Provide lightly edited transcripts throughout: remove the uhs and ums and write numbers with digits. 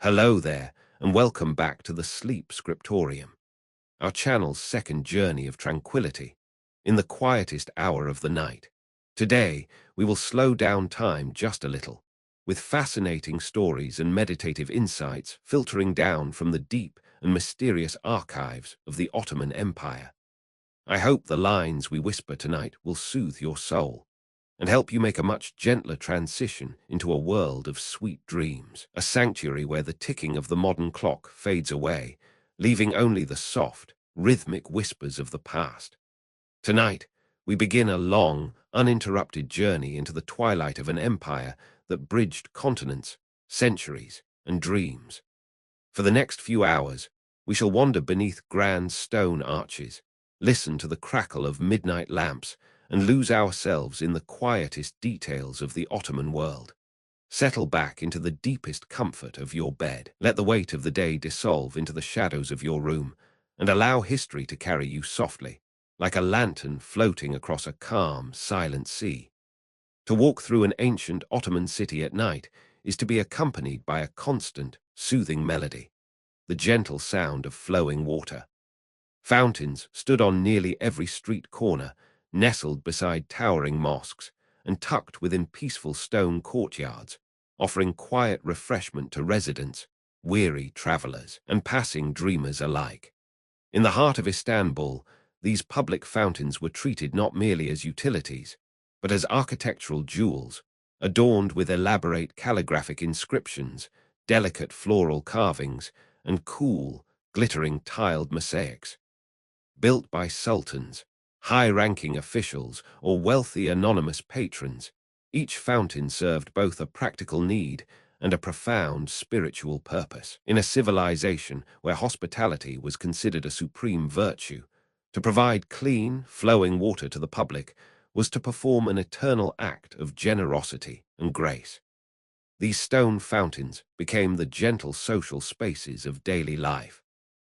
Hello there, and welcome back to the Sleep Scriptorium, our channel's second journey of tranquility, in the quietest hour of the night. Today, we will slow down time just a little, with fascinating stories and meditative insights filtering down from the deep and mysterious archives of the Ottoman Empire. I hope the lines we whisper tonight will soothe your soul and help you make a much gentler transition into a world of sweet dreams, a sanctuary where the ticking of the modern clock fades away, leaving only the soft, rhythmic whispers of the past. Tonight, we begin a long, uninterrupted journey into the twilight of an empire that bridged continents, centuries, and dreams. For the next few hours, we shall wander beneath grand stone arches, listen to the crackle of midnight lamps, and lose ourselves in the quietest details of the Ottoman world. Settle back into the deepest comfort of your bed. Let the weight of the day dissolve into the shadows of your room, and allow history to carry you softly, like a lantern floating across a calm, silent sea. To walk through an ancient Ottoman city at night is to be accompanied by a constant, soothing melody, the gentle sound of flowing water. Fountains stood on nearly every street corner, nestled beside towering mosques, and tucked within peaceful stone courtyards, offering quiet refreshment to residents, weary travelers, and passing dreamers alike. In the heart of Istanbul, these public fountains were treated not merely as utilities, but as architectural jewels, adorned with elaborate calligraphic inscriptions, delicate floral carvings, and cool, glittering tiled mosaics. Built by sultans, high-ranking officials, or wealthy anonymous patrons, each fountain served both a practical need and a profound spiritual purpose. In a civilization where hospitality was considered a supreme virtue, to provide clean, flowing water to the public was to perform an eternal act of generosity and grace. These stone fountains became the gentle social spaces of daily life,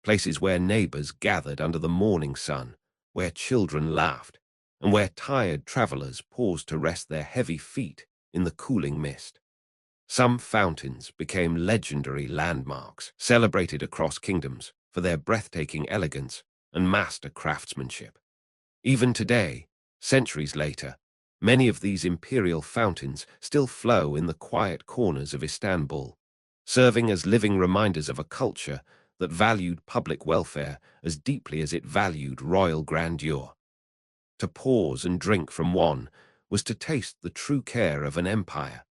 places where neighbors gathered under the morning sun, where children laughed, and where tired travelers paused to rest their heavy feet in the cooling mist. Some fountains became legendary landmarks, celebrated across kingdoms for their breathtaking elegance and master craftsmanship. Even today, centuries later, many of these imperial fountains still flow in the quiet corners of Istanbul, serving as living reminders of a culture that valued public welfare as deeply as it valued royal grandeur. To pause and drink from one was to taste the true care of an empire,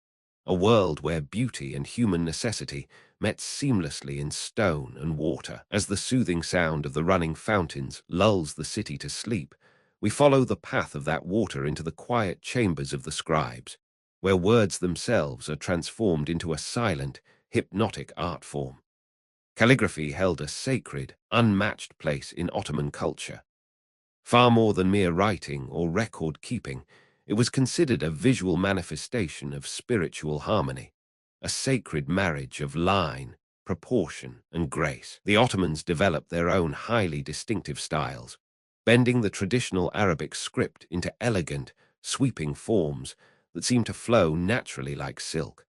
a world where beauty and human necessity met seamlessly in stone and water. As the soothing sound of the running fountains lulls the city to sleep, we follow the path of that water into the quiet chambers of the scribes, where words themselves are transformed into a silent, hypnotic art form. Calligraphy held a sacred, unmatched place in Ottoman culture. Far more than mere writing or record-keeping, it was considered a visual manifestation of spiritual harmony, a sacred marriage of line, proportion, and grace. The Ottomans developed their own highly distinctive styles, bending the traditional Arabic script into elegant, sweeping forms that seemed to flow naturally like silk,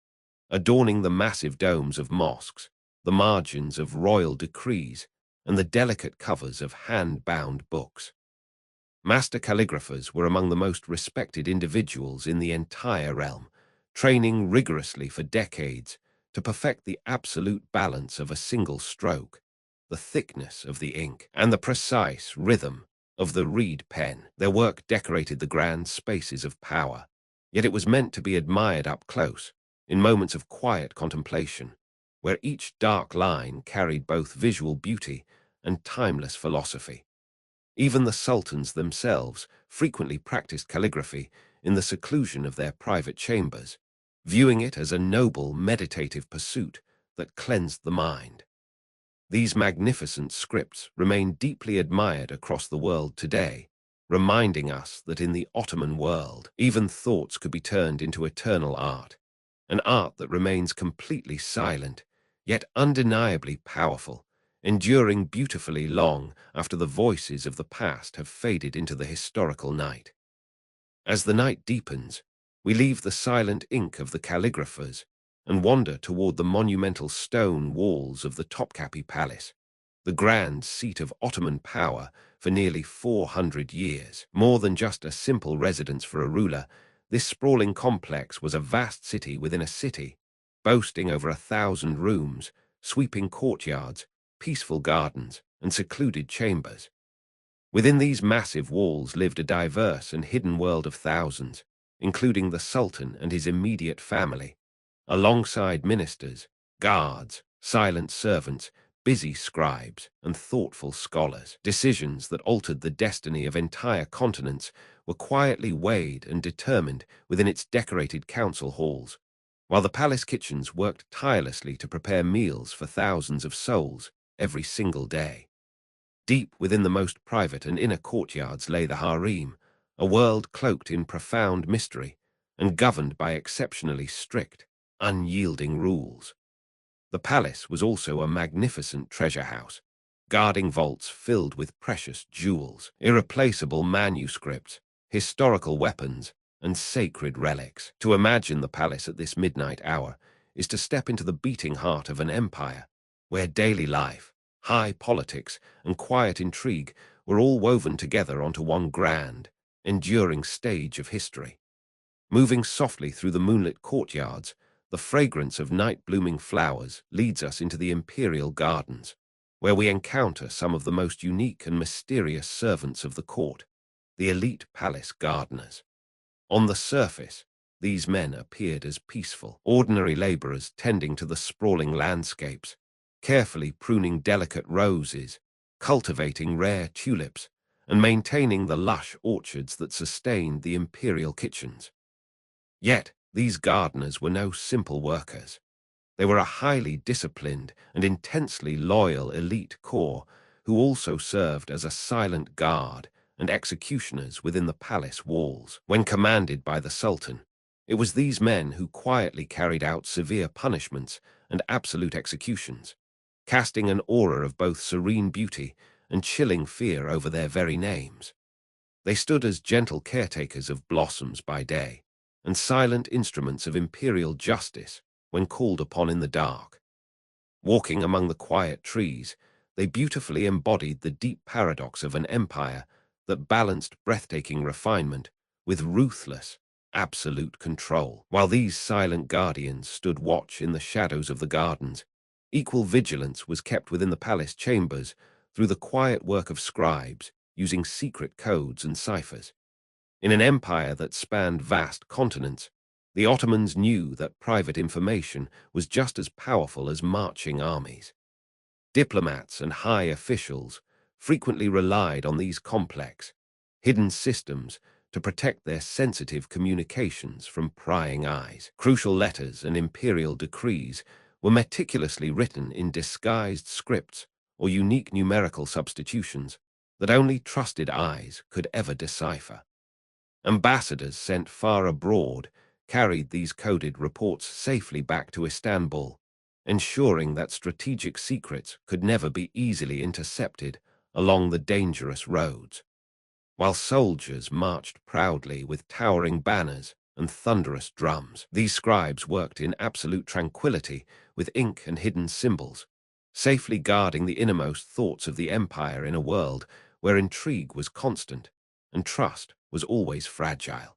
adorning the massive domes of mosques, the margins of royal decrees, and the delicate covers of hand-bound books. Master calligraphers were among the most respected individuals in the entire realm, training rigorously for decades to perfect the absolute balance of a single stroke, the thickness of the ink, and the precise rhythm of the reed pen. Their work decorated the grand spaces of power, yet it was meant to be admired up close, in moments of quiet contemplation, where each dark line carried both visual beauty and timeless philosophy. Even the sultans themselves frequently practiced calligraphy in the seclusion of their private chambers, viewing it as a noble meditative pursuit that cleansed the mind. These magnificent scripts remain deeply admired across the world today, reminding us that in the Ottoman world, even thoughts could be turned into eternal art, an art that remains completely silent, yet undeniably powerful, enduring beautifully long after the voices of the past have faded into the historical night. As the night deepens, we leave the silent ink of the calligraphers and wander toward the monumental stone walls of the Topkapi Palace, the grand seat of Ottoman power for nearly 400 years. More than just a simple residence for a ruler, this sprawling complex was a vast city within a city, boasting over 1,000 rooms, sweeping courtyards, peaceful gardens, and secluded chambers. Within these massive walls lived a diverse and hidden world of thousands, including the Sultan and his immediate family, alongside ministers, guards, silent servants, busy scribes, and thoughtful scholars. Decisions that altered the destiny of entire continents were quietly weighed and determined within its decorated council halls, while the palace kitchens worked tirelessly to prepare meals for thousands of souls every single day. Deep within the most private and inner courtyards lay the Harem, a world cloaked in profound mystery and governed by exceptionally strict, unyielding rules. The palace was also a magnificent treasure house, guarding vaults filled with precious jewels, irreplaceable manuscripts, historical weapons, and sacred relics. To imagine the palace at this midnight hour is to step into the beating heart of an empire, where daily life, high politics, and quiet intrigue were all woven together onto one grand, enduring stage of history. Moving softly through the moonlit courtyards, the fragrance of night-blooming flowers leads us into the imperial gardens, where we encounter some of the most unique and mysterious servants of the court, the elite palace gardeners. On the surface, these men appeared as peaceful, ordinary laborers tending to the sprawling landscapes, carefully pruning delicate roses, cultivating rare tulips, and maintaining the lush orchards that sustained the imperial kitchens. Yet, these gardeners were no simple workers. They were a highly disciplined and intensely loyal elite corps who also served as a silent guard and executioners within the palace walls. When commanded by the Sultan, it was these men who quietly carried out severe punishments and absolute executions, casting an aura of both serene beauty and chilling fear over their very names. They stood as gentle caretakers of blossoms by day and silent instruments of imperial justice when called upon in the dark. Walking among the quiet trees, they beautifully embodied the deep paradox of an empire that balanced breathtaking refinement with ruthless, absolute control. While these silent guardians stood watch in the shadows of the gardens, equal vigilance was kept within the palace chambers through the quiet work of scribes using secret codes and ciphers. In an empire that spanned vast continents, the Ottomans knew that private information was just as powerful as marching armies. Diplomats and high officials frequently relied on these complex, hidden systems to protect their sensitive communications from prying eyes. Crucial letters and imperial decrees were meticulously written in disguised scripts or unique numerical substitutions that only trusted eyes could ever decipher. Ambassadors sent far abroad carried these coded reports safely back to Istanbul, ensuring that strategic secrets could never be easily intercepted along the dangerous roads. While soldiers marched proudly with towering banners and thunderous drums, these scribes worked in absolute tranquility with ink and hidden symbols, safely guarding the innermost thoughts of the empire in a world where intrigue was constant and trust was always fragile.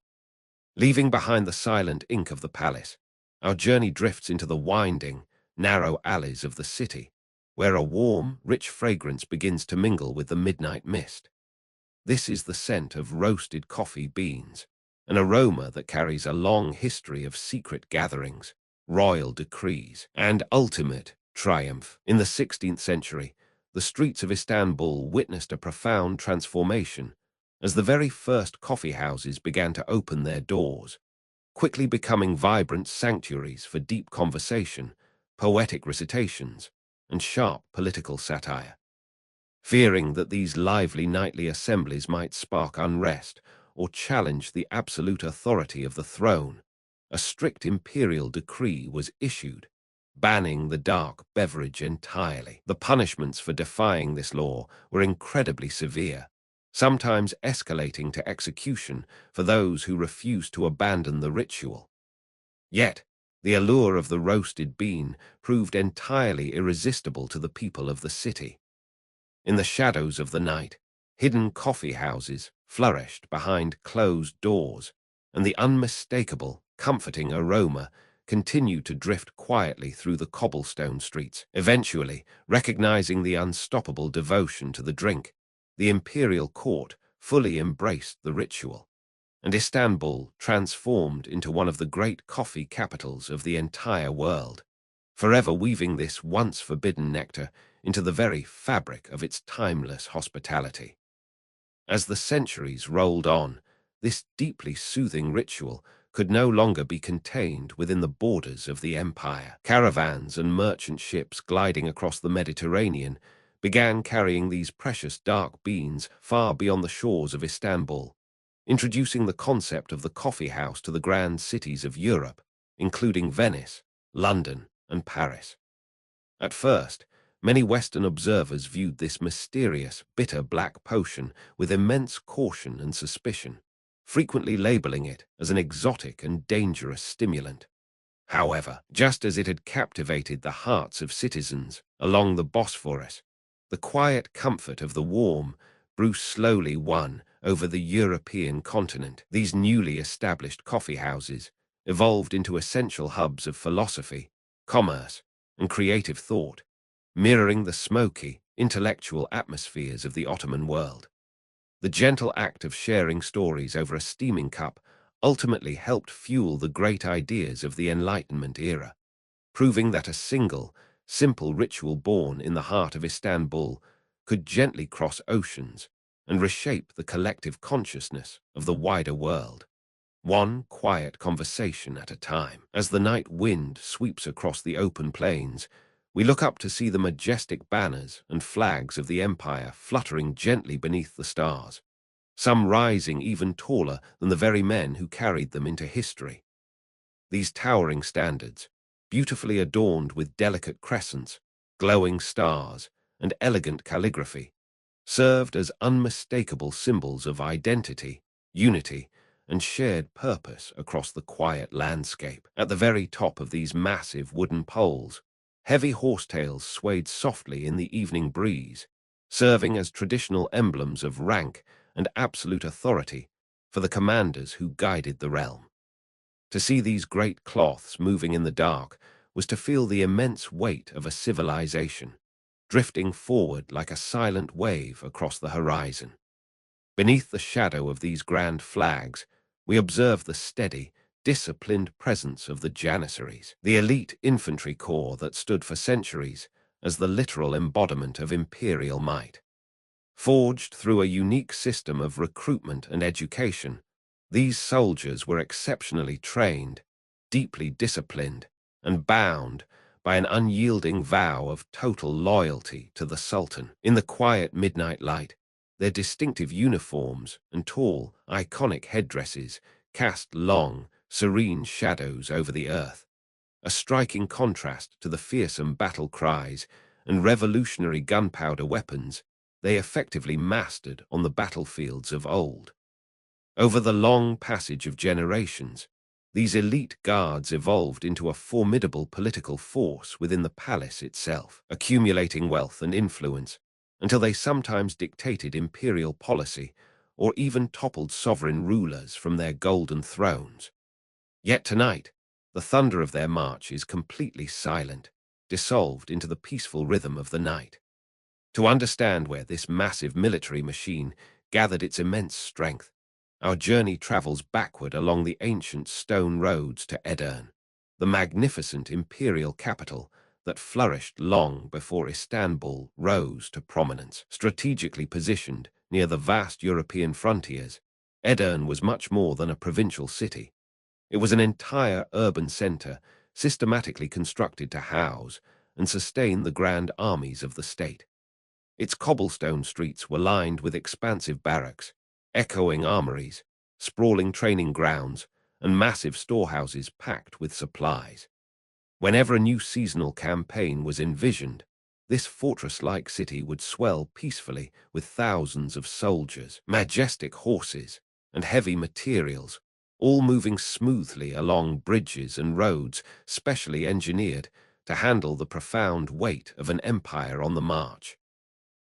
Leaving behind the silent ink of the palace, our journey drifts into the winding, narrow alleys of the city, where a warm, rich fragrance begins to mingle with the midnight mist. This is the scent of roasted coffee beans, an aroma that carries a long history of secret gatherings, royal decrees, and ultimate triumph. In the 16th century, the streets of Istanbul witnessed a profound transformation as the very first coffeehouses began to open their doors, quickly becoming vibrant sanctuaries for deep conversation, poetic recitations, and sharp political satire. Fearing that these lively nightly assemblies might spark unrest or challenge the absolute authority of the throne, a strict imperial decree was issued, banning the dark beverage entirely. The punishments for defying this law were incredibly severe, sometimes escalating to execution for those who refused to abandon the ritual. Yet, The allure of the roasted bean proved entirely irresistible to the people of the city. In the shadows of the night, hidden coffeehouses flourished behind closed doors, and the unmistakable, comforting aroma continued to drift quietly through the cobblestone streets. Eventually, recognizing the unstoppable devotion to the drink, the imperial court fully embraced the ritual, and Istanbul transformed into one of the great coffee capitals of the entire world, forever weaving this once forbidden nectar into the very fabric of its timeless hospitality. As the centuries rolled on, this deeply soothing ritual could no longer be contained within the borders of the empire. Caravans and merchant ships gliding across the Mediterranean began carrying these precious dark beans far beyond the shores of Istanbul, introducing the concept of the coffee house to the grand cities of Europe, including Venice, London, and Paris. At first, many Western observers viewed this mysterious, bitter black potion with immense caution and suspicion, frequently labeling it as an exotic and dangerous stimulant. However, just as it had captivated the hearts of citizens along the Bosphorus, the quiet comfort of the warm brew slowly won over the European continent. These newly established coffeehouses evolved into essential hubs of philosophy, commerce, and creative thought, mirroring the smoky, intellectual atmospheres of the Ottoman world. The gentle act of sharing stories over a steaming cup ultimately helped fuel the great ideas of the Enlightenment era, proving that a single, simple ritual born in the heart of Istanbul could gently cross oceans and reshape the collective consciousness of the wider world. One quiet conversation at a time. As the night wind sweeps across the open plains, we look up to see the majestic banners and flags of the empire fluttering gently beneath the stars, some rising even taller than the very men who carried them into history. These towering standards, beautifully adorned with delicate crescents, glowing stars, and elegant calligraphy, served as unmistakable symbols of identity, unity, and shared purpose across the quiet landscape. At the very top of these massive wooden poles, heavy horsetails swayed softly in the evening breeze, serving as traditional emblems of rank and absolute authority for the commanders who guided the realm. To see these great cloths moving in the dark was to feel the immense weight of a civilization, drifting forward like a silent wave across the horizon. Beneath the shadow of these grand flags, we observe the steady, disciplined presence of the Janissaries, the elite infantry corps that stood for centuries as the literal embodiment of imperial might. Forged through a unique system of recruitment and education, these soldiers were exceptionally trained, deeply disciplined, and bound by an unyielding vow of total loyalty to the Sultan. In the quiet midnight light, their distinctive uniforms and tall, iconic headdresses cast long, serene shadows over the earth, a striking contrast to the fearsome battle cries and revolutionary gunpowder weapons they effectively mastered on the battlefields of old. Over the long passage of generations, these elite guards evolved into a formidable political force within the palace itself, accumulating wealth and influence until they sometimes dictated imperial policy or even toppled sovereign rulers from their golden thrones. Yet tonight, the thunder of their march is completely silent, dissolved into the peaceful rhythm of the night. To understand where this massive military machine gathered its immense strength, our journey travels backward along the ancient stone roads to Edirne, the magnificent imperial capital that flourished long before Istanbul rose to prominence. Strategically positioned near the vast European frontiers, Edirne was much more than a provincial city. It was an entire urban center systematically constructed to house and sustain the grand armies of the state. Its cobblestone streets were lined with expansive barracks, echoing armories, sprawling training grounds, and massive storehouses packed with supplies. Whenever a new seasonal campaign was envisioned, this fortress-like city would swell peacefully with thousands of soldiers, majestic horses, and heavy materials, all moving smoothly along bridges and roads specially engineered to handle the profound weight of an empire on the march.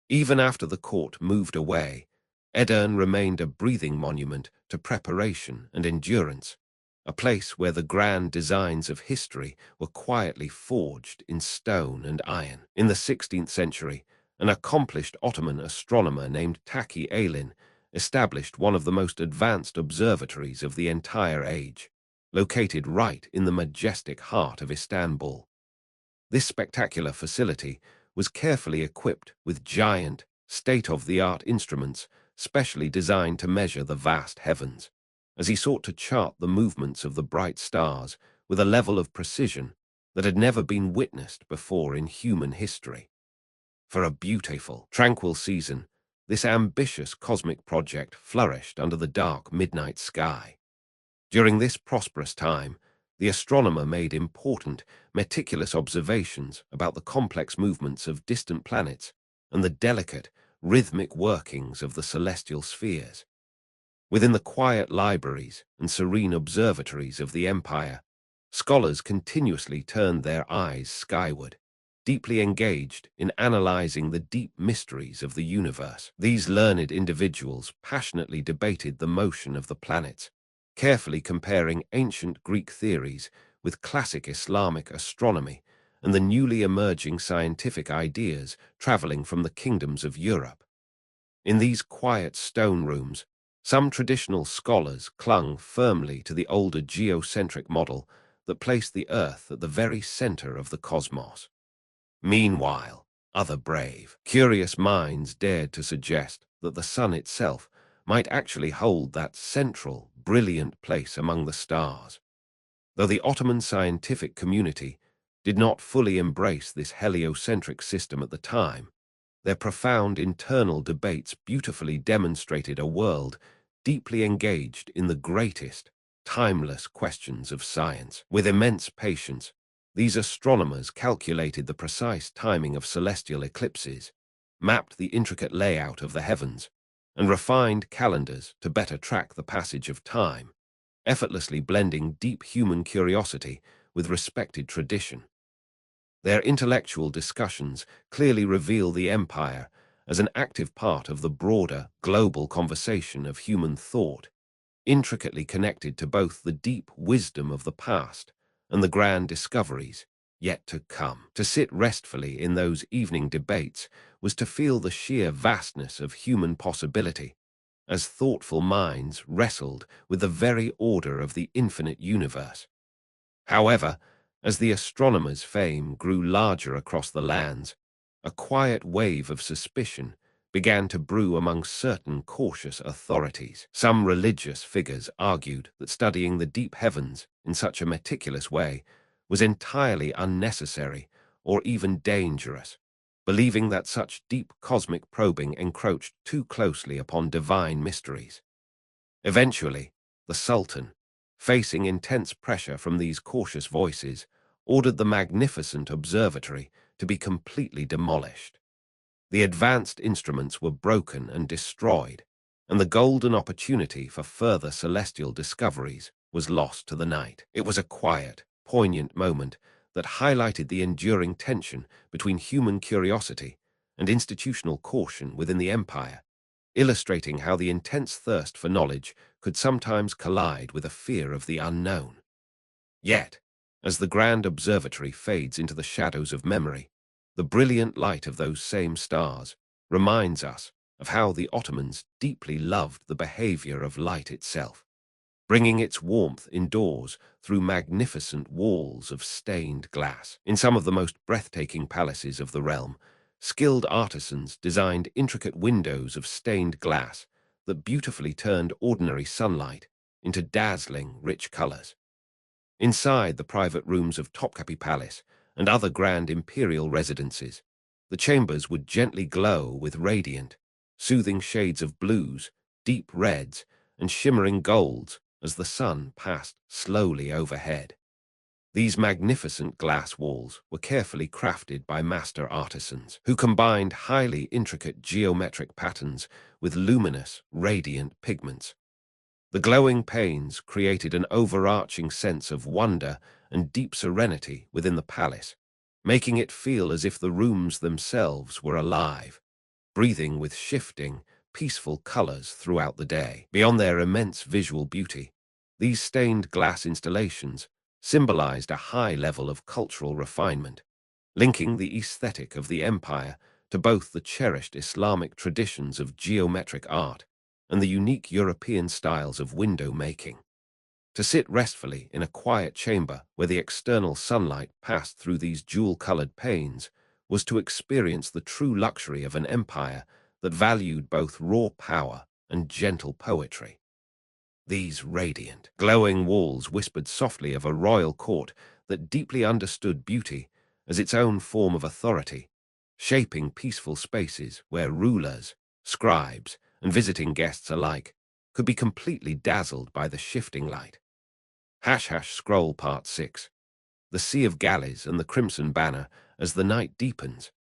Even after the court moved away, Edirne remained a breathing monument to preparation and endurance, a place where the grand designs of history were quietly forged in stone and iron. In the 16th century, an accomplished Ottoman astronomer named Taki Alin established one of the most advanced observatories of the entire age, located right in the majestic heart of Istanbul. This spectacular facility was carefully equipped with giant, state-of-the-art instruments specially designed to measure the vast heavens, as he sought to chart the movements of the bright stars with a level of precision that had never been witnessed before in human history. For a beautiful, tranquil season, this ambitious cosmic project flourished under the dark midnight sky. During this prosperous time, the astronomer made important, meticulous observations about the complex movements of distant planets and the delicate, rhythmic workings of the celestial spheres. Within the quiet libraries and serene observatories of the empire, scholars continuously turned their eyes skyward, deeply engaged in analyzing the deep mysteries of the universe. These learned individuals passionately debated the motion of the planets, carefully comparing ancient Greek theories with classic Islamic astronomy and the newly emerging scientific ideas traveling from the kingdoms of Europe. In these quiet stone rooms, some traditional scholars clung firmly to the older geocentric model that placed the Earth at the very center of the cosmos. Meanwhile, other brave, curious minds dared to suggest that the sun itself might actually hold that central, brilliant place among the stars. Though the Ottoman scientific community did not fully embrace this heliocentric system at the time, their profound internal debates beautifully demonstrated a world deeply engaged in the greatest, timeless questions of science. With immense patience, these astronomers calculated the precise timing of celestial eclipses, mapped the intricate layout of the heavens, and refined calendars to better track the passage of time, effortlessly blending deep human curiosity with respected tradition. Their intellectual discussions clearly reveal the empire as an active part of the broader, global conversation of human thought, intricately connected to both the deep wisdom of the past and the grand discoveries yet to come. To sit restfully in those evening debates was to feel the sheer vastness of human possibility, as thoughtful minds wrestled with the very order of the infinite universe. However, as the astronomer's fame grew larger across the lands, a quiet wave of suspicion began to brew among certain cautious authorities. Some religious figures argued that studying the deep heavens in such a meticulous way was entirely unnecessary or even dangerous, believing that such deep cosmic probing encroached too closely upon divine mysteries. Eventually, the Sultan, facing intense pressure from these cautious voices, ordered the magnificent observatory to be completely demolished. The advanced instruments were broken and destroyed, and the golden opportunity for further celestial discoveries was lost to the night. It was a quiet, poignant moment that highlighted the enduring tension between human curiosity and institutional caution within the empire, illustrating how the intense thirst for knowledge could sometimes collide with a fear of the unknown. Yet, as the grand observatory fades into the shadows of memory, the brilliant light of those same stars reminds us of how the Ottomans deeply loved the behavior of light itself, bringing its warmth indoors through magnificent walls of stained glass. In some of the most breathtaking palaces of the realm, skilled artisans designed intricate windows of stained glass that beautifully turned ordinary sunlight into dazzling, rich colors. Inside the private rooms of Topkapi Palace and other grand imperial residences, the chambers would gently glow with radiant, soothing shades of blues, deep reds, and shimmering golds as the sun passed slowly overhead. These magnificent glass walls were carefully crafted by master artisans who combined highly intricate geometric patterns with luminous, radiant pigments. The glowing panes created an overarching sense of wonder and deep serenity within the palace, making it feel as if the rooms themselves were alive, breathing with shifting, peaceful colors throughout the day. Beyond their immense visual beauty, these stained glass installations symbolized a high level of cultural refinement, linking the aesthetic of the empire to both the cherished Islamic traditions of geometric art and the unique European styles of window making. To sit restfully in a quiet chamber where the external sunlight passed through these jewel-colored panes was to experience the true luxury of an empire that valued both raw power and gentle poetry. These radiant, glowing walls whispered softly of a royal court that deeply understood beauty as its own form of authority, shaping peaceful spaces where rulers, scribes, and visiting guests alike could be completely dazzled by the shifting light. Scroll Part 6. The Sea of Galleys and the Crimson Banner. As the night deepens,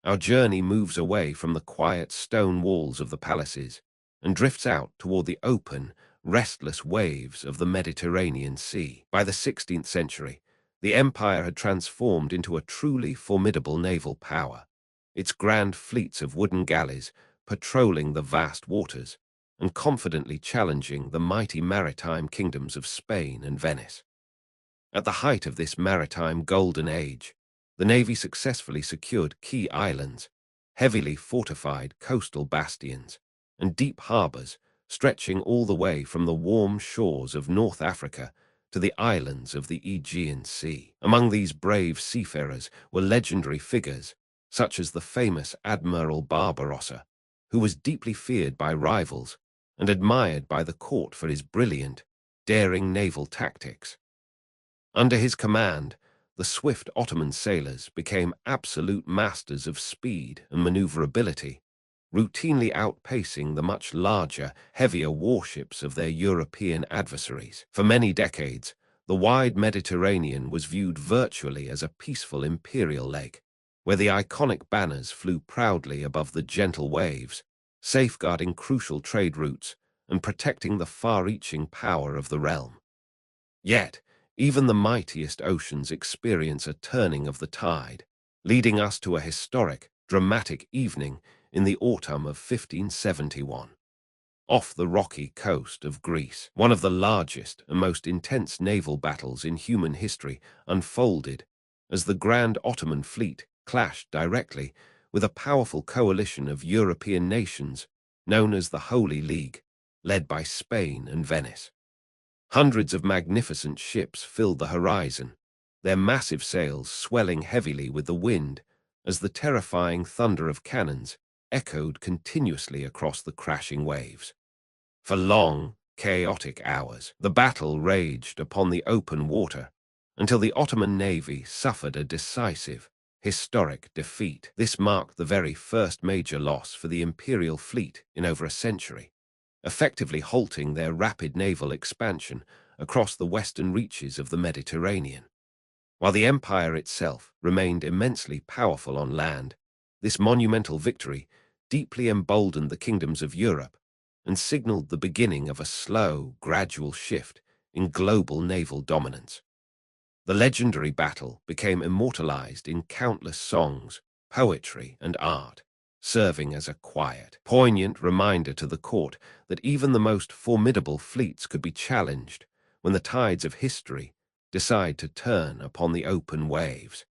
our journey moves away from the quiet stone walls of the palaces and drifts out toward the open, restless waves of the Mediterranean Sea. By the 16th century, the empire had transformed into a truly formidable naval power, its grand fleets of wooden galleys patrolling the vast waters and confidently challenging the mighty maritime kingdoms of Spain and Venice. At the height of this maritime golden age, the navy successfully secured key islands, heavily fortified coastal bastions, and deep harbors stretching all the way from the warm shores of North Africa to the islands of the Aegean Sea. Among these brave seafarers were legendary figures, such as the famous Admiral Barbarossa, who was deeply feared by rivals and admired by the court for his brilliant, daring naval tactics. Under his command, the swift Ottoman sailors became absolute masters of speed and maneuverability, routinely outpacing the much larger, heavier warships of their European adversaries. For many decades, the wide Mediterranean was viewed virtually as a peaceful imperial lake, where the iconic banners flew proudly above the gentle waves, safeguarding crucial trade routes and protecting the far-reaching power of the realm. Yet, even the mightiest oceans experience a turning of the tide, leading us to a historic, dramatic evening in the autumn of 1571. Off the rocky coast of Greece, one of the largest and most intense naval battles in human history unfolded as the Grand Ottoman fleet clashed directly with a powerful coalition of European nations known as the Holy League, led by Spain and Venice. Hundreds of magnificent ships filled the horizon, their massive sails swelling heavily with the wind as the terrifying thunder of cannons echoed continuously across the crashing waves. For long, chaotic hours, the battle raged upon the open water until the Ottoman navy suffered a decisive, historic defeat. This marked the very first major loss for the imperial fleet in over a century, effectively halting their rapid naval expansion across the western reaches of the Mediterranean. While the empire itself remained immensely powerful on land, this monumental victory deeply emboldened the kingdoms of Europe and signaled the beginning of a slow, gradual shift in global naval dominance. The legendary battle became immortalized in countless songs, poetry, and art, serving as a quiet, poignant reminder to the court that even the most formidable fleets could be challenged when the tides of history decide to turn upon the open waves.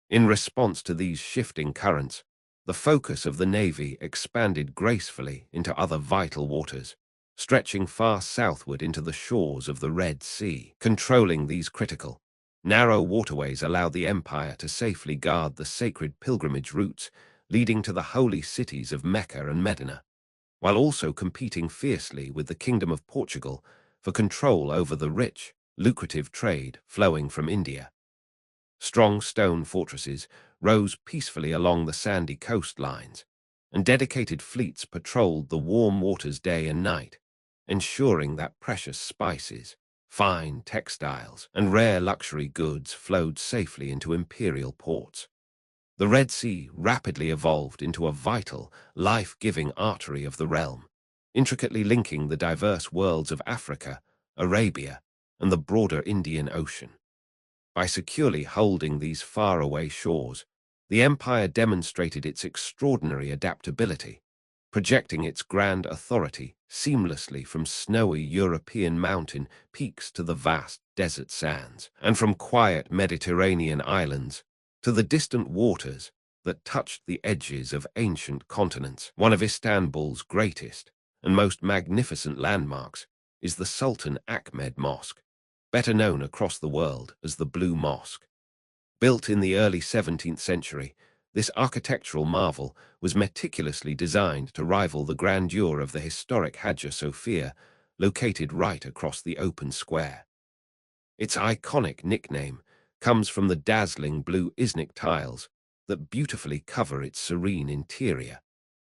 In response to these shifting currents, the focus of the navy expanded gracefully into other vital waters, stretching far southward into the shores of the Red Sea. Controlling these critical, narrow waterways allowed the empire to safely guard the sacred pilgrimage routes leading to the holy cities of Mecca and Medina, while also competing fiercely with the Kingdom of Portugal for control over the rich, lucrative trade flowing from India. Strong stone fortresses rose peacefully along the sandy coastlines, and dedicated fleets patrolled the warm waters day and night, ensuring that precious spices, fine textiles, and rare luxury goods flowed safely into imperial ports. The Red Sea rapidly evolved into a vital, life-giving artery of the realm, intricately linking the diverse worlds of Africa, Arabia, and the broader Indian Ocean. By securely holding these faraway shores, the empire demonstrated its extraordinary adaptability, projecting its grand authority seamlessly from snowy European mountain peaks to the vast desert sands, and from quiet Mediterranean islands to the distant waters that touched the edges of ancient continents. One of Istanbul's greatest and most magnificent landmarks is the Sultan Ahmed Mosque, better known across the world as the Blue Mosque. Built in the early 17th century, this architectural marvel was meticulously designed to rival the grandeur of the historic Hagia Sophia, located right across the open square. Its iconic nickname comes from the dazzling blue Iznik tiles that beautifully cover its serene interior,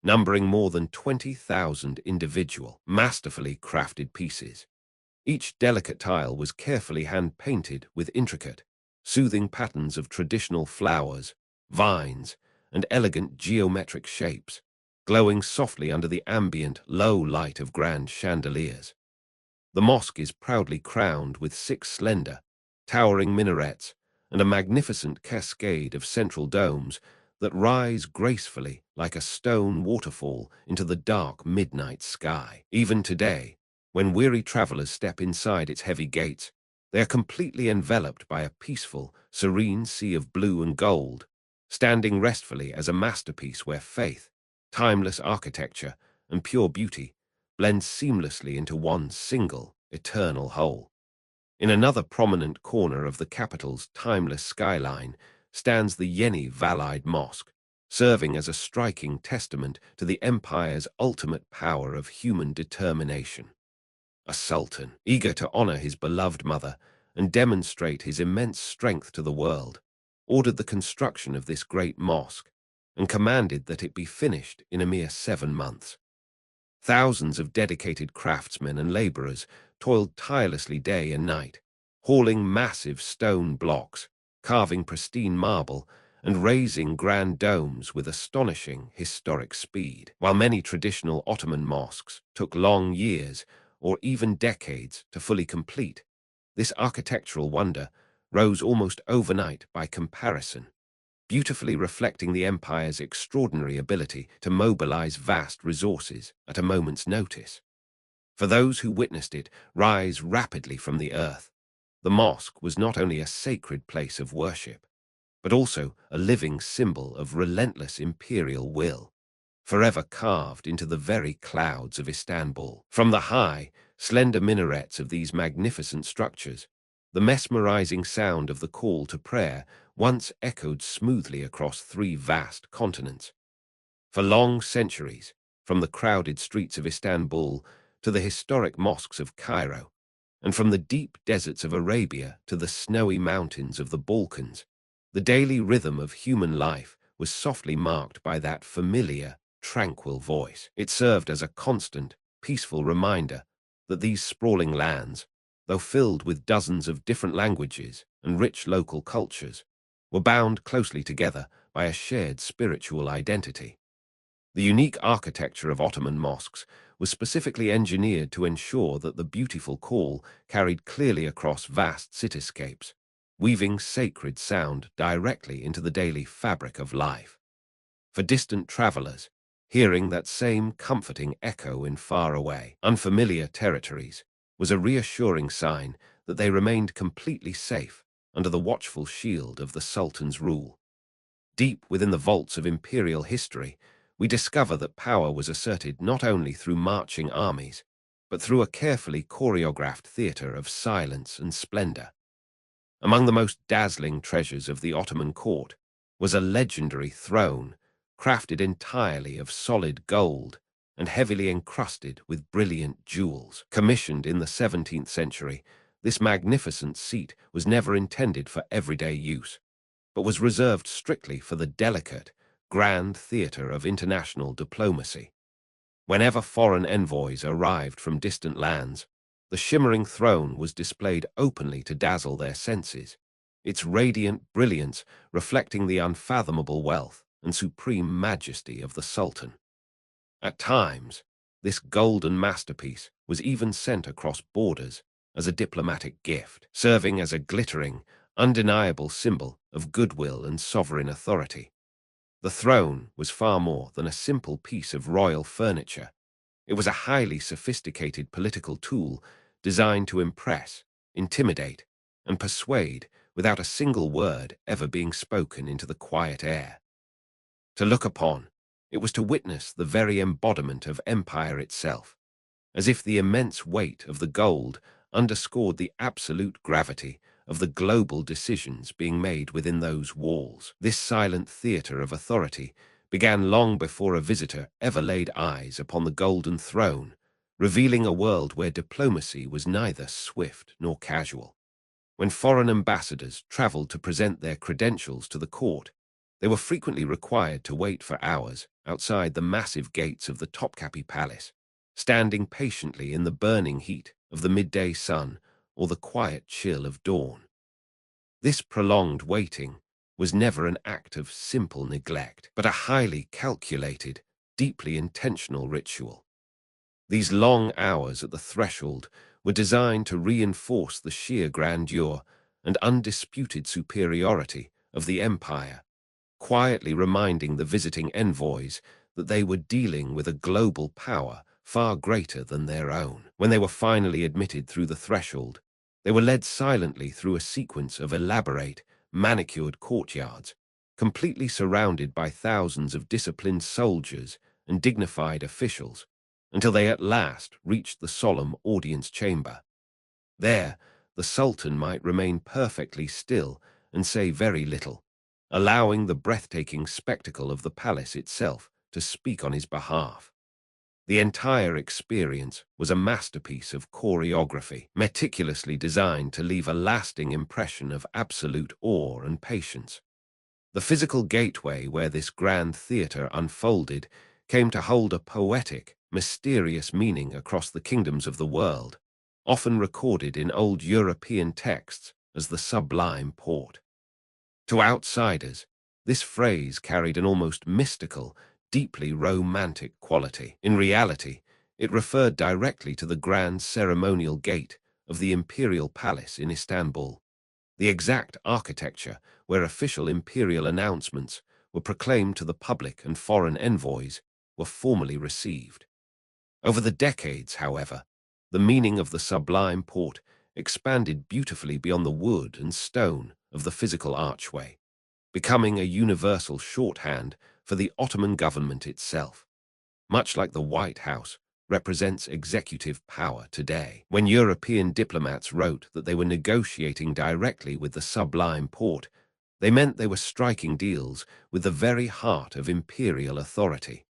numbering more than 20,000 individual, masterfully crafted pieces. Each delicate tile was carefully hand-painted with intricate, soothing patterns of traditional flowers, vines, and elegant geometric shapes, glowing softly under the ambient, low light of grand chandeliers. The mosque is proudly crowned with 6 slender, towering minarets and a magnificent cascade of central domes that rise gracefully like a stone waterfall into the dark midnight sky. Even today, when weary travelers step inside its heavy gates, they are completely enveloped by a peaceful, serene sea of blue and gold, standing restfully as a masterpiece where faith, timeless architecture, and pure beauty blend seamlessly into one single, eternal whole. In another prominent corner of the capital's timeless skyline stands the Yeni Valide Mosque, serving as a striking testament to the empire's ultimate power of human determination. A sultan, eager to honor his beloved mother and demonstrate his immense strength to the world, ordered the construction of this great mosque and commanded that it be finished in a mere 7 months. Thousands of dedicated craftsmen and laborers toiled tirelessly day and night, hauling massive stone blocks, carving pristine marble, and raising grand domes with astonishing historic speed. While many traditional Ottoman mosques took long years or even decades to fully complete, this architectural wonder rose almost overnight by comparison, beautifully reflecting the empire's extraordinary ability to mobilize vast resources at a moment's notice. For those who witnessed it rise rapidly from the earth, the mosque was not only a sacred place of worship, but also a living symbol of relentless imperial will, forever carved into the very clouds of Istanbul. From the high, slender minarets of these magnificent structures, the mesmerizing sound of the call to prayer once echoed smoothly across 3 vast continents. For long centuries, from the crowded streets of Istanbul to the historic mosques of Cairo, and from the deep deserts of Arabia to the snowy mountains of the Balkans, the daily rhythm of human life was softly marked by that familiar, tranquil voice. It served as a constant, peaceful reminder that these sprawling lands, though filled with dozens of different languages and rich local cultures, were bound closely together by a shared spiritual identity. The unique architecture of Ottoman mosques was specifically engineered to ensure that the beautiful call carried clearly across vast cityscapes, weaving sacred sound directly into the daily fabric of life. For distant travelers, hearing that same comforting echo in faraway, unfamiliar territories was a reassuring sign that they remained completely safe under the watchful shield of the Sultan's rule. Deep within the vaults of imperial history, we discover that power was asserted not only through marching armies, but through a carefully choreographed theater of silence and splendor. Among the most dazzling treasures of the Ottoman court was a legendary throne, crafted entirely of solid gold and heavily encrusted with brilliant jewels. Commissioned in the 17th century, this magnificent seat was never intended for everyday use, but was reserved strictly for the delicate, grand theater of international diplomacy. Whenever foreign envoys arrived from distant lands, the shimmering throne was displayed openly to dazzle their senses, its radiant brilliance reflecting the unfathomable wealth and supreme majesty of the Sultan. At times, This golden masterpiece was even sent across borders as a diplomatic gift, serving as a glittering, undeniable symbol of goodwill and sovereign authority. The throne was far more than a simple piece of royal furniture. It was a highly sophisticated political tool designed to impress, intimidate, and persuade without a single word ever being spoken into the quiet air. To look upon, it was to witness the very embodiment of empire itself, as if the immense weight of the gold underscored the absolute gravity of the global decisions being made within those walls. This silent theater of authority began long before a visitor ever laid eyes upon the golden throne, revealing a world where diplomacy was neither swift nor casual. When foreign ambassadors traveled to present their credentials to the court, they were frequently required to wait for hours outside the massive gates of the Topkapi Palace, standing patiently in the burning heat of the midday sun or the quiet chill of dawn. This prolonged waiting was never an act of simple neglect, but a highly calculated, deeply intentional ritual. These long hours at the threshold were designed to reinforce the sheer grandeur and undisputed superiority of the empire, quietly reminding the visiting envoys that they were dealing with a global power far greater than their own. When they were finally admitted through the threshold, they were led silently through a sequence of elaborate, manicured courtyards, completely surrounded by thousands of disciplined soldiers and dignified officials, until they at last reached the solemn audience chamber. There, the Sultan might remain perfectly still and say very little, allowing the breathtaking spectacle of the palace itself to speak on his behalf. The entire experience was a masterpiece of choreography, meticulously designed to leave a lasting impression of absolute awe and patience. The physical gateway where this grand theater unfolded came to hold a poetic, mysterious meaning across the kingdoms of the world, often recorded in old European texts as the sublime port. To outsiders, this phrase carried an almost mystical, deeply romantic quality. In reality, it referred directly to the grand ceremonial gate of the imperial palace in Istanbul, the exact architecture where official imperial announcements were proclaimed to the public and foreign envoys were formally received. Over the decades, however, the meaning of the sublime port expanded beautifully beyond the wood and stone of the physical archway, becoming a universal shorthand for the Ottoman government itself, much like the White House represents executive power today. When European diplomats wrote that they were negotiating directly with the sublime port, they meant they were striking deals with the very heart of imperial authority.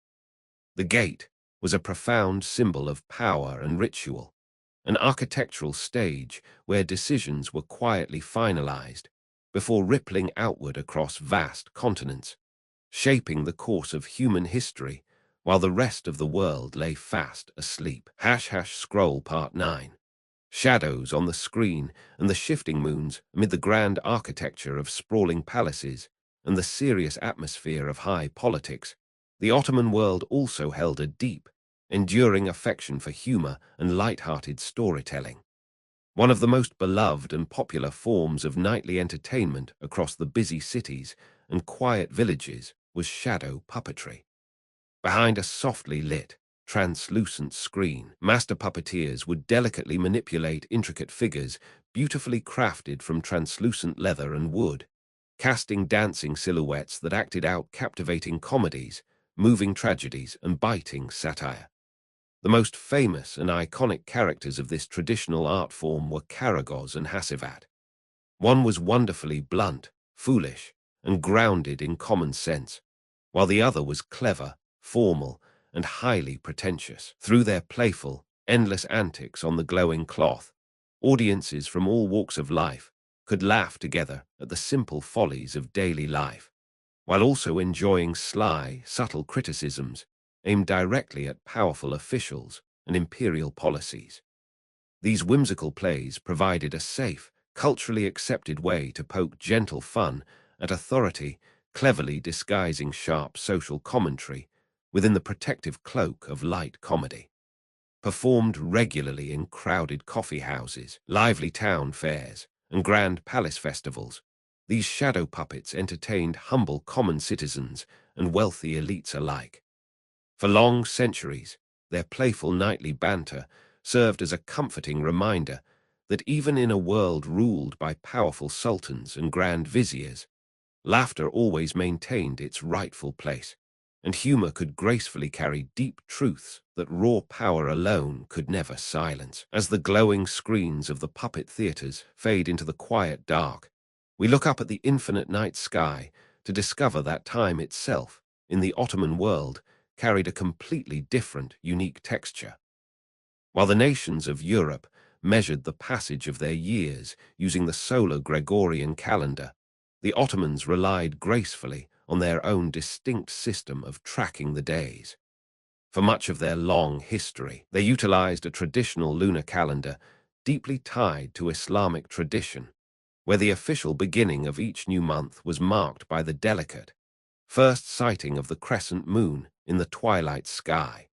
The gate was a profound symbol of power and ritual, an architectural stage where decisions were quietly finalized before rippling outward across vast continents, shaping the course of human history while the rest of the world lay fast asleep. Scroll Part 9. Shadows on the screen and the shifting moons amid the grand architecture of sprawling palaces and the serious atmosphere of high politics, the Ottoman world also held a deep, enduring affection for humor and light-hearted storytelling. One of the most beloved and popular forms of nightly entertainment across the busy cities and quiet villages was shadow puppetry. Behind a softly lit, translucent screen, master puppeteers would delicately manipulate intricate figures beautifully crafted from translucent leather and wood, casting dancing silhouettes that acted out captivating comedies, moving tragedies, and biting satire. The most famous and iconic characters of this traditional art form were Karagöz and Hasivat. One was wonderfully blunt, foolish, and grounded in common sense, while the other was clever, formal, and highly pretentious. Through their playful, endless antics on the glowing cloth, audiences from all walks of life could laugh together at the simple follies of daily life, while also enjoying sly, subtle criticisms aimed directly at powerful officials and imperial policies. These whimsical plays provided a safe, culturally accepted way to poke gentle fun at authority, cleverly disguising sharp social commentary within the protective cloak of light comedy. performed regularly in crowded coffeehouses, lively town fairs, and grand palace festivals. These shadow puppets entertained humble common citizens and wealthy elites alike. For long centuries, their playful nightly banter served as a comforting reminder that even in a world ruled by powerful sultans and grand viziers, laughter always maintained its rightful place, and humor could gracefully carry deep truths that raw power alone could never silence. As the glowing screens of the puppet theaters fade into the quiet dark, we look up at the infinite night sky to discover that time itself, in the Ottoman world, carried a completely different, unique texture. While the nations of Europe measured the passage of their years using the solar Gregorian calendar, the Ottomans relied gracefully on their own distinct system of tracking the days. For much of their long history, they utilized a traditional lunar calendar deeply tied to Islamic tradition, where the official beginning of each new month was marked by the delicate first sighting of the crescent moon in the twilight sky.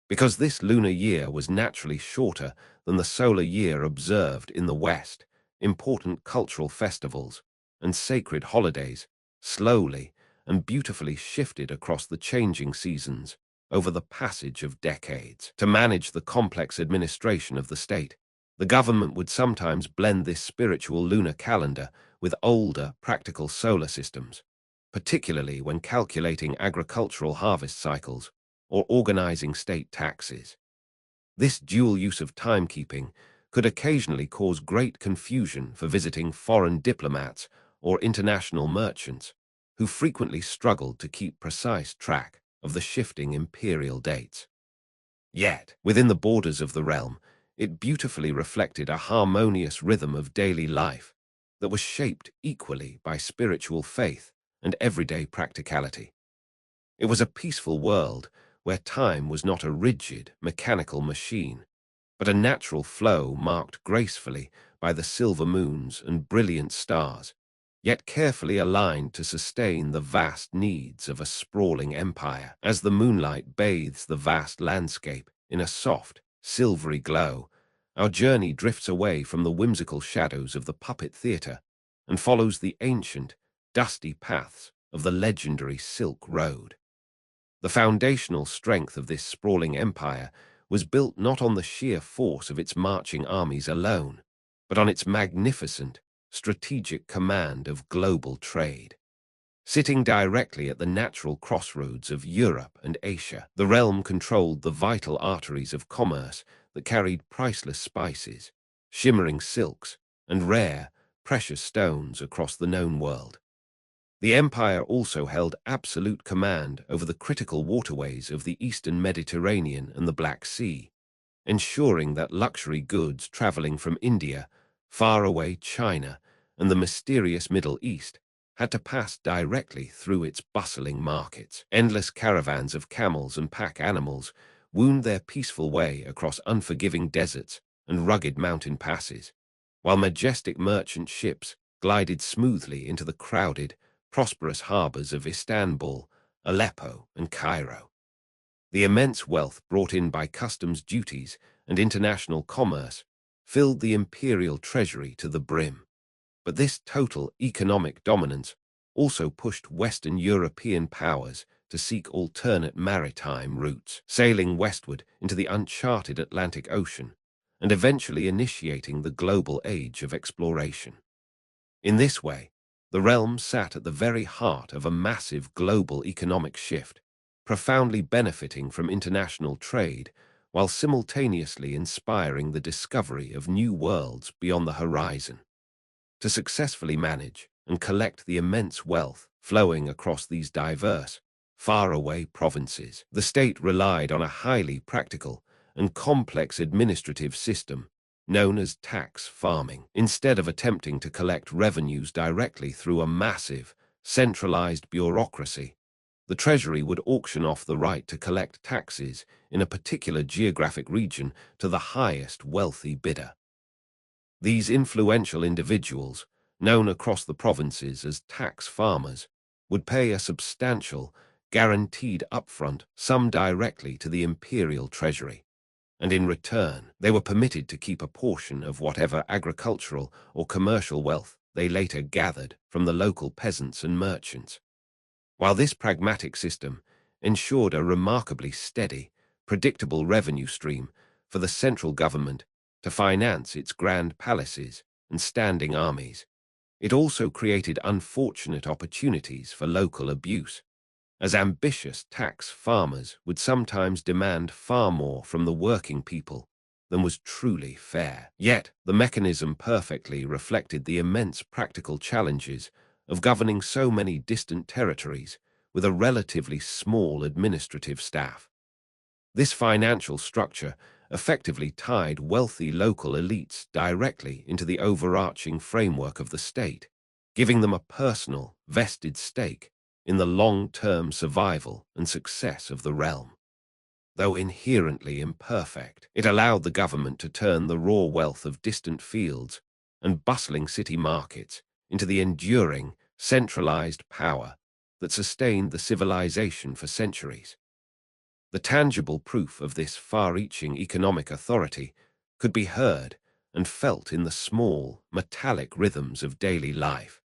Because this lunar year was naturally shorter than the solar year observed in the West, important cultural festivals and sacred holidays slowly and beautifully shifted across the changing seasons over the passage of decades. To manage the complex administration of the state, the government would sometimes blend this spiritual lunar calendar with older, practical solar systems, particularly when calculating agricultural harvest cycles or organizing state taxes. This dual use of timekeeping could occasionally cause great confusion for visiting foreign diplomats or international merchants, who frequently struggled to keep precise track of the shifting imperial dates. Yet, within the borders of the realm, it beautifully reflected a harmonious rhythm of daily life that was shaped equally by spiritual faith and everyday practicality. It was a peaceful world where time was not a rigid, mechanical machine, but a natural flow marked gracefully by the silver moons and brilliant stars, yet carefully aligned to sustain the vast needs of a sprawling empire. As the moonlight bathes the vast landscape in a soft, silvery glow, our journey drifts away from the whimsical shadows of the puppet theater and follows the ancient, dusty paths of the legendary Silk Road. The foundational strength of this sprawling empire was built not on the sheer force of its marching armies alone, but on its magnificent, strategic command of global trade. Sitting directly at the natural crossroads of Europe and Asia, the realm controlled the vital arteries of commerce that carried priceless spices, shimmering silks, and rare, precious stones across the known world. The empire also held absolute command over the critical waterways of the Eastern Mediterranean and the Black Sea, ensuring that luxury goods traveling from India, faraway China, and the mysterious Middle East had to pass directly through its bustling markets. Endless caravans of camels and pack animals wound their peaceful way across unforgiving deserts and rugged mountain passes, while majestic merchant ships glided smoothly into the crowded, prosperous harbors of Istanbul, Aleppo, and Cairo. The immense wealth brought in by customs duties and international commerce filled the imperial treasury to the brim. But this total economic dominance also pushed Western European powers to seek alternate maritime routes, sailing westward into the uncharted Atlantic Ocean and eventually initiating the global age of exploration. In this way, the realm sat at the very heart of a massive global economic shift, profoundly benefiting from international trade while simultaneously inspiring the discovery of new worlds beyond the horizon. To successfully manage and collect the immense wealth flowing across these diverse, faraway provinces, the state relied on a highly practical and complex administrative system known as tax farming. Instead of attempting to collect revenues directly through a massive, centralized bureaucracy, the Treasury would auction off the right to collect taxes in a particular geographic region to the highest wealthy bidder. These influential individuals, known across the provinces as tax farmers, would pay a substantial, guaranteed upfront sum directly to the imperial treasury. and in return, they were permitted to keep a portion of whatever agricultural or commercial wealth they later gathered from the local peasants and merchants. While this pragmatic system ensured a remarkably steady, predictable revenue stream for the central government to finance its grand palaces and standing armies, it also created unfortunate opportunities for local abuse, as ambitious tax farmers would sometimes demand far more from the working people than was truly fair. Yet, the mechanism perfectly reflected the immense practical challenges of governing so many distant territories with a relatively small administrative staff. This financial structure effectively tied wealthy local elites directly into the overarching framework of the state, giving them a personal, vested stake in the long-term survival and success of the realm. Though inherently imperfect, it allowed the government to turn the raw wealth of distant fields and bustling city markets into the enduring, centralized power that sustained the civilization for centuries. The tangible proof of this far-reaching economic authority could be heard and felt in the small, metallic rhythms of daily life,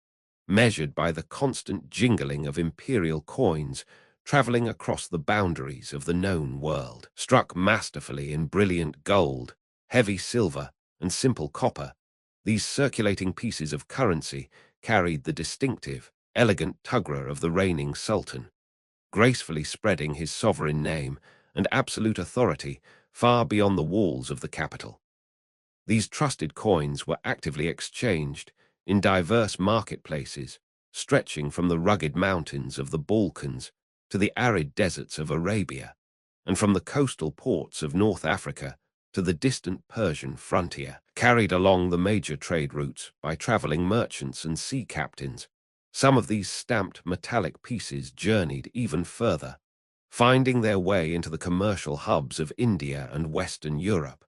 measured by the constant jingling of imperial coins traveling across the boundaries of the known world. Struck masterfully in brilliant gold, heavy silver, and simple copper, these circulating pieces of currency carried the distinctive, elegant tugra of the reigning sultan, gracefully spreading his sovereign name and absolute authority far beyond the walls of the capital. These trusted coins were actively exchanged in diverse marketplaces, stretching from the rugged mountains of the Balkans to the arid deserts of Arabia, and from the coastal ports of North Africa to the distant Persian frontier, carried along the major trade routes by traveling merchants and sea captains. Some of these stamped metallic pieces journeyed even further, finding their way into the commercial hubs of India and Western Europe.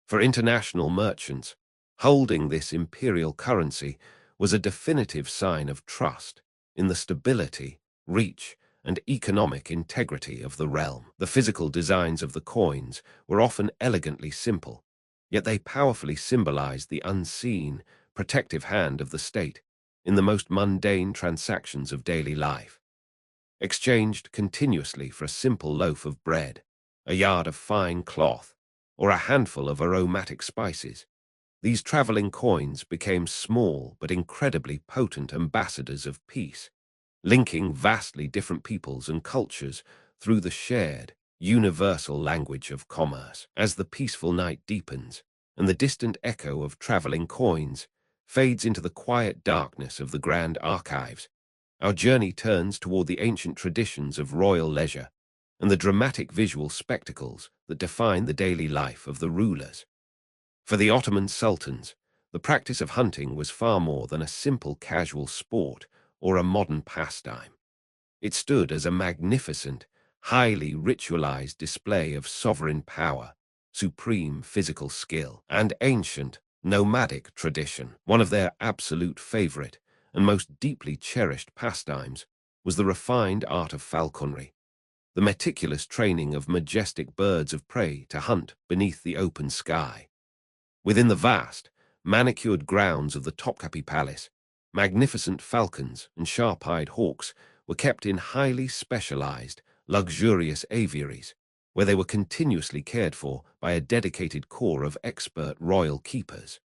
For international merchants, holding this imperial currency was a definitive sign of trust in the stability, reach, and economic integrity of the realm. The physical designs of the coins were often elegantly simple, yet they powerfully symbolized the unseen, protective hand of the state in the most mundane transactions of daily life. Exchanged continuously for a simple loaf of bread, a yard of fine cloth, or a handful of aromatic spices, these traveling coins became small but incredibly potent ambassadors of peace, linking vastly different peoples and cultures through the shared, universal language of commerce. As the peaceful night deepens, and the distant echo of traveling coins fades into the quiet darkness of the grand archives, our journey turns toward the ancient traditions of royal leisure and the dramatic visual spectacles that define the daily life of the rulers. For the Ottoman sultans, the practice of hunting was far more than a simple casual sport or a modern pastime. It stood as a magnificent, highly ritualized display of sovereign power, supreme physical skill, and ancient, nomadic tradition. One of their absolute favorite and most deeply cherished pastimes was the refined art of falconry, the meticulous training of majestic birds of prey to hunt beneath the open sky. Within the vast, manicured grounds of the Topkapi Palace, magnificent falcons and sharp-eyed hawks were kept in highly specialized, luxurious aviaries, where they were continuously cared for by a dedicated corps of expert royal keepers.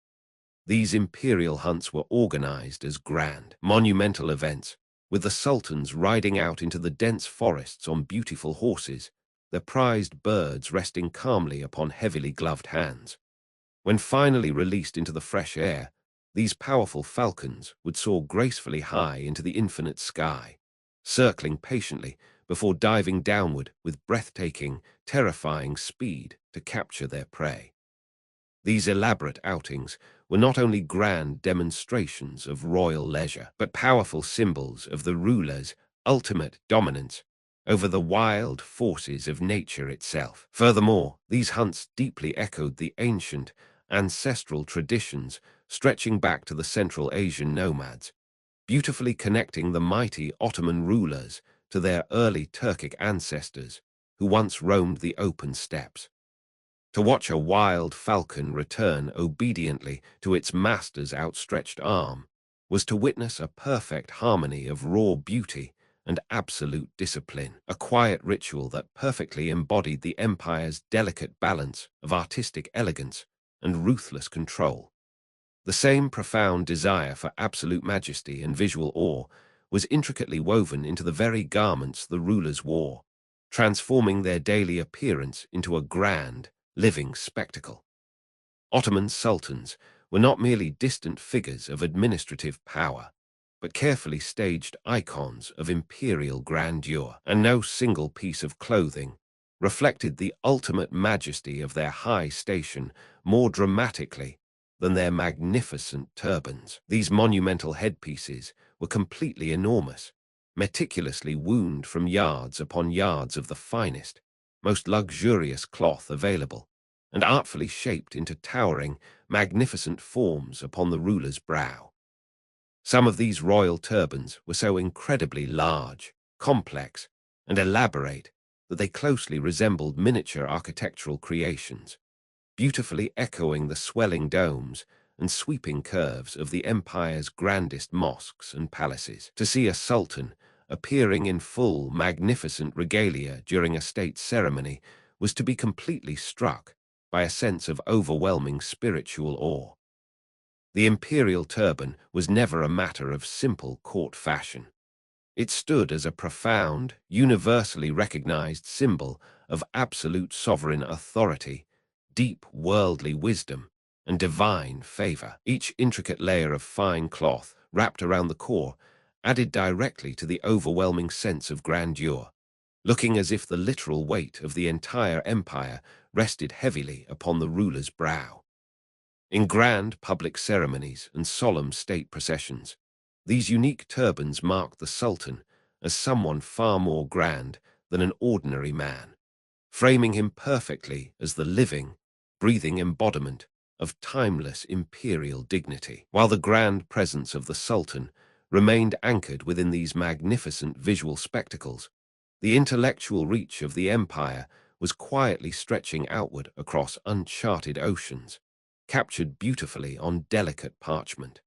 These imperial hunts were organized as grand, monumental events, with the sultans riding out into the dense forests on beautiful horses, their prized birds resting calmly upon heavily gloved hands. When finally released into the fresh air, these powerful falcons would soar gracefully high into the infinite sky, circling patiently before diving downward with breathtaking, terrifying speed to capture their prey. These elaborate outings were not only grand demonstrations of royal leisure, but powerful symbols of the ruler's ultimate dominance over the wild forces of nature itself. Furthermore, these hunts deeply echoed the ancient, ancestral traditions stretching back to the Central Asian nomads, beautifully connecting the mighty Ottoman rulers to their early Turkic ancestors who once roamed the open steppes. To watch a wild falcon return obediently to its master's outstretched arm was to witness a perfect harmony of raw beauty and absolute discipline, a quiet ritual that perfectly embodied the empire's delicate balance of artistic elegance and ruthless control. The same profound desire for absolute majesty and visual awe was intricately woven into the very garments the rulers wore, transforming their daily appearance into a grand, living spectacle. Ottoman sultans were not merely distant figures of administrative power, but carefully staged icons of imperial grandeur, and no single piece of clothing reflected the ultimate majesty of their high station more dramatically than their magnificent turbans. These monumental headpieces were completely enormous, meticulously wound from yards upon yards of the finest, most luxurious cloth available, and artfully shaped into towering, magnificent forms upon the ruler's brow. Some of these royal turbans were so incredibly large, complex, and elaborate that they closely resembled miniature architectural creations, beautifully echoing the swelling domes and sweeping curves of the empire's grandest mosques and palaces. To see a sultan appearing in full, magnificent regalia during a state ceremony was to be completely struck by a sense of overwhelming spiritual awe. The imperial turban was never a matter of simple court fashion. It stood as a profound, universally recognized symbol of absolute sovereign authority, deep worldly wisdom, and divine favor. Each intricate layer of fine cloth wrapped around the core added directly to the overwhelming sense of grandeur, looking as if the literal weight of the entire empire rested heavily upon the ruler's brow. In grand public ceremonies and solemn state processions, these unique turbans marked the sultan as someone far more grand than an ordinary man, framing him perfectly as the living, breathing embodiment of timeless imperial dignity. While the grand presence of the sultan remained anchored within these magnificent visual spectacles, the intellectual reach of the empire was quietly stretching outward across uncharted oceans, captured beautifully on delicate parchment.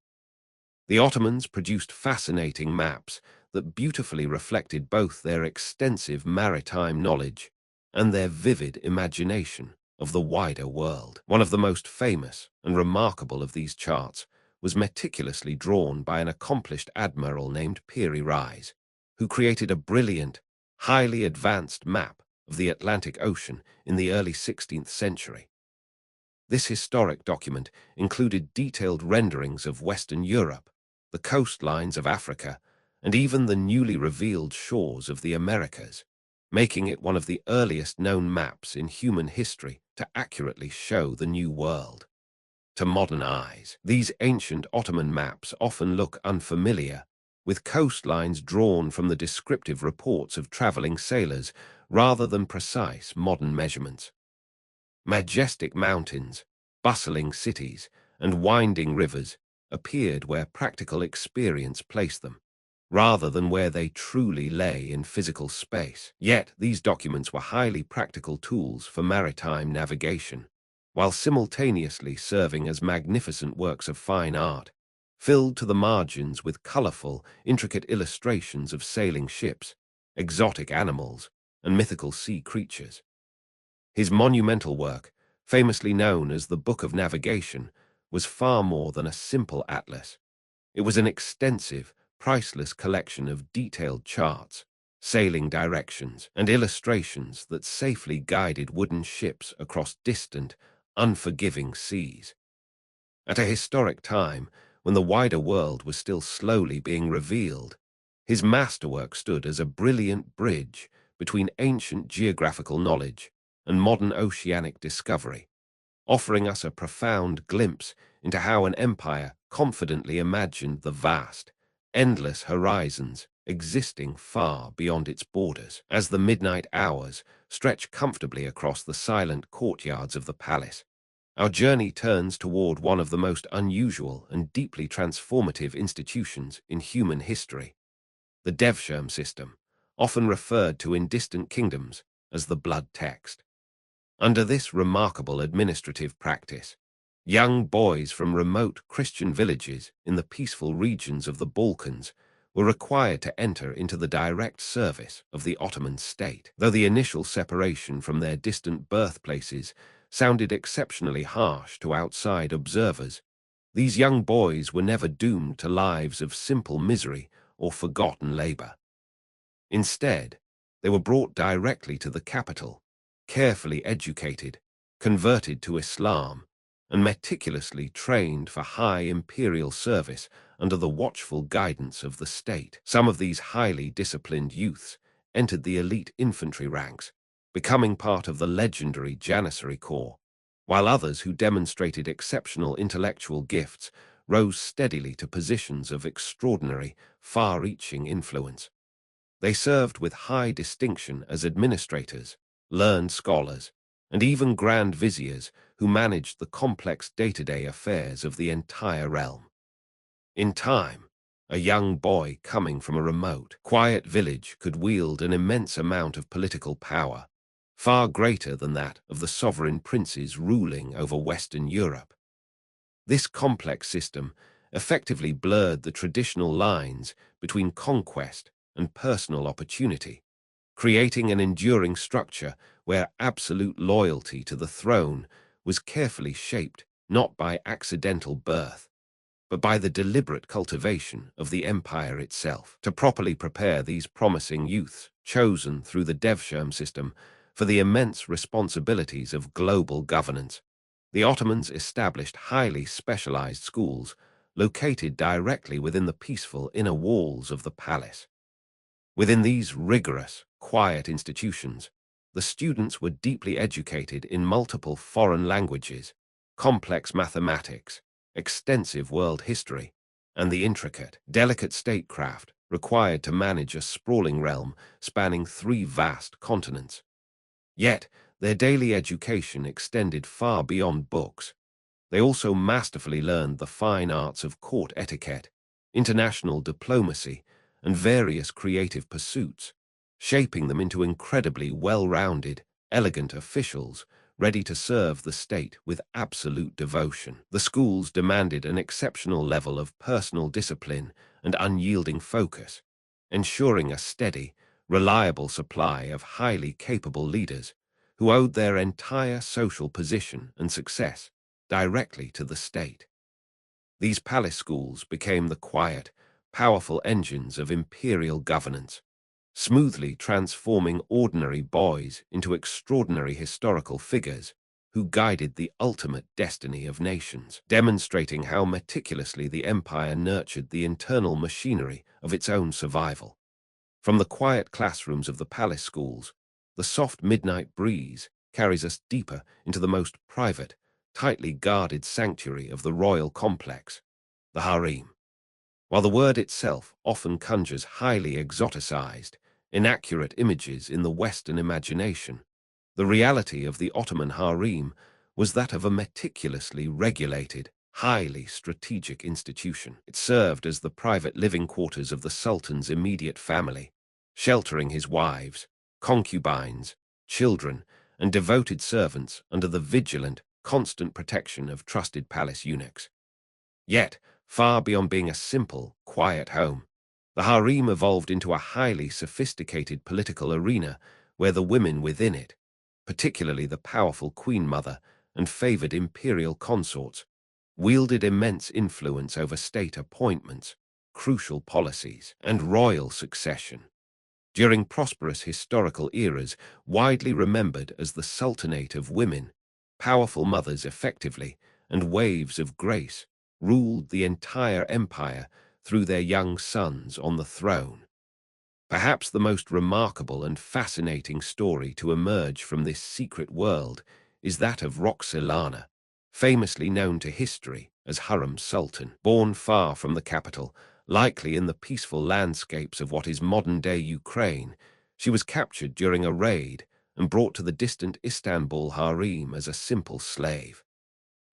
The Ottomans produced fascinating maps that beautifully reflected both their extensive maritime knowledge and their vivid imagination of the wider world. One of the most famous and remarkable of these charts was meticulously drawn by an accomplished admiral named Piri Reis, who created a brilliant, highly advanced map of the Atlantic Ocean in the early 16th century. This historic document included detailed renderings of Western Europe, the coastlines of Africa, and even the newly revealed shores of the Americas, making it one of the earliest known maps in human history to accurately show the New World. To modern eyes, these ancient Ottoman maps often look unfamiliar, with coastlines drawn from the descriptive reports of traveling sailors rather than precise modern measurements. Majestic mountains, bustling cities, and winding rivers appeared where practical experience placed them, rather than where they truly lay in physical space. Yet these documents were highly practical tools for maritime navigation, while simultaneously serving as magnificent works of fine art, filled to the margins with colorful, intricate illustrations of sailing ships, exotic animals, and mythical sea creatures. His monumental work, famously known as the Book of Navigation, was far more than a simple atlas. It was an extensive, priceless collection of detailed charts, sailing directions, and illustrations that safely guided wooden ships across distant, unforgiving seas. At a historic time, when the wider world was still slowly being revealed, his masterwork stood as a brilliant bridge between ancient geographical knowledge and modern oceanic discovery, offering us a profound glimpse into how an empire confidently imagined the vast, endless horizons existing far beyond its borders. As the midnight hours stretch comfortably across the silent courtyards of the palace, our journey turns toward one of the most unusual and deeply transformative institutions in human history, the Devshirme system, often referred to in distant kingdoms as the blood text. Under this remarkable administrative practice, young boys from remote Christian villages in the peaceful regions of the Balkans were required to enter into the direct service of the Ottoman state. Though the initial separation from their distant birthplaces sounded exceptionally harsh to outside observers, these young boys were never doomed to lives of simple misery or forgotten labor. Instead, they were brought directly to the capital, carefully educated, converted to Islam, and meticulously trained for high imperial service under the watchful guidance of the state. Some of these highly disciplined youths entered the elite infantry ranks, becoming part of the legendary Janissary Corps, while others who demonstrated exceptional intellectual gifts rose steadily to positions of extraordinary, far-reaching influence. They served with high distinction as administrators, learned scholars, and even grand viziers who managed the complex day-to-day affairs of the entire realm. In time, a young boy coming from a remote, quiet village could wield an immense amount of political power, far greater than that of the sovereign princes ruling over Western Europe. This complex system effectively blurred the traditional lines between conquest and personal opportunity, creating an enduring structure where absolute loyalty to the throne was carefully shaped not by accidental birth, but by the deliberate cultivation of the empire itself. To properly prepare these promising youths, chosen through the Devshirme system, for the immense responsibilities of global governance, the Ottomans established highly specialized schools located directly within the peaceful inner walls of the palace. Within these rigorous, quiet institutions, the students were deeply educated in multiple foreign languages, complex mathematics, extensive world history, and the intricate, delicate statecraft required to manage a sprawling realm spanning 3 vast continents. Yet, their daily education extended far beyond books. They also masterfully learned the fine arts of court etiquette, international diplomacy, and various creative pursuits, shaping them into incredibly well-rounded, elegant officials ready to serve the state with absolute devotion. The schools demanded an exceptional level of personal discipline and unyielding focus, ensuring a steady, reliable supply of highly capable leaders who owed their entire social position and success directly to the state. These palace schools became the quiet, powerful engines of imperial governance, smoothly transforming ordinary boys into extraordinary historical figures who guided the ultimate destiny of nations, demonstrating how meticulously the empire nurtured the internal machinery of its own survival. From the quiet classrooms of the palace schools, the soft midnight breeze carries us deeper into the most private, tightly guarded sanctuary of the royal complex, the harem. While the word itself often conjures highly exoticized, inaccurate images in the Western imagination, the reality of the Ottoman harem was that of a meticulously regulated, highly strategic institution. It served as the private living quarters of the Sultan's immediate family, sheltering his wives, concubines, children, and devoted servants under the vigilant, constant protection of trusted palace eunuchs. Yet, far beyond being a simple, quiet home, the harem evolved into a highly sophisticated political arena where the women within it, particularly the powerful queen mother and favored imperial consorts, wielded immense influence over state appointments, crucial policies, and royal succession. During prosperous historical eras, widely remembered as the Sultanate of Women, powerful mothers effectively, and waves of grace, ruled the entire empire through their young sons on the throne. Perhaps the most remarkable and fascinating story to emerge from this secret world is that of Roxolana, famously known to history as Harem Sultan. Born far from the capital, likely in the peaceful landscapes of what is modern-day Ukraine, she was captured during a raid and brought to the distant Istanbul harem as a simple slave.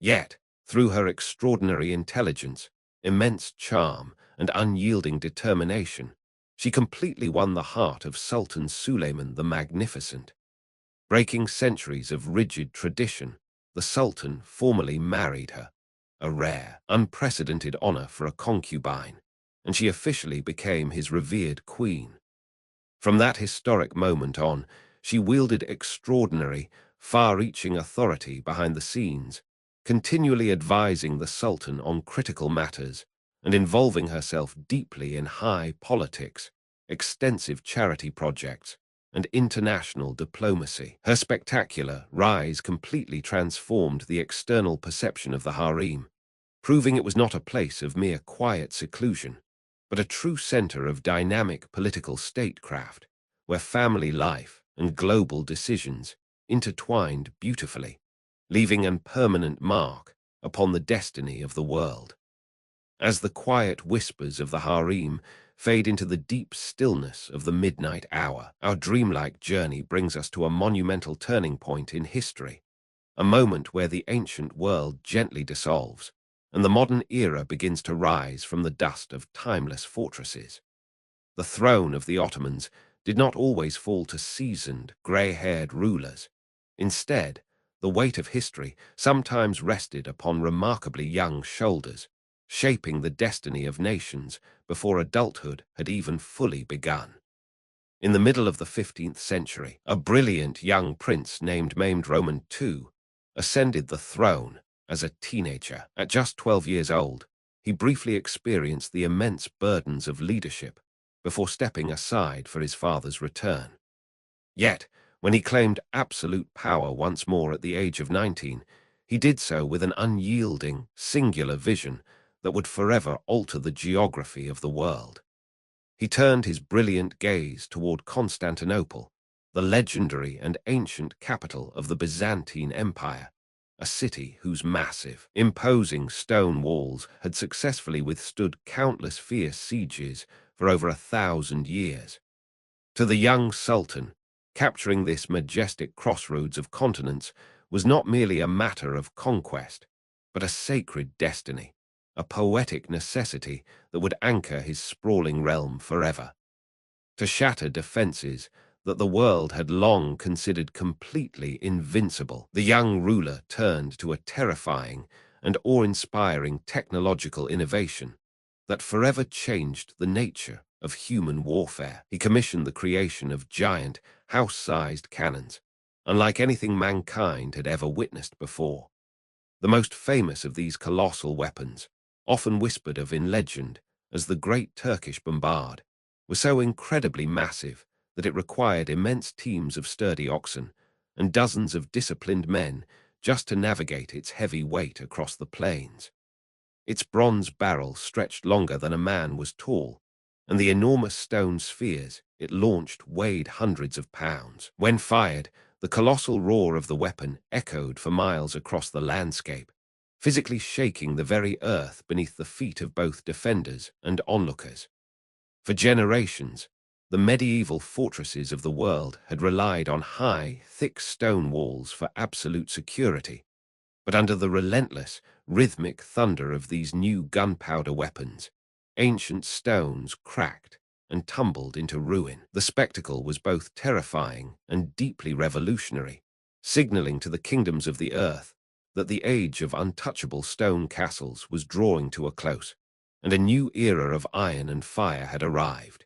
Yet, through her extraordinary intelligence, immense charm, and unyielding determination, she completely won the heart of Sultan Suleiman the Magnificent. Breaking centuries of rigid tradition, the Sultan formally married her, a rare, unprecedented honor for a concubine, and she officially became his revered queen. From that historic moment on, she wielded extraordinary, far-reaching authority behind the scenes, continually advising the Sultan on critical matters and involving herself deeply in high politics, extensive charity projects, and international diplomacy. Her spectacular rise completely transformed the external perception of the harem, proving it was not a place of mere quiet seclusion, but a true center of dynamic political statecraft, where family life and global decisions intertwined beautifully, leaving a permanent mark upon the destiny of the world. As the quiet whispers of the harem fade into the deep stillness of the midnight hour, our dreamlike journey brings us to a monumental turning point in history, a moment where the ancient world gently dissolves and the modern era begins to rise from the dust of timeless fortresses. The throne of the Ottomans did not always fall to seasoned, grey-haired rulers. Instead, the weight of history sometimes rested upon remarkably young shoulders, shaping the destiny of nations before adulthood had even fully begun. In the middle of the 15th century, a brilliant young prince named Mehmed Roman II ascended the throne as a teenager. At just 12 years old, he briefly experienced the immense burdens of leadership before stepping aside for his father's return. Yet, when he claimed absolute power once more at the age of 19, he did so with an unyielding, singular vision that would forever alter the geography of the world. He turned his brilliant gaze toward Constantinople, the legendary and ancient capital of the Byzantine Empire, a city whose massive, imposing stone walls had successfully withstood countless fierce sieges for over 1,000 years. To the young Sultan, capturing this majestic crossroads of continents was not merely a matter of conquest, but a sacred destiny, a poetic necessity that would anchor his sprawling realm forever. To shatter defenses that the world had long considered completely invincible, the young ruler turned to a terrifying and awe-inspiring technological innovation that forever changed the nature of human warfare. He commissioned the creation of giant, house-sized cannons, unlike anything mankind had ever witnessed before. The most famous of these colossal weapons, often whispered of in legend as the Great Turkish Bombard, was so incredibly massive that it required immense teams of sturdy oxen and dozens of disciplined men just to navigate its heavy weight across the plains. Its bronze barrel stretched longer than a man was tall, and the enormous stone spheres it launched weighed hundreds of pounds. When fired, the colossal roar of the weapon echoed for miles across the landscape, physically shaking the very earth beneath the feet of both defenders and onlookers. For generations, the medieval fortresses of the world had relied on high, thick stone walls for absolute security, but under the relentless, rhythmic thunder of these new gunpowder weapons, ancient stones cracked and tumbled into ruin. The spectacle was both terrifying and deeply revolutionary, signaling to the kingdoms of the earth that the age of untouchable stone castles was drawing to a close, and a new era of iron and fire had arrived.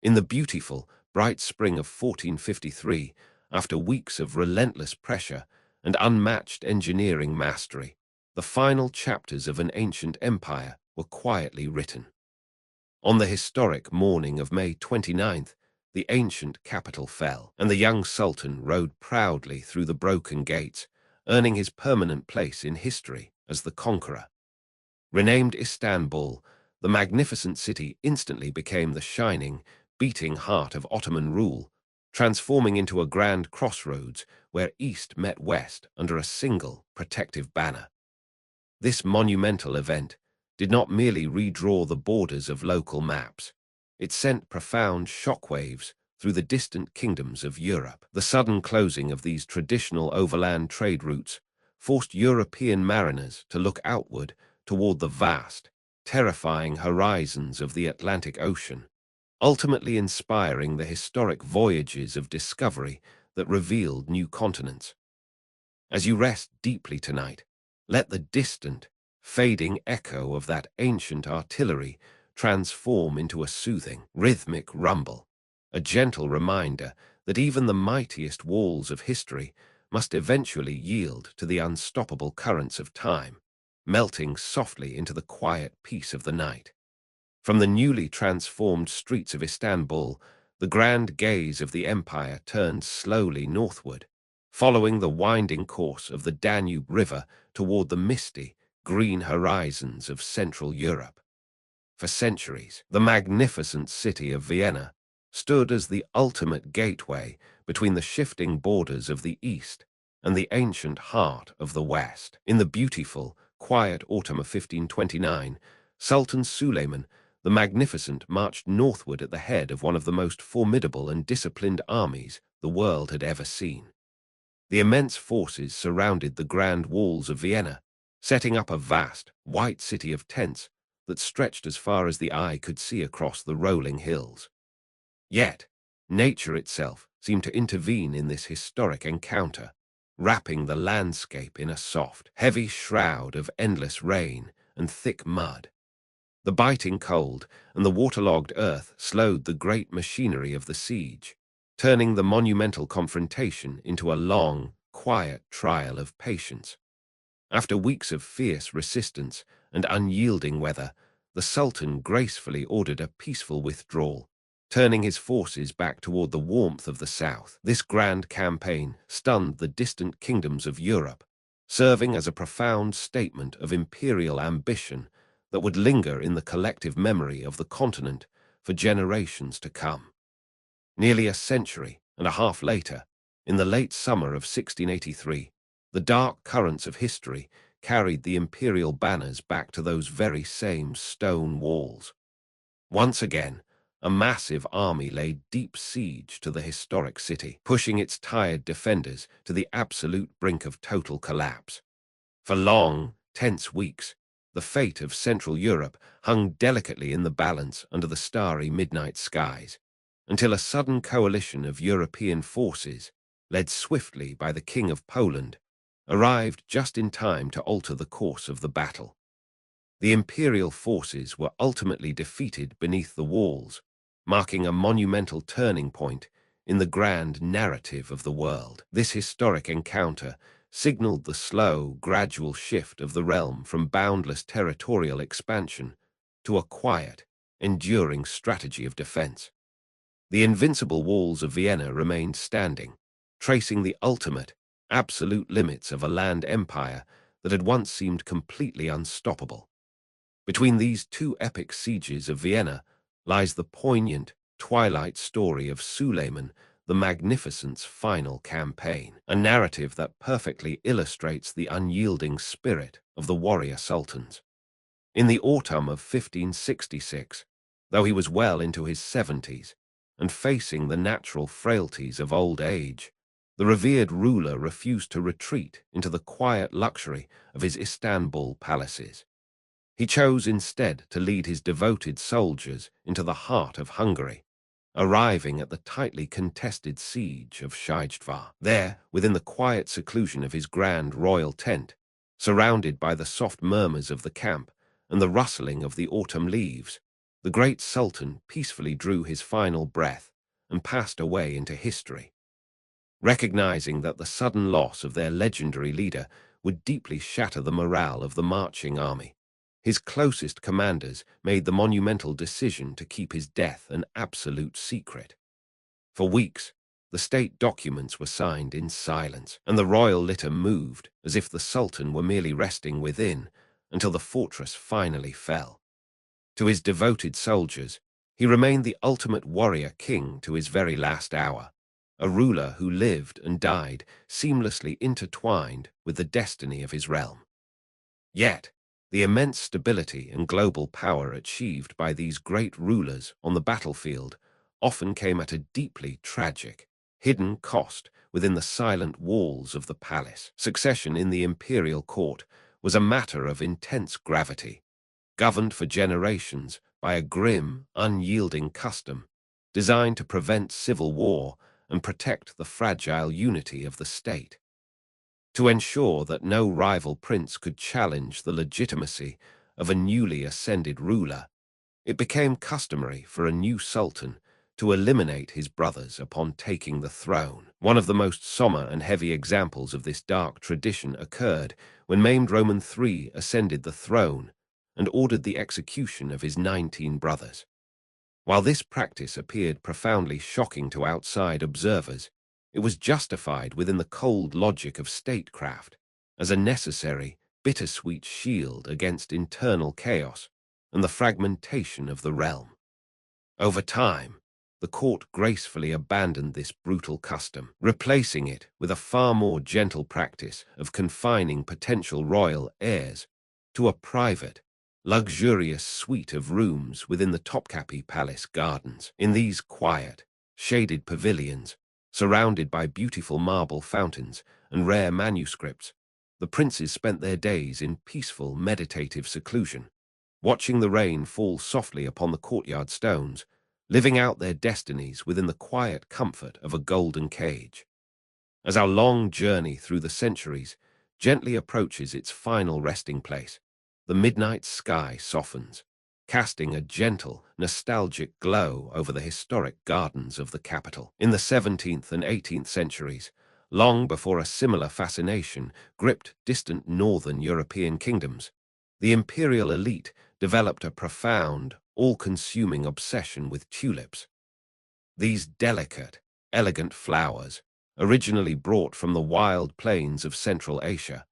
In the beautiful, bright spring of 1453, after weeks of relentless pressure and unmatched engineering mastery, the final chapters of an ancient empire were quietly written. On the historic morning of May 29th, the ancient capital fell, and the young sultan rode proudly through the broken gates, earning his permanent place in history as the conqueror. Renamed Istanbul, the magnificent city instantly became the shining, beating heart of Ottoman rule, transforming into a grand crossroads where East met West under a single protective banner. This monumental event did not merely redraw the borders of local maps. It sent profound shockwaves through the distant kingdoms of Europe. The sudden closing of these traditional overland trade routes forced European mariners to look outward toward the vast, terrifying horizons of the Atlantic Ocean, ultimately inspiring the historic voyages of discovery that revealed new continents. As you rest deeply tonight, let the distant, fading echo of that ancient artillery transform into a soothing, rhythmic rumble, a gentle reminder that even the mightiest walls of history must eventually yield to the unstoppable currents of time, melting softly into the quiet peace of the night. From the newly transformed streets of Istanbul, the grand gaze of the empire turned slowly northward, following the winding course of the Danube River toward the misty, green horizons of Central Europe. For centuries, the magnificent city of Vienna stood as the ultimate gateway between the shifting borders of the East and the ancient heart of the West. In the beautiful, quiet autumn of 1529, Sultan Suleiman the Magnificent marched northward at the head of one of the most formidable and disciplined armies the world had ever seen. The immense forces surrounded the grand walls of Vienna, setting up a vast, white city of tents that stretched as far as the eye could see across the rolling hills. Yet, nature itself seemed to intervene in this historic encounter, wrapping the landscape in a soft, heavy shroud of endless rain and thick mud. The biting cold and the waterlogged earth slowed the great machinery of the siege, turning the monumental confrontation into a long, quiet trial of patience. After weeks of fierce resistance and unyielding weather, the Sultan gracefully ordered a peaceful withdrawal, turning his forces back toward the warmth of the south. This grand campaign stunned the distant kingdoms of Europe, serving as a profound statement of imperial ambition that would linger in the collective memory of the continent for generations to come. Nearly a century and a half later, in the late summer of 1683, the dark currents of history carried the imperial banners back to those very same stone walls. Once again, a massive army laid deep siege to the historic city, pushing its tired defenders to the absolute brink of total collapse. For long, tense weeks, the fate of Central Europe hung delicately in the balance under the starry midnight skies, until a sudden coalition of European forces, led swiftly by the King of Poland, arrived just in time to alter the course of the battle. The imperial forces were ultimately defeated beneath the walls, marking a monumental turning point in the grand narrative of the world. This historic encounter signaled the slow, gradual shift of the realm from boundless territorial expansion to a quiet, enduring strategy of defense. The invincible walls of Vienna remained standing, tracing the ultimate, absolute limits of a land empire that had once seemed completely unstoppable. Between these two epic sieges of Vienna lies the poignant, twilight story of Suleiman the Magnificent's final campaign, a narrative that perfectly illustrates the unyielding spirit of the warrior sultans. In the autumn of 1566, though he was well into his 70s and facing the natural frailties of old age, the revered ruler refused to retreat into the quiet luxury of his Istanbul palaces. He chose instead to lead his devoted soldiers into the heart of Hungary, arriving at the tightly contested siege of Shijdvar. There, within the quiet seclusion of his grand royal tent, surrounded by the soft murmurs of the camp and the rustling of the autumn leaves, the great Sultan peacefully drew his final breath and passed away into history. Recognizing that the sudden loss of their legendary leader would deeply shatter the morale of the marching army, his closest commanders made the monumental decision to keep his death an absolute secret. For weeks, the state documents were signed in silence, and the royal litter moved as if the Sultan were merely resting within until the fortress finally fell. To his devoted soldiers, he remained the ultimate warrior king to his very last hour, a ruler who lived and died seamlessly intertwined with the destiny of his realm. Yet, the immense stability and global power achieved by these great rulers on the battlefield often came at a deeply tragic, hidden cost within the silent walls of the palace. Succession in the imperial court was a matter of intense gravity, governed for generations by a grim, unyielding custom designed to prevent civil war and protect the fragile unity of the state. To ensure that no rival prince could challenge the legitimacy of a newly ascended ruler, it became customary for a new sultan to eliminate his brothers upon taking the throne. One of the most somber and heavy examples of this dark tradition occurred when maimed Roman III ascended the throne and ordered the execution of his 19 brothers. While this practice appeared profoundly shocking to outside observers, it was justified within the cold logic of statecraft as a necessary, bittersweet shield against internal chaos and the fragmentation of the realm. Over time, the court gracefully abandoned this brutal custom, replacing it with a far more gentle practice of confining potential royal heirs to a private, luxurious suite of rooms within the Topkapi Palace gardens. In these quiet, shaded pavilions, surrounded by beautiful marble fountains and rare manuscripts, the princes spent their days in peaceful, meditative seclusion, watching the rain fall softly upon the courtyard stones, living out their destinies within the quiet comfort of a golden cage. As our long journey through the centuries gently approaches its final resting place, the midnight sky softens, casting a gentle, nostalgic glow over the historic gardens of the capital. In the 17th and 18th centuries, long before a similar fascination gripped distant northern European kingdoms, the imperial elite developed a profound, all-consuming obsession with tulips. These delicate, elegant flowers, originally brought from the wild plains of Central Asia,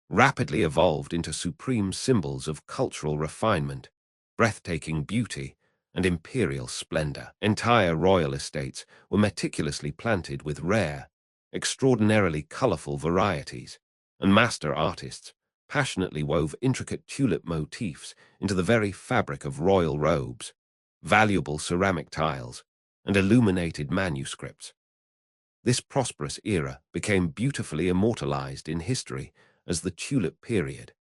rapidly evolved into supreme symbols of cultural refinement, breathtaking beauty, and imperial splendor. Entire royal estates were meticulously planted with rare, extraordinarily colorful varieties, and master artists passionately wove intricate tulip motifs into the very fabric of royal robes, valuable ceramic tiles, and illuminated manuscripts. This prosperous era became beautifully immortalized in history as the Tulip Period,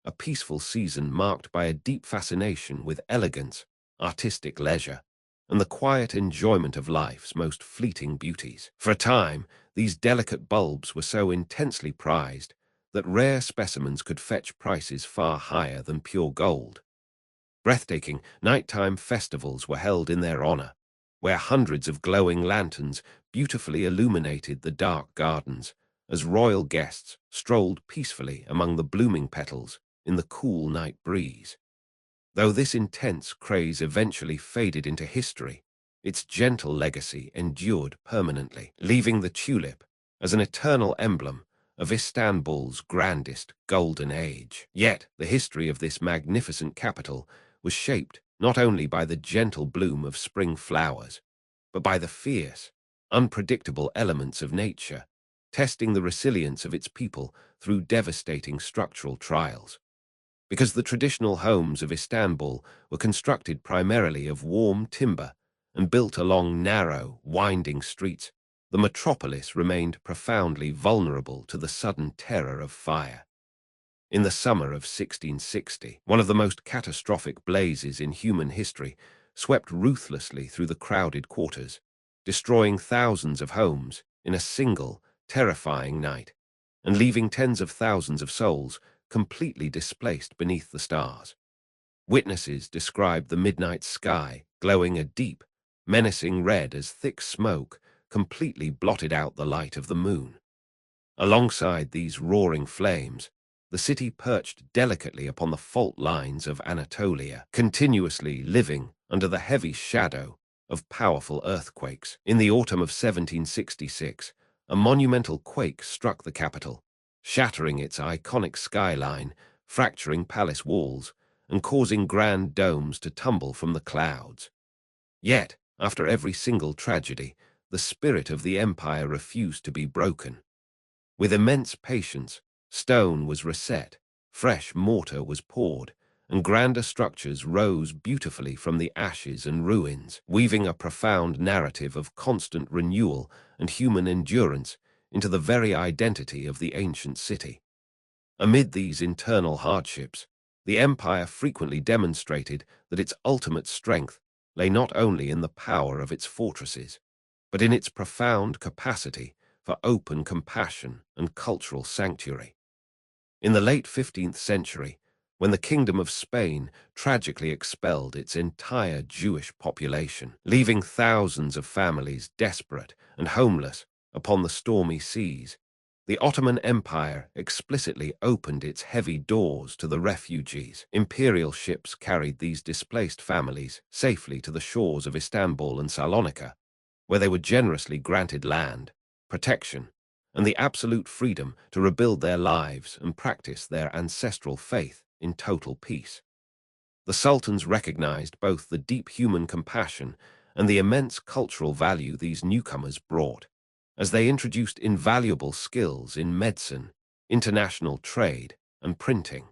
a peaceful season marked by a deep fascination with elegance, artistic leisure, and the quiet enjoyment of life's most fleeting beauties. For a time, these delicate bulbs were so intensely prized that rare specimens could fetch prices far higher than pure gold. Breathtaking nighttime festivals were held in their honor, where hundreds of glowing lanterns beautifully illuminated the dark gardens as royal guests strolled peacefully among the blooming petals in the cool night breeze. Though this intense craze eventually faded into history, its gentle legacy endured permanently, leaving the tulip as an eternal emblem of Istanbul's grandest golden age. Yet, the history of this magnificent capital was shaped not only by the gentle bloom of spring flowers, but by the fierce, unpredictable elements of nature, testing the resilience of its people through devastating structural trials. Because the traditional homes of Istanbul were constructed primarily of warm timber and built along narrow, winding streets, the metropolis remained profoundly vulnerable to the sudden terror of fire. In the summer of 1660, one of the most catastrophic blazes in human history swept ruthlessly through the crowded quarters, destroying thousands of homes in a single, terrifying night, and leaving tens of thousands of souls completely displaced beneath the stars. Witnesses described the midnight sky glowing a deep, menacing red as thick smoke completely blotted out the light of the moon. Alongside these roaring flames, the city perched delicately upon the fault lines of Anatolia, continuously living under the heavy shadow of powerful earthquakes. In the autumn of 1766, a monumental quake struck the capital, shattering its iconic skyline, fracturing palace walls, and causing grand domes to tumble from the clouds. Yet, after every single tragedy, the spirit of the empire refused to be broken. With immense patience, stone was reset, fresh mortar was poured, and grander structures rose beautifully from the ashes and ruins, weaving a profound narrative of constant renewal and human endurance into the very identity of the ancient city. Amid these internal hardships, the empire frequently demonstrated that its ultimate strength lay not only in the power of its fortresses, but in its profound capacity for open compassion and cultural sanctuary. In the late 15th century, when the Kingdom of Spain tragically expelled its entire Jewish population, leaving thousands of families desperate and homeless upon the stormy seas, the Ottoman Empire explicitly opened its heavy doors to the refugees. Imperial ships carried these displaced families safely to the shores of Istanbul and Salonika, where they were generously granted land, protection, and the absolute freedom to rebuild their lives and practice their ancestral faith in total peace. The sultans recognized both the deep human compassion and the immense cultural value these newcomers brought, as they introduced invaluable skills in medicine, international trade, and printing.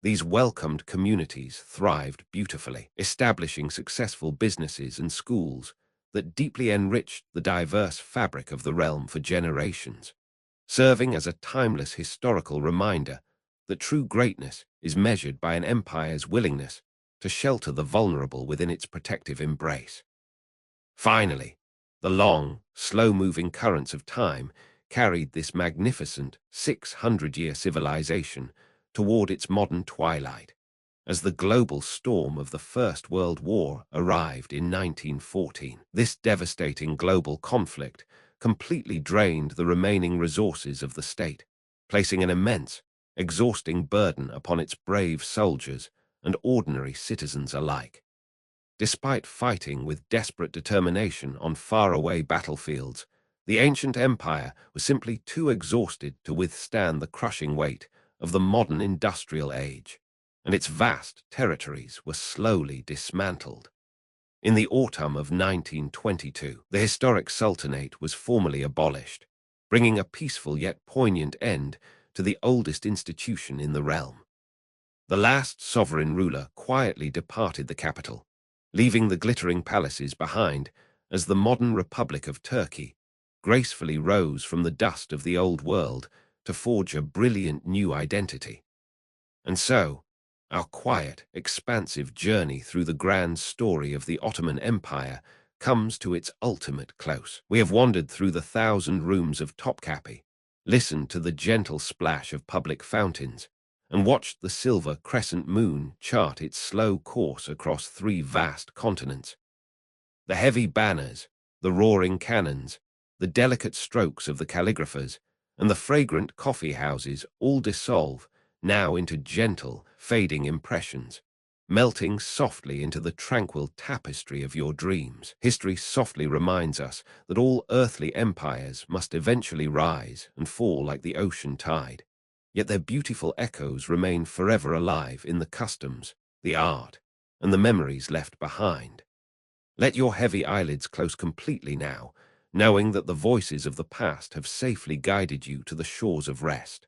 These welcomed communities thrived beautifully, establishing successful businesses and schools that deeply enriched the diverse fabric of the realm for generations, serving as a timeless historical reminder that true greatness is measured by an empire's willingness to shelter the vulnerable within its protective embrace. Finally, the long, slow-moving currents of time carried this magnificent 600-year civilization toward its modern twilight, as the global storm of the First World War arrived in 1914. This devastating global conflict completely drained the remaining resources of the state, placing an immense, exhausting burden upon its brave soldiers and ordinary citizens alike. Despite fighting with desperate determination on faraway battlefields, the ancient empire was simply too exhausted to withstand the crushing weight of the modern industrial age, and its vast territories were slowly dismantled. In the autumn of 1922, the historic sultanate was formally abolished, bringing a peaceful yet poignant end to the oldest institution in the realm. The last sovereign ruler quietly departed the capital, leaving the glittering palaces behind as the modern Republic of Turkey gracefully rose from the dust of the old world to forge a brilliant new identity. And so, our quiet, expansive journey through the grand story of the Ottoman Empire comes to its ultimate close. We have wandered through the 1,000 rooms of Topkapi, listened to the gentle splash of public fountains, and watched the silver crescent moon chart its slow course across 3 vast continents. The heavy banners, the roaring cannons, the delicate strokes of the calligraphers, and the fragrant coffeehouses all dissolve now into gentle, fading impressions, melting softly into the tranquil tapestry of your dreams. History softly reminds us that all earthly empires must eventually rise and fall like the ocean tide, yet their beautiful echoes remain forever alive in the customs, the art, and the memories left behind. Let your heavy eyelids close completely now, knowing that the voices of the past have safely guided you to the shores of rest.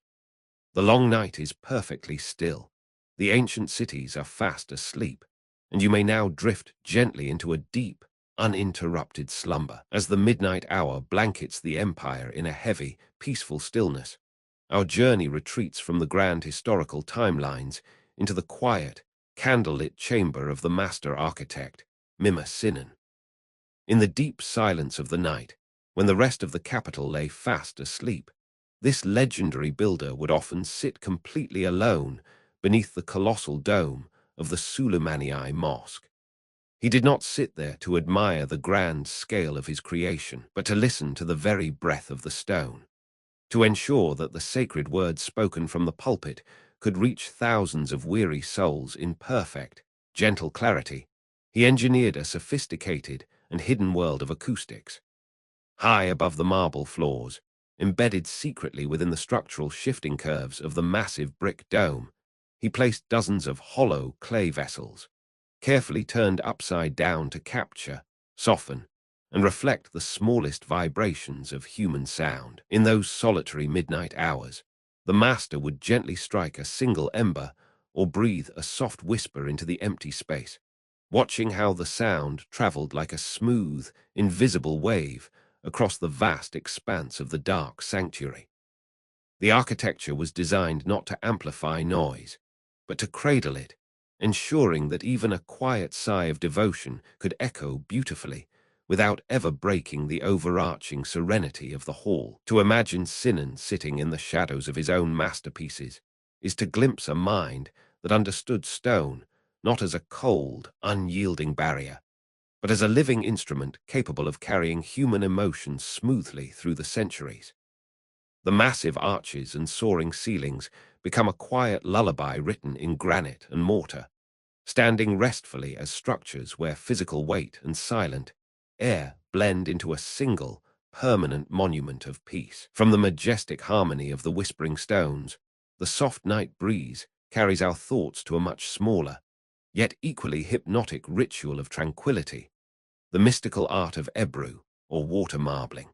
The long night is perfectly still, the ancient cities are fast asleep, and you may now drift gently into a deep, uninterrupted slumber. As the midnight hour blankets the empire in a heavy, peaceful stillness, our journey retreats from the grand historical timelines into the quiet, candlelit chamber of the master architect, Mimar Sinan. In the deep silence of the night, when the rest of the capital lay fast asleep, this legendary builder would often sit completely alone beneath the colossal dome of the Suleymaniye Mosque. He did not sit there to admire the grand scale of his creation, but to listen to the very breath of the stone. To ensure that the sacred words spoken from the pulpit could reach thousands of weary souls in perfect, gentle clarity, he engineered a sophisticated and hidden world of acoustics. High above the marble floors, embedded secretly within the structural shifting curves of the massive brick dome, he placed dozens of hollow clay vessels, carefully turned upside down to capture, soften, and reflect the smallest vibrations of human sound. In those solitary midnight hours, the master would gently strike a single ember or breathe a soft whisper into the empty space, watching how the sound traveled like a smooth, invisible wave across the vast expanse of the dark sanctuary. The architecture was designed not to amplify noise, but to cradle it, ensuring that even a quiet sigh of devotion could echo beautifully without ever breaking the overarching serenity of the hall. To imagine Sinan sitting in the shadows of his own masterpieces is to glimpse a mind that understood stone not as a cold, unyielding barrier, but as a living instrument capable of carrying human emotions smoothly through the centuries. The massive arches and soaring ceilings become a quiet lullaby written in granite and mortar, standing restfully as structures where physical weight and silent air blend into a single, permanent monument of peace. From the majestic harmony of the whispering stones, the soft night breeze carries our thoughts to a much smaller, yet equally hypnotic ritual of tranquility, the mystical art of Ebru, or water marbling.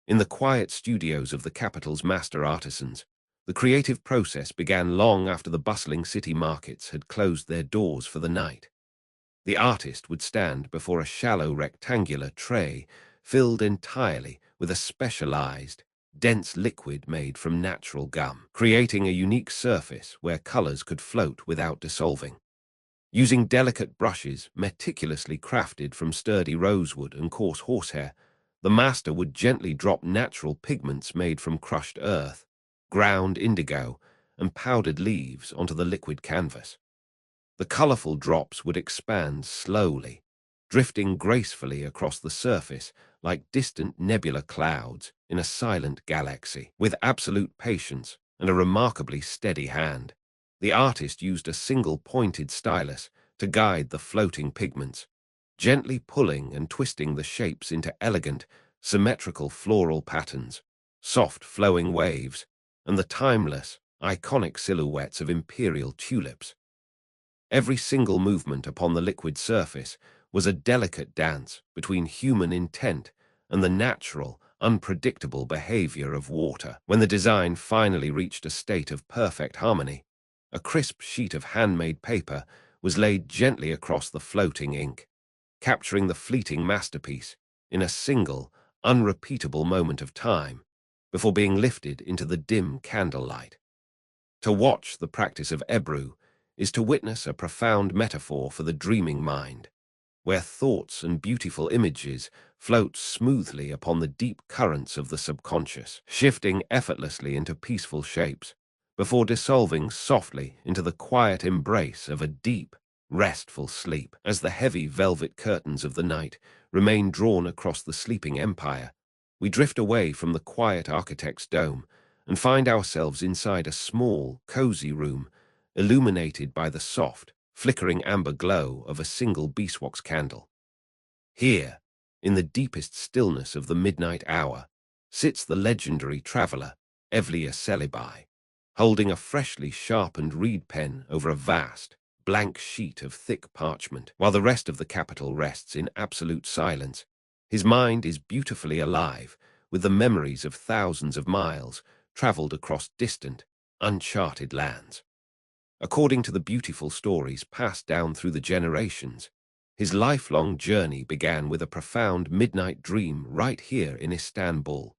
In the quiet studios of the capital's master artisans, the creative process began long after the bustling city markets had closed their doors for the night. The artist would stand before a shallow rectangular tray filled entirely with a specialized, dense liquid made from natural gum, creating a unique surface where colors could float without dissolving. Using delicate brushes meticulously crafted from sturdy rosewood and coarse horsehair, the master would gently drop natural pigments made from crushed earth, ground indigo, and powdered leaves onto the liquid canvas. The colorful drops would expand slowly, drifting gracefully across the surface like distant nebula clouds in a silent galaxy. With absolute patience and a remarkably steady hand, the artist used a single pointed stylus to guide the floating pigments, gently pulling and twisting the shapes into elegant, symmetrical floral patterns, soft flowing waves, and the timeless, iconic silhouettes of imperial tulips. Every single movement upon the liquid surface was a delicate dance between human intent and the natural, unpredictable behavior of water. When the design finally reached a state of perfect harmony, a crisp sheet of handmade paper was laid gently across the floating ink, capturing the fleeting masterpiece in a single, unrepeatable moment of time before being lifted into the dim candlelight. To watch the practice of Ebru is to witness a profound metaphor for the dreaming mind, where thoughts and beautiful images float smoothly upon the deep currents of the subconscious, shifting effortlessly into peaceful shapes, before dissolving softly into the quiet embrace of a deep, restful sleep. As the heavy velvet curtains of the night remain drawn across the sleeping empire, we drift away from the quiet architect's dome and find ourselves inside a small, cozy room illuminated by the soft, flickering amber glow of a single beeswax candle. Here, in the deepest stillness of the midnight hour, sits the legendary traveler, Evliya Celebi, holding a freshly sharpened reed pen over a vast, blank sheet of thick parchment. While the rest of the capital rests in absolute silence, his mind is beautifully alive with the memories of thousands of miles traveled across distant, uncharted lands. According to the beautiful stories passed down through the generations, his lifelong journey began with a profound midnight dream right here in Istanbul,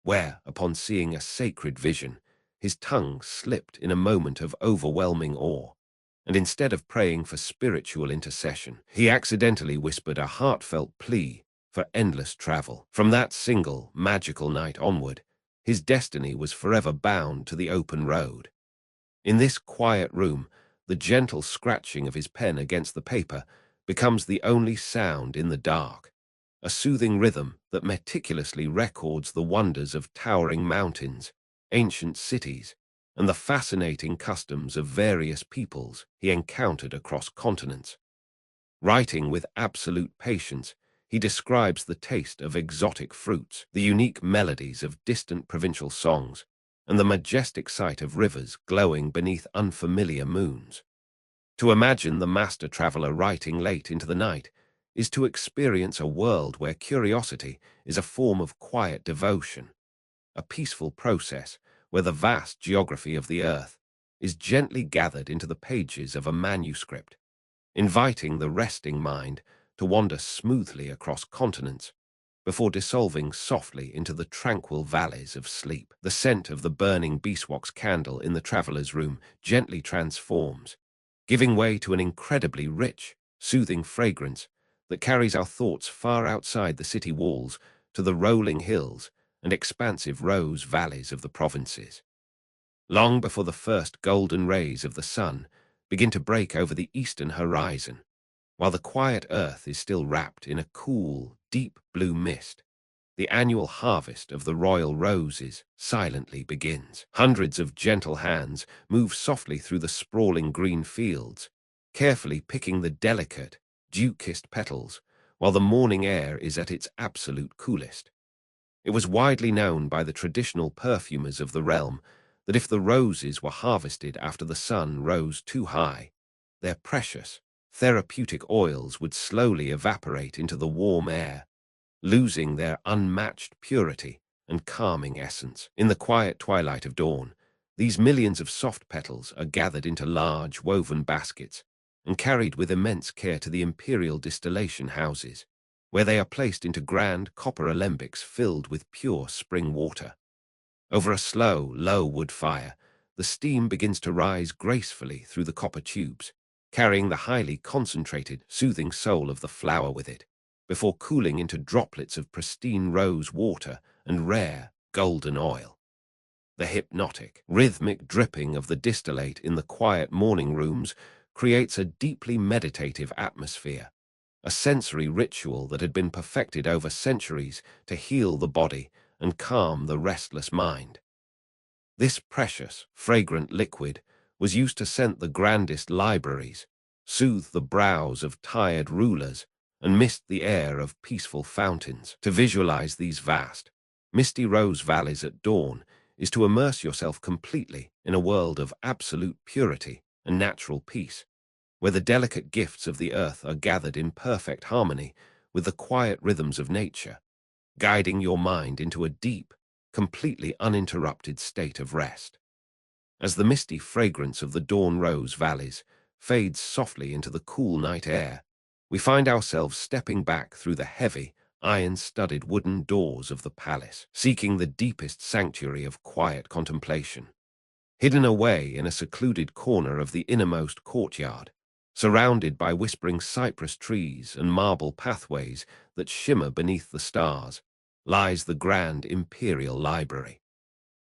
where, upon seeing a sacred vision, his tongue slipped in a moment of overwhelming awe, and instead of praying for spiritual intercession, he accidentally whispered a heartfelt plea for endless travel. From that single, magical night onward, his destiny was forever bound to the open road. In this quiet room, the gentle scratching of his pen against the paper becomes the only sound in the dark, a soothing rhythm that meticulously records the wonders of towering mountains, ancient cities, and the fascinating customs of various peoples he encountered across continents. Writing with absolute patience, he describes the taste of exotic fruits, the unique melodies of distant provincial songs, and the majestic sight of rivers glowing beneath unfamiliar moons. To imagine the master traveler writing late into the night is to experience a world where curiosity is a form of quiet devotion, a peaceful process where the vast geography of the earth is gently gathered into the pages of a manuscript, inviting the resting mind to wander smoothly across continents before dissolving softly into the tranquil valleys of sleep. The scent of the burning beeswax candle in the traveler's room gently transforms, giving way to an incredibly rich, soothing fragrance that carries our thoughts far outside the city walls to the rolling hills and expansive rose valleys of the provinces. Long before the first golden rays of the sun begin to break over the eastern horizon, while the quiet earth is still wrapped in a cool, deep blue mist, the annual harvest of the royal roses silently begins. Hundreds of gentle hands move softly through the sprawling green fields, carefully picking the delicate, dew-kissed petals, while the morning air is at its absolute coolest. It was widely known by the traditional perfumers of the realm that if the roses were harvested after the sun rose too high, their precious, therapeutic oils would slowly evaporate into the warm air, losing their unmatched purity and calming essence. In the quiet twilight of dawn, these millions of soft petals are gathered into large, woven baskets and carried with immense care to the imperial distillation houses, where they are placed into grand copper alembics filled with pure spring water. Over a slow, low wood fire, the steam begins to rise gracefully through the copper tubes, carrying the highly concentrated, soothing soul of the flower with it, before cooling into droplets of pristine rose water and rare, golden oil. The hypnotic, rhythmic dripping of the distillate in the quiet morning rooms creates a deeply meditative atmosphere, a sensory ritual that had been perfected over centuries to heal the body and calm the restless mind. This precious, fragrant liquid was used to scent the grandest libraries, soothe the brows of tired rulers, and mist the air of peaceful fountains. To visualize these vast, misty rose valleys at dawn is to immerse yourself completely in a world of absolute purity and natural peace, where the delicate gifts of the earth are gathered in perfect harmony with the quiet rhythms of nature, guiding your mind into a deep, completely uninterrupted state of rest. As the misty fragrance of the dawn rose valleys fades softly into the cool night air, we find ourselves stepping back through the heavy, iron-studded wooden doors of the palace, seeking the deepest sanctuary of quiet contemplation. Hidden away in a secluded corner of the innermost courtyard, surrounded by whispering cypress trees and marble pathways that shimmer beneath the stars, lies the grand imperial library.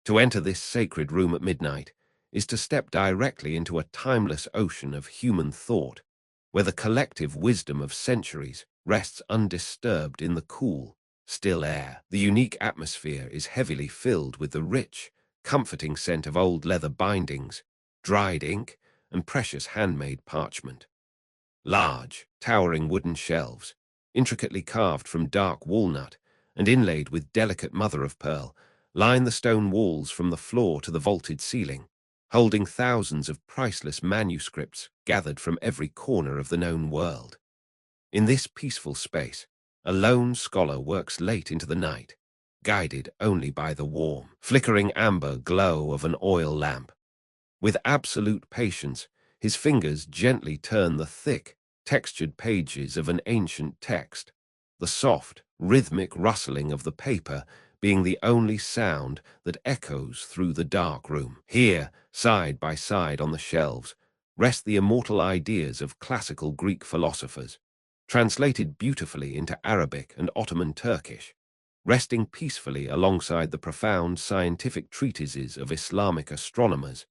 To enter this sacred room at midnight is to step directly into a timeless ocean of human thought, where the collective wisdom of centuries rests undisturbed in the cool, still air. The unique atmosphere is heavily filled with the rich, comforting scent of old leather bindings, dried ink, and precious handmade parchment. Large, towering wooden shelves, intricately carved from dark walnut and inlaid with delicate mother-of-pearl, line the stone walls from the floor to the vaulted ceiling, holding thousands of priceless manuscripts gathered from every corner of the known world. In this peaceful space, a lone scholar works late into the night, guided only by the warm, flickering amber glow of an oil lamp. With absolute patience, his fingers gently turn the thick, textured pages of an ancient text, the soft, rhythmic rustling of the paper being the only sound that echoes through the dark room. Here, side by side on the shelves, rest the immortal ideas of classical Greek philosophers, translated beautifully into Arabic and Ottoman Turkish, resting peacefully alongside the profound scientific treatises of Islamic astronomers,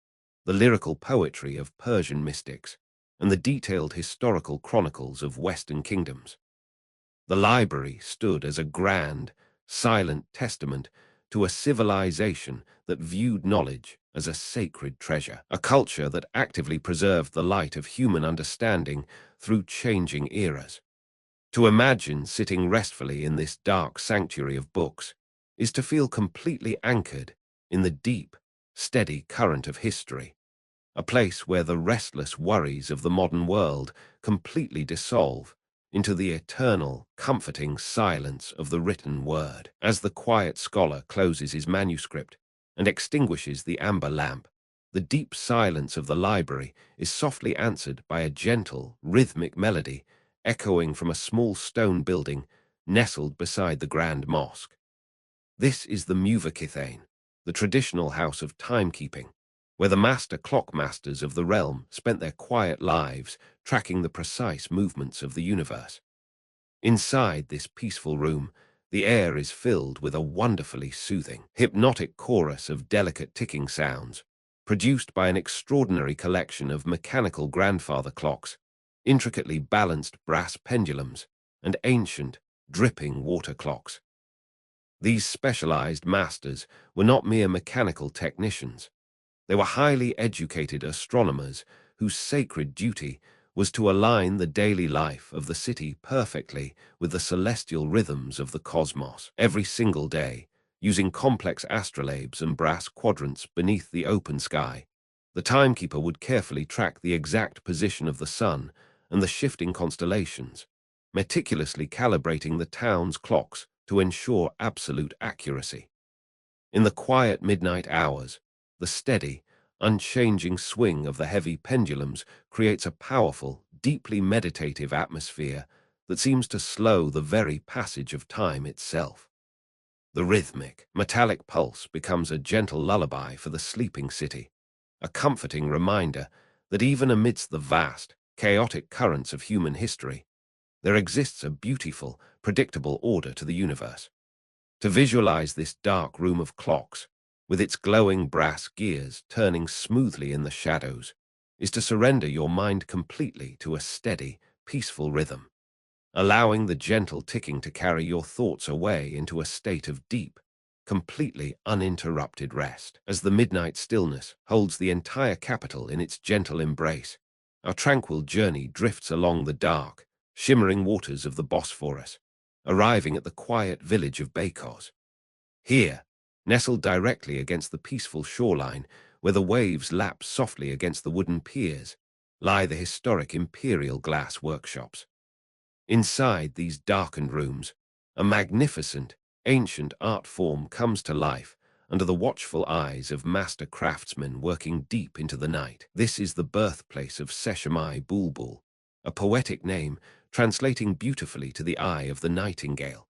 the lyrical poetry of Persian mystics, and the detailed historical chronicles of Western kingdoms. The library stood as a grand, silent testament to a civilization that viewed knowledge as a sacred treasure, a culture that actively preserved the light of human understanding through changing eras. To imagine sitting restfully in this dark sanctuary of books is to feel completely anchored in the deep, steady current of history, a place where the restless worries of the modern world completely dissolve into the eternal, comforting silence of the written word. As the quiet scholar closes his manuscript and extinguishes the amber lamp, the deep silence of the library is softly answered by a gentle, rhythmic melody echoing from a small stone building nestled beside the grand mosque. This is the Muvakithane, the traditional house of timekeeping, where the master clockmasters of the realm spent their quiet lives tracking the precise movements of the universe. Inside this peaceful room, the air is filled with a wonderfully soothing, hypnotic chorus of delicate ticking sounds, produced by an extraordinary collection of mechanical grandfather clocks, intricately balanced brass pendulums, and ancient, dripping water clocks. These specialized masters were not mere mechanical technicians. They were highly educated astronomers whose sacred duty was to align the daily life of the city perfectly with the celestial rhythms of the cosmos. Every single day, using complex astrolabes and brass quadrants beneath the open sky, the timekeeper would carefully track the exact position of the sun and the shifting constellations, meticulously calibrating the town's clocks to ensure absolute accuracy. In the quiet midnight hours, the steady, unchanging swing of the heavy pendulums creates a powerful, deeply meditative atmosphere that seems to slow the very passage of time itself. The rhythmic, metallic pulse becomes a gentle lullaby for the sleeping city, a comforting reminder that even amidst the vast, chaotic currents of human history, there exists a beautiful, predictable order to the universe. To visualize this dark room of clocks, with its glowing brass gears turning smoothly in the shadows, is to surrender your mind completely to a steady, peaceful rhythm, allowing the gentle ticking to carry your thoughts away into a state of deep, completely uninterrupted rest. As the midnight stillness holds the entire capital in its gentle embrace, our tranquil journey drifts along the dark, shimmering waters of the Bosphorus, arriving at the quiet village of Beykoz. Here, nestled directly against the peaceful shoreline, where the waves lap softly against the wooden piers, lie the historic imperial glass workshops. Inside these darkened rooms, a magnificent, ancient art form comes to life under the watchful eyes of master craftsmen working deep into the night. This is the birthplace of Seshemai Bulbul, a poetic name translating beautifully to the eye of the nightingale.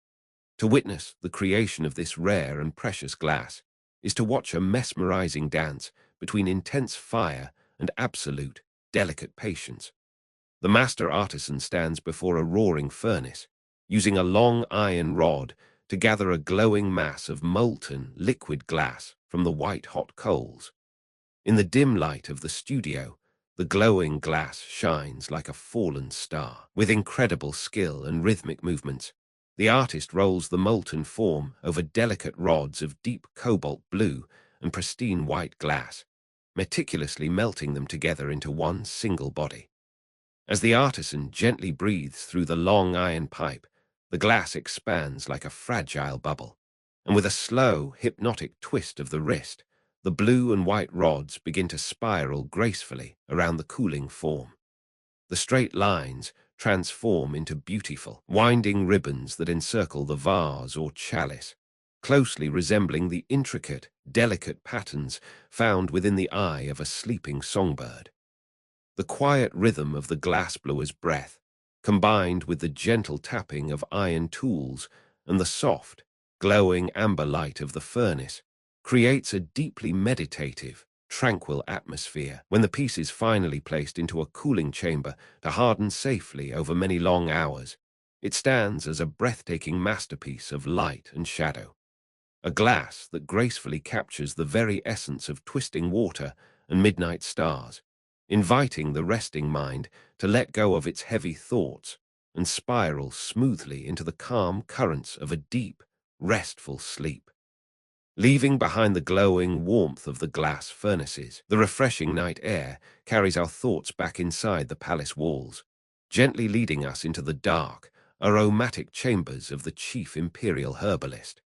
To witness the creation of this rare and precious glass is to watch a mesmerizing dance between intense fire and absolute, delicate patience. The master artisan stands before a roaring furnace, using a long iron rod to gather a glowing mass of molten, liquid glass from the white-hot coals. In the dim light of the studio, the glowing glass shines like a fallen star. With incredible skill and rhythmic movements, the artist rolls the molten form over delicate rods of deep cobalt blue and pristine white glass, meticulously melting them together into one single body. As the artisan gently breathes through the long iron pipe, the glass expands like a fragile bubble, and with a slow, hypnotic twist of the wrist, the blue and white rods begin to spiral gracefully around the cooling form. The straight lines transform into beautiful, winding ribbons that encircle the vase or chalice, closely resembling the intricate, delicate patterns found within the eye of a sleeping songbird. The quiet rhythm of the glassblower's breath, combined with the gentle tapping of iron tools and the soft, glowing amber light of the furnace, creates a deeply meditative, tranquil atmosphere. When the piece is finally placed into a cooling chamber to harden safely over many long hours, it stands as a breathtaking masterpiece of light and shadow. A glass that gracefully captures the very essence of twisting water and midnight stars, inviting the resting mind to let go of its heavy thoughts and spiral smoothly into the calm currents of a deep, restful sleep. Leaving behind the glowing warmth of the glass furnaces, the refreshing night air carries our thoughts back inside the palace walls, gently leading us into the dark, aromatic chambers of the chief imperial herbalist.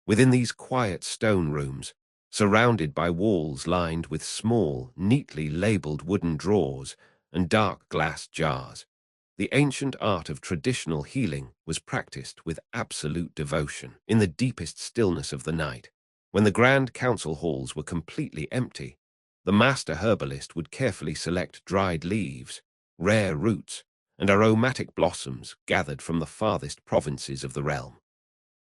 Within these quiet stone rooms, surrounded by walls lined with small, neatly labeled wooden drawers and dark glass jars, the ancient art of traditional healing was practiced with absolute devotion. In the deepest stillness of the night, when the grand council halls were completely empty, the master herbalist would carefully select dried leaves, rare roots, and aromatic blossoms gathered from the farthest provinces of the realm.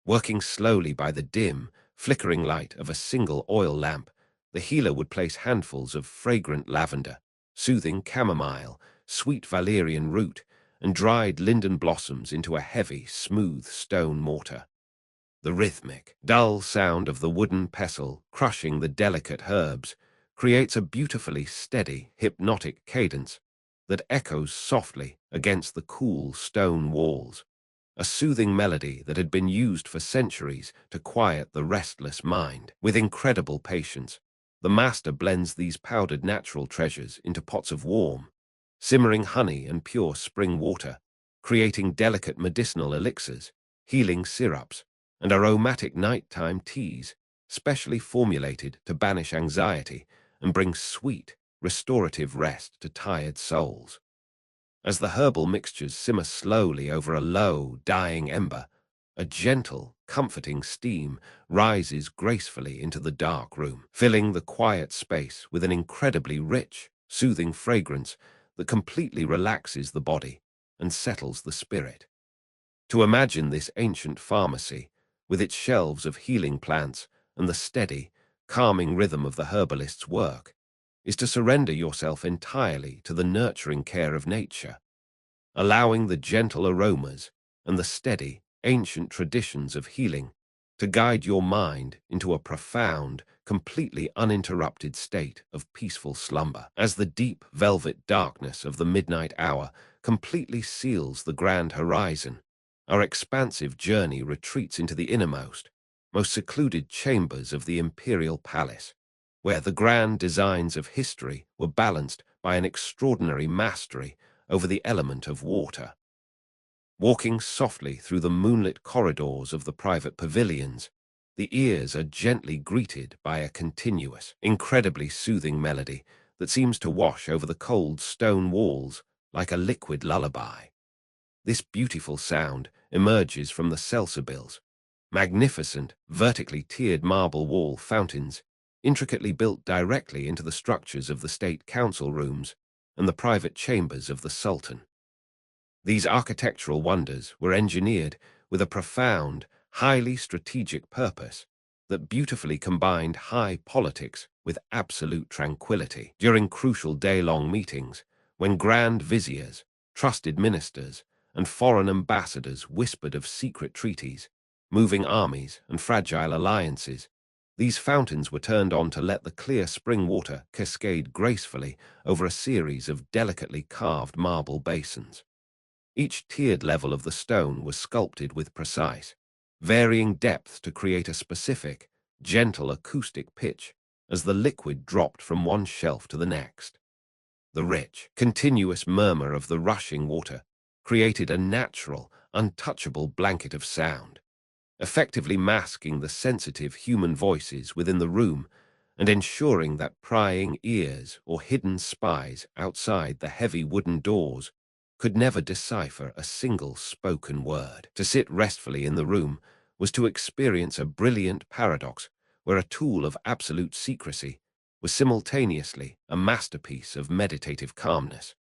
Working slowly by the dim, flickering light of a single oil lamp, the healer would place handfuls of fragrant lavender, soothing chamomile, sweet valerian root, and dried linden blossoms into a heavy, smooth stone mortar. The rhythmic, dull sound of the wooden pestle crushing the delicate herbs creates a beautifully steady, hypnotic cadence that echoes softly against the cool stone walls, a soothing melody that had been used for centuries to quiet the restless mind. With incredible patience, the master blends these powdered natural treasures into pots of warm, simmering honey and pure spring water, creating delicate medicinal elixirs, healing syrups, and aromatic nighttime teas, specially formulated to banish anxiety and bring sweet, restorative rest to tired souls. As the herbal mixtures simmer slowly over a low, dying ember, a gentle, comforting steam rises gracefully into the dark room, filling the quiet space with an incredibly rich, soothing fragrance that completely relaxes the body and settles the spirit. To imagine this ancient pharmacy, with its shelves of healing plants and the steady, calming rhythm of the herbalist's work, is to surrender yourself entirely to the nurturing care of nature, allowing the gentle aromas and the steady, ancient traditions of healing to guide your mind into a profound, completely uninterrupted state of peaceful slumber. As the deep velvet darkness of the midnight hour completely seals the grand horizon, our expansive journey retreats into the innermost, most secluded chambers of the imperial palace, where the grand designs of history were balanced by an extraordinary mastery over the element of water. Walking softly through the moonlit corridors of the private pavilions, the ears are gently greeted by a continuous, incredibly soothing melody that seems to wash over the cold stone walls like a liquid lullaby. This beautiful sound emerges from the salsables, magnificent, vertically tiered marble wall fountains, intricately built directly into the structures of the state council rooms and the private chambers of the Sultan. These architectural wonders were engineered with a profound, highly strategic purpose that beautifully combined high politics with absolute tranquility. During crucial day-long meetings, when grand viziers, trusted ministers, and foreign ambassadors whispered of secret treaties, moving armies, and fragile alliances, these fountains were turned on to let the clear spring water cascade gracefully over a series of delicately carved marble basins. Each tiered level of the stone was sculpted with precise, varying depth to create a specific, gentle acoustic pitch as the liquid dropped from one shelf to the next. The rich, continuous murmur of the rushing water created a natural, untouchable blanket of sound, effectively masking the sensitive human voices within the room and ensuring that prying ears or hidden spies outside the heavy wooden doors could never decipher a single spoken word. To sit restfully in the room was to experience a brilliant paradox where a tool of absolute secrecy was simultaneously a masterpiece of meditative calmness,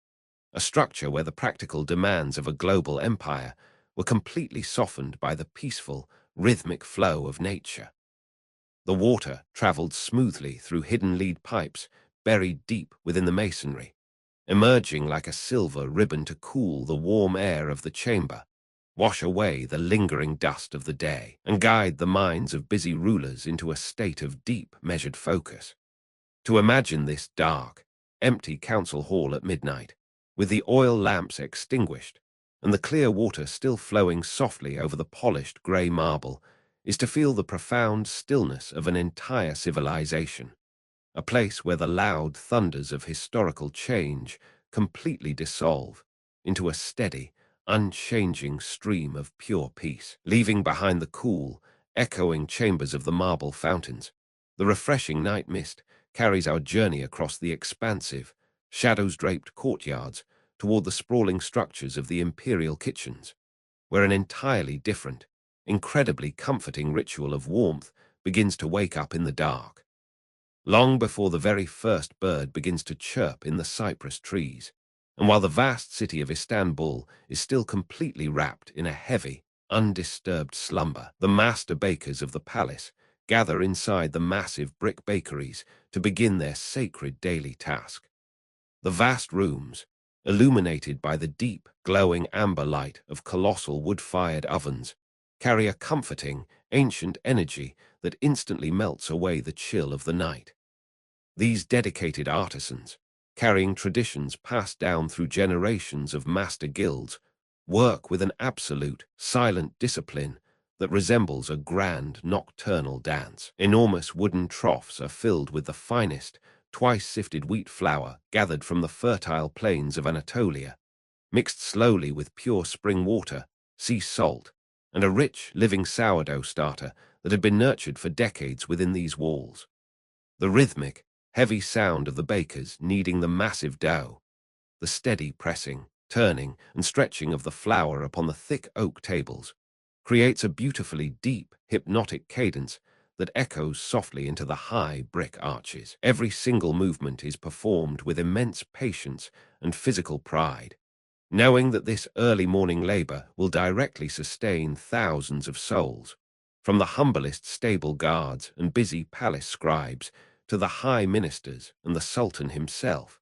a structure where the practical demands of a global empire were completely softened by the peaceful, rhythmic flow of nature. The water traveled smoothly through hidden lead pipes buried deep within the masonry, emerging like a silver ribbon to cool the warm air of the chamber, wash away the lingering dust of the day, and guide the minds of busy rulers into a state of deep, measured focus. To imagine this dark, empty council hall at midnight, with the oil lamps extinguished and the clear water still flowing softly over the polished grey marble, is to feel the profound stillness of an entire civilization, a place where the loud thunders of historical change completely dissolve into a steady, unchanging stream of pure peace, leaving behind the cool, echoing chambers of the marble fountains. The refreshing night mist carries our journey across the expansive, shadows-draped courtyards toward the sprawling structures of the imperial kitchens, where an entirely different, incredibly comforting ritual of warmth begins to wake up in the dark. Long before the very first bird begins to chirp in the cypress trees, and while the vast city of Istanbul is still completely wrapped in a heavy, undisturbed slumber, the master bakers of the palace gather inside the massive brick bakeries to begin their sacred daily task. The vast rooms, illuminated by the deep, glowing amber light of colossal wood-fired ovens, carry a comforting, ancient energy that instantly melts away the chill of the night. These dedicated artisans, carrying traditions passed down through generations of master guilds, work with an absolute, silent discipline that resembles a grand nocturnal dance. Enormous wooden troughs are filled with the finest, twice-sifted wheat flour gathered from the fertile plains of Anatolia, mixed slowly with pure spring water, sea salt, and a rich, living sourdough starter that had been nurtured for decades within these walls. The rhythmic, heavy sound of the bakers kneading the massive dough, the steady pressing, turning, and stretching of the flour upon the thick oak tables, creates a beautifully deep, hypnotic cadence that echoes softly into the high brick arches. Every single movement is performed with immense patience and physical pride, knowing that this early morning labor will directly sustain thousands of souls, from the humblest stable guards and busy palace scribes to the high ministers and the sultan himself.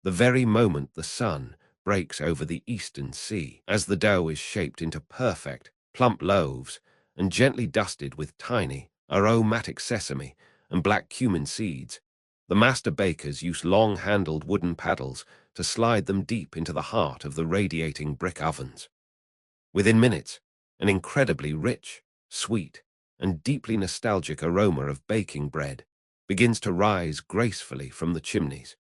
The very moment the sun breaks over the eastern sea, as the dough is shaped into perfect, plump loaves and gently dusted with tiny, aromatic sesame and black cumin seeds, the master bakers use long-handled wooden paddles to slide them deep into the heart of the radiating brick ovens. Within minutes, an incredibly rich, sweet, and deeply nostalgic aroma of baking bread begins to rise gracefully from the chimneys,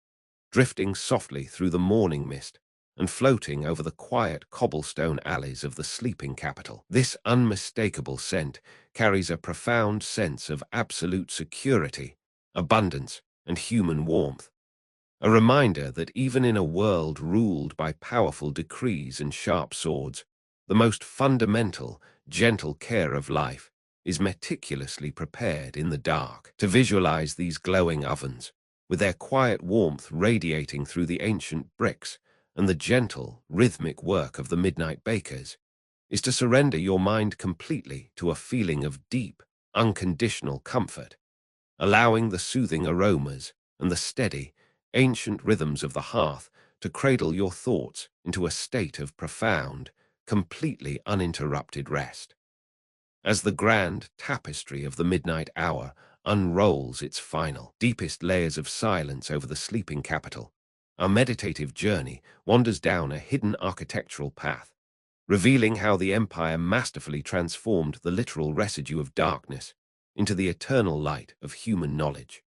drifting softly through the morning mist and floating over the quiet cobblestone alleys of the sleeping capital. This unmistakable scent carries a profound sense of absolute security, abundance, and human warmth, a reminder that even in a world ruled by powerful decrees and sharp swords, the most fundamental, gentle care of life is meticulously prepared in the dark. To visualize these glowing ovens, with their quiet warmth radiating through the ancient bricks and the gentle, rhythmic work of the midnight bakers, is to surrender your mind completely to a feeling of deep, unconditional comfort, allowing the soothing aromas and the steady, ancient rhythms of the hearth to cradle your thoughts into a state of profound, completely uninterrupted rest. As the grand tapestry of the midnight hour unrolls its final, deepest layers of silence over the sleeping capital, our meditative journey wanders down a hidden architectural path, revealing how the empire masterfully transformed the literal residue of darkness into the eternal light of human knowledge.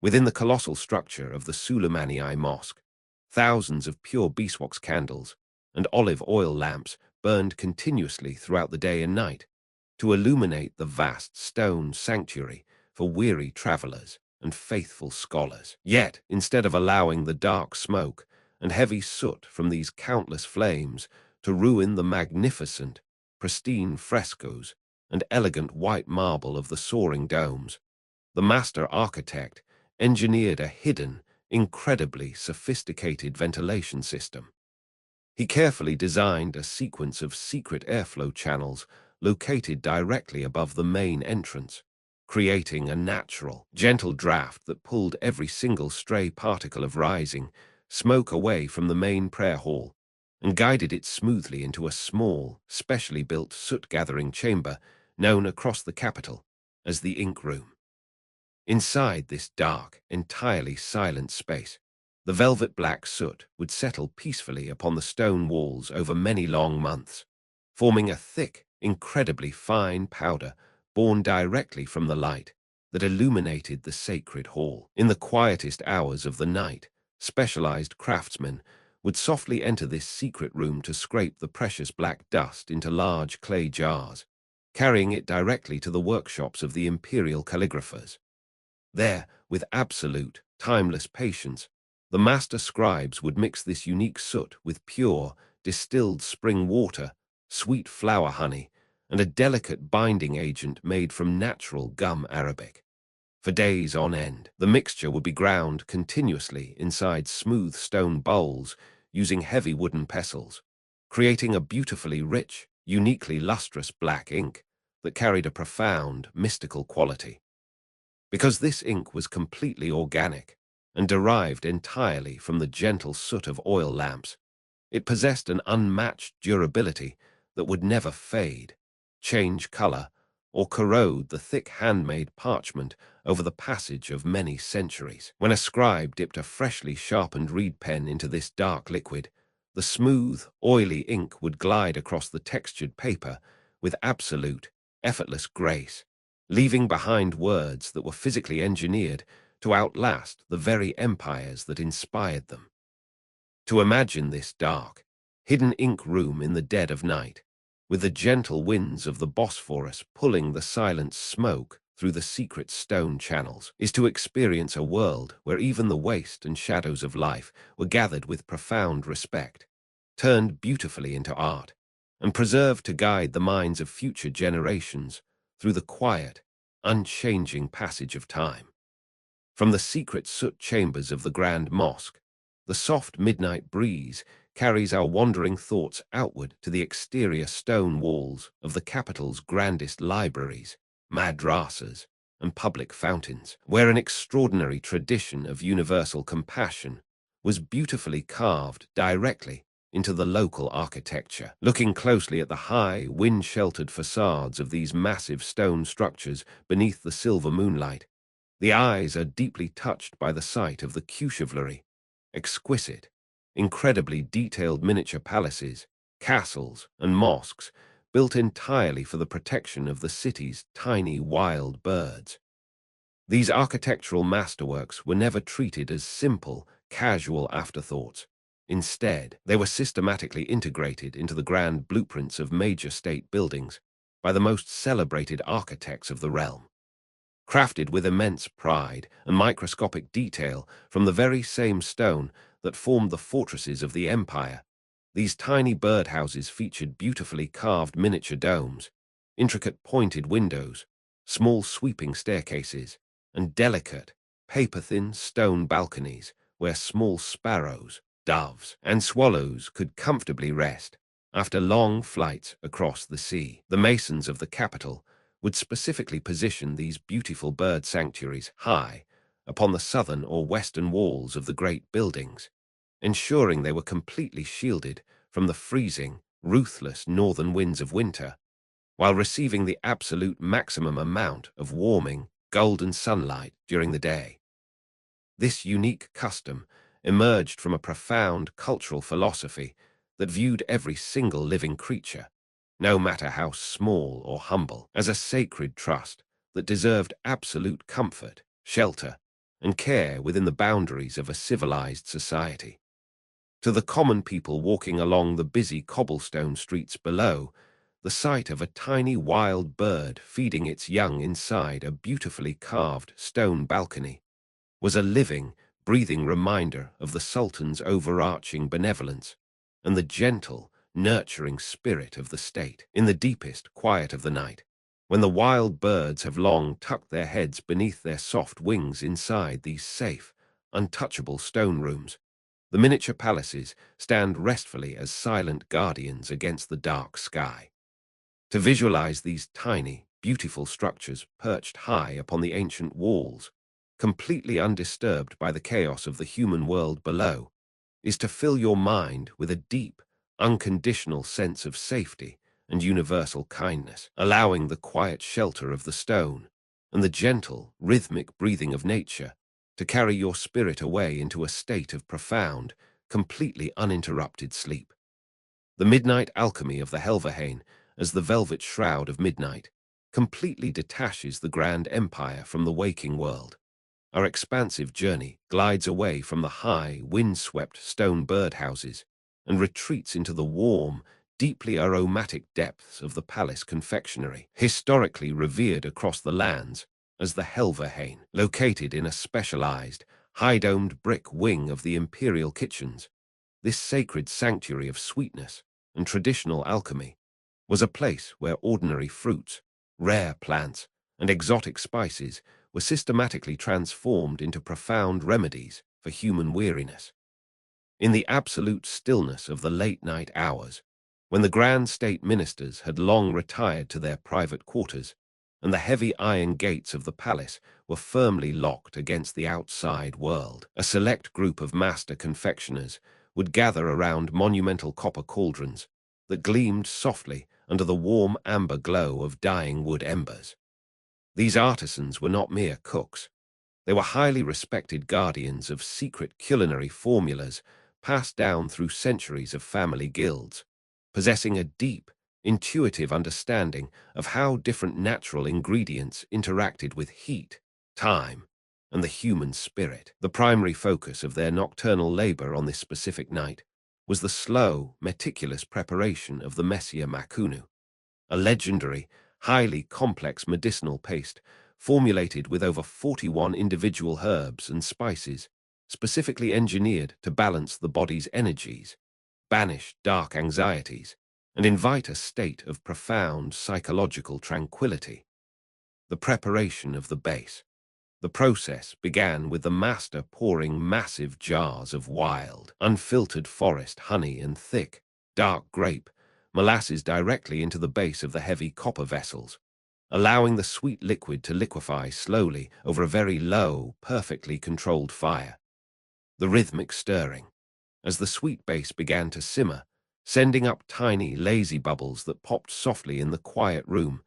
Within the colossal structure of the Suleymani Mosque, thousands of pure beeswax candles and olive oil lamps burned continuously throughout the day and night to illuminate the vast stone sanctuary for weary travelers and faithful scholars. Yet, instead of allowing the dark smoke and heavy soot from these countless flames to ruin the magnificent, pristine frescoes and elegant white marble of the soaring domes, the master architect engineered a hidden, incredibly sophisticated ventilation system. He carefully designed a sequence of secret airflow channels located directly above the main entrance, creating a natural, gentle draft that pulled every single stray particle of rising smoke away from the main prayer hall and guided it smoothly into a small, specially built soot-gathering chamber known across the capital as the ink room. Inside this dark, entirely silent space, the velvet black soot would settle peacefully upon the stone walls over many long months, forming a thick, incredibly fine powder born directly from the light that illuminated the sacred hall. In the quietest hours of the night, specialized craftsmen would softly enter this secret room to scrape the precious black dust into large clay jars, carrying it directly to the workshops of the imperial calligraphers. There, with absolute, timeless patience, the master scribes would mix this unique soot with pure, distilled spring water, sweet flower honey, and a delicate binding agent made from natural gum arabic. For days on end, the mixture would be ground continuously inside smooth stone bowls using heavy wooden pestles, creating a beautifully rich, uniquely lustrous black ink that carried a profound, mystical quality. Because this ink was completely organic and derived entirely from the gentle soot of oil lamps, It possessed an unmatched durability that would never fade, change color, or corrode the thick handmade parchment over the passage of many centuries. When a scribe dipped a freshly sharpened reed pen into this dark liquid, the smooth, oily ink would glide across the textured paper with absolute, effortless grace, leaving behind words that were physically engineered to outlast the very empires that inspired them. To imagine this dark, hidden ink room in the dead of night, with the gentle winds of the Bosphorus pulling the silent smoke through the secret stone channels, is to experience a world where even the waste and shadows of life were gathered with profound respect, turned beautifully into art, and preserved to guide the minds of future generations through the quiet, unchanging passage of time. From the secret soot chambers of the Grand Mosque, the soft midnight breeze carries our wandering thoughts outward to the exterior stone walls of the capital's grandest libraries, madrasas, and public fountains, where an extraordinary tradition of universal compassion was beautifully carved directly into the local architecture. Looking closely at the high, wind-sheltered facades of these massive stone structures beneath the silver moonlight, the eyes are deeply touched by the sight of the cuchivlery, exquisite, incredibly detailed miniature palaces, castles, and mosques built entirely for the protection of the city's tiny wild birds. These architectural masterworks were never treated as simple, casual afterthoughts. Instead, they were systematically integrated into the grand blueprints of major state buildings by the most celebrated architects of the realm. Crafted with immense pride and microscopic detail from the very same stone that formed the fortresses of the empire, these tiny birdhouses featured beautifully carved miniature domes, intricate pointed windows, small sweeping staircases, and delicate, paper-thin stone balconies where small sparrows, doves, and swallows could comfortably rest after long flights across the sea. The masons of the capital would specifically position these beautiful bird sanctuaries high upon the southern or western walls of the great buildings, ensuring they were completely shielded from the freezing, ruthless northern winds of winter, while receiving the absolute maximum amount of warming, golden sunlight during the day. This unique custom emerged from a profound cultural philosophy that viewed every single living creature, no matter how small or humble, as a sacred trust that deserved absolute comfort, shelter, and care within the boundaries of a civilized society. To the common people walking along the busy cobblestone streets below, the sight of a tiny wild bird feeding its young inside a beautifully carved stone balcony was a living, breathing reminder of the Sultan's overarching benevolence and the gentle, nurturing spirit of the state. In the deepest quiet of the night, when the wild birds have long tucked their heads beneath their soft wings inside these safe, untouchable stone rooms, the miniature palaces stand restfully as silent guardians against the dark sky. To visualize these tiny, beautiful structures perched high upon the ancient walls, completely undisturbed by the chaos of the human world below, is to fill your mind with a deep, unconditional sense of safety and universal kindness, allowing the quiet shelter of the stone and the gentle, rhythmic breathing of nature to carry your spirit away into a state of profound, completely uninterrupted sleep. The midnight alchemy of the Helverhain, as the velvet shroud of midnight, completely detaches the grand empire from the waking world. Our expansive journey glides away from the high, wind-swept stone birdhouses and retreats into the warm, deeply aromatic depths of the palace confectionery, historically revered across the lands as the Helverhain, located in a specialized, high-domed brick wing of the imperial kitchens. This sacred sanctuary of sweetness and traditional alchemy was a place where ordinary fruits, rare plants, and exotic spices were systematically transformed into profound remedies for human weariness. In the absolute stillness of the late-night hours, when the grand state ministers had long retired to their private quarters, and the heavy iron gates of the palace were firmly locked against the outside world, a select group of master confectioners would gather around monumental copper cauldrons that gleamed softly under the warm amber glow of dying wood embers. These artisans were not mere cooks. They were highly respected guardians of secret culinary formulas passed down through centuries of family guilds, possessing a deep, intuitive understanding of how different natural ingredients interacted with heat, time, and the human spirit. The primary focus of their nocturnal labor on this specific night was the slow, meticulous preparation of the Messia Makunu, a legendary, highly complex medicinal paste formulated with over 41 individual herbs and spices, specifically engineered to balance the body's energies, banish dark anxieties, and invite a state of profound psychological tranquility. The preparation of the base. The process began with the master pouring massive jars of wild, unfiltered forest honey and thick, dark grape molasses directly into the base of the heavy copper vessels, allowing the sweet liquid to liquefy slowly over a very low, perfectly controlled fire. The rhythmic stirring. As the sweet base began to simmer, sending up tiny, lazy bubbles that popped softly in the quiet room,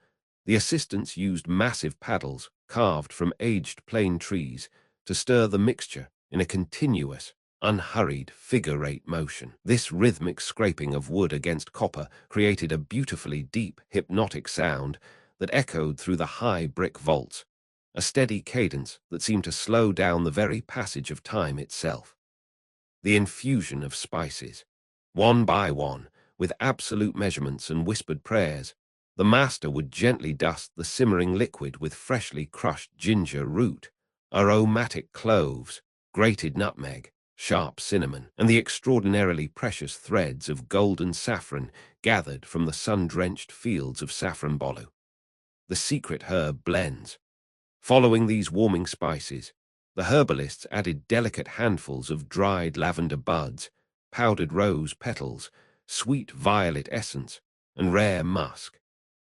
the assistants used massive paddles carved from aged plane trees to stir the mixture in a continuous, unhurried figure-eight motion. This rhythmic scraping of wood against copper created a beautifully deep, hypnotic sound that echoed through the high brick vaults, a steady cadence that seemed to slow down the very passage of time itself. The infusion of spices. One by one, with absolute measurements and whispered prayers, the master would gently dust the simmering liquid with freshly crushed ginger root, aromatic cloves, grated nutmeg, sharp cinnamon, and the extraordinarily precious threads of golden saffron gathered from the sun-drenched fields of saffron bolu. The secret herb blends. Following these warming spices, the herbalists added delicate handfuls of dried lavender buds, powdered rose petals, sweet violet essence, and rare musk,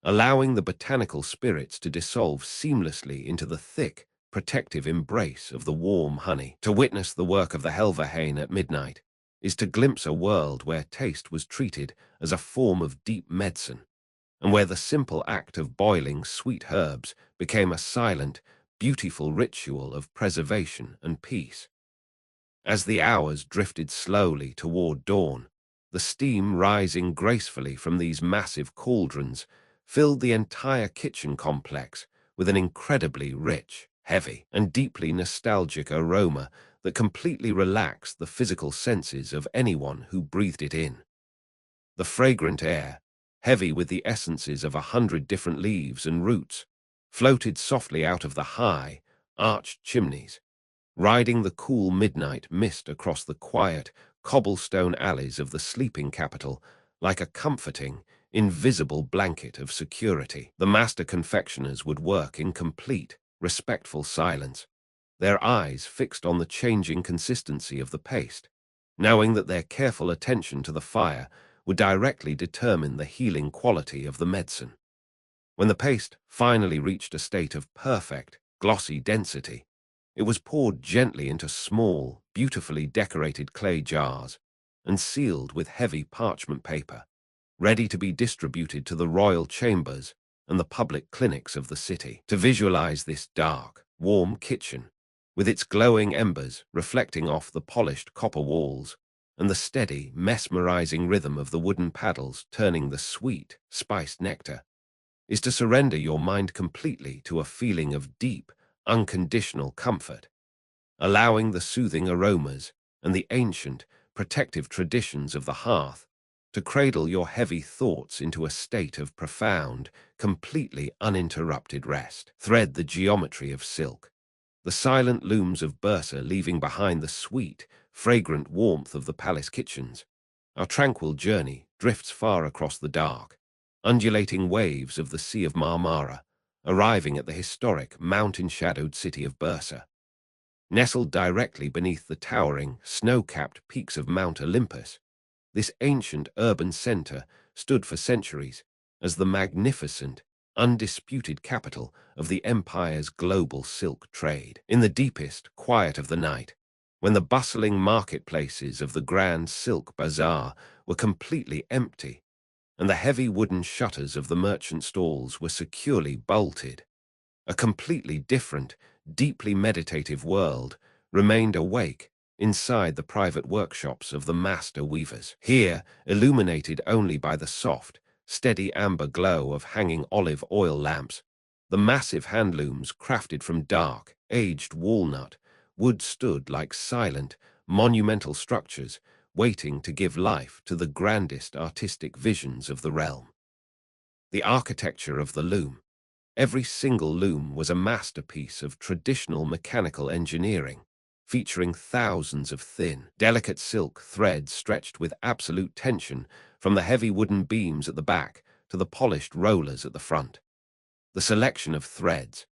allowing the botanical spirits to dissolve seamlessly into the thick, protective embrace of the warm honey. To witness the work of the Helverhain at midnight is to glimpse a world where taste was treated as a form of deep medicine, and where the simple act of boiling sweet herbs became a silent, beautiful ritual of preservation and peace. As the hours drifted slowly toward dawn, the steam rising gracefully from these massive cauldrons filled the entire kitchen complex with an incredibly rich, heavy, and deeply nostalgic aroma that completely relaxed the physical senses of anyone who breathed it in. The fragrant air, heavy with the essences of 100 different leaves and roots, floated softly out of the high, arched chimneys, riding the cool midnight mist across the quiet, cobblestone alleys of the sleeping capital like a comforting, invisible blanket of security. The master confectioners would work in complete, respectful silence, their eyes fixed on the changing consistency of the paste, knowing that their careful attention to the fire would directly determine the healing quality of the medicine. When the paste finally reached a state of perfect, glossy density, it was poured gently into small, beautifully decorated clay jars and sealed with heavy parchment paper, ready to be distributed to the royal chambers and the public clinics of the city. To visualize this dark, warm kitchen, with its glowing embers reflecting off the polished copper walls, and the steady, mesmerizing rhythm of the wooden paddles turning the sweet, spiced nectar, is to surrender your mind completely to a feeling of deep, unconditional comfort, allowing the soothing aromas and the ancient, protective traditions of the hearth to cradle your heavy thoughts into a state of profound, completely uninterrupted rest. Thread the geometry of silk, the silent looms of Bursa leaving behind the sweet, fragrant warmth of the palace kitchens. Our tranquil journey drifts far across the dark, undulating waves of the Sea of Marmara, arriving at the historic, mountain-shadowed city of Bursa. Nestled directly beneath the towering, snow-capped peaks of Mount Olympus, this ancient urban center stood for centuries as the magnificent, undisputed capital of the empire's global silk trade. In the deepest quiet of the night, when the bustling marketplaces of the grand silk bazaar were completely empty, and the heavy wooden shutters of the merchant stalls were securely bolted. A completely different, deeply meditative world remained awake inside the private workshops of the master weavers. Here, illuminated only by the soft, steady amber glow of hanging olive oil lamps, the massive hand looms crafted from dark, aged walnut wood stood like silent, monumental structures waiting to give life to the grandest artistic visions of the realm. The architecture of the loom. Every single loom was a masterpiece of traditional mechanical engineering, featuring thousands of thin, delicate silk threads stretched with absolute tension from the heavy wooden beams at the back to the polished rollers at the front. The selection of threads.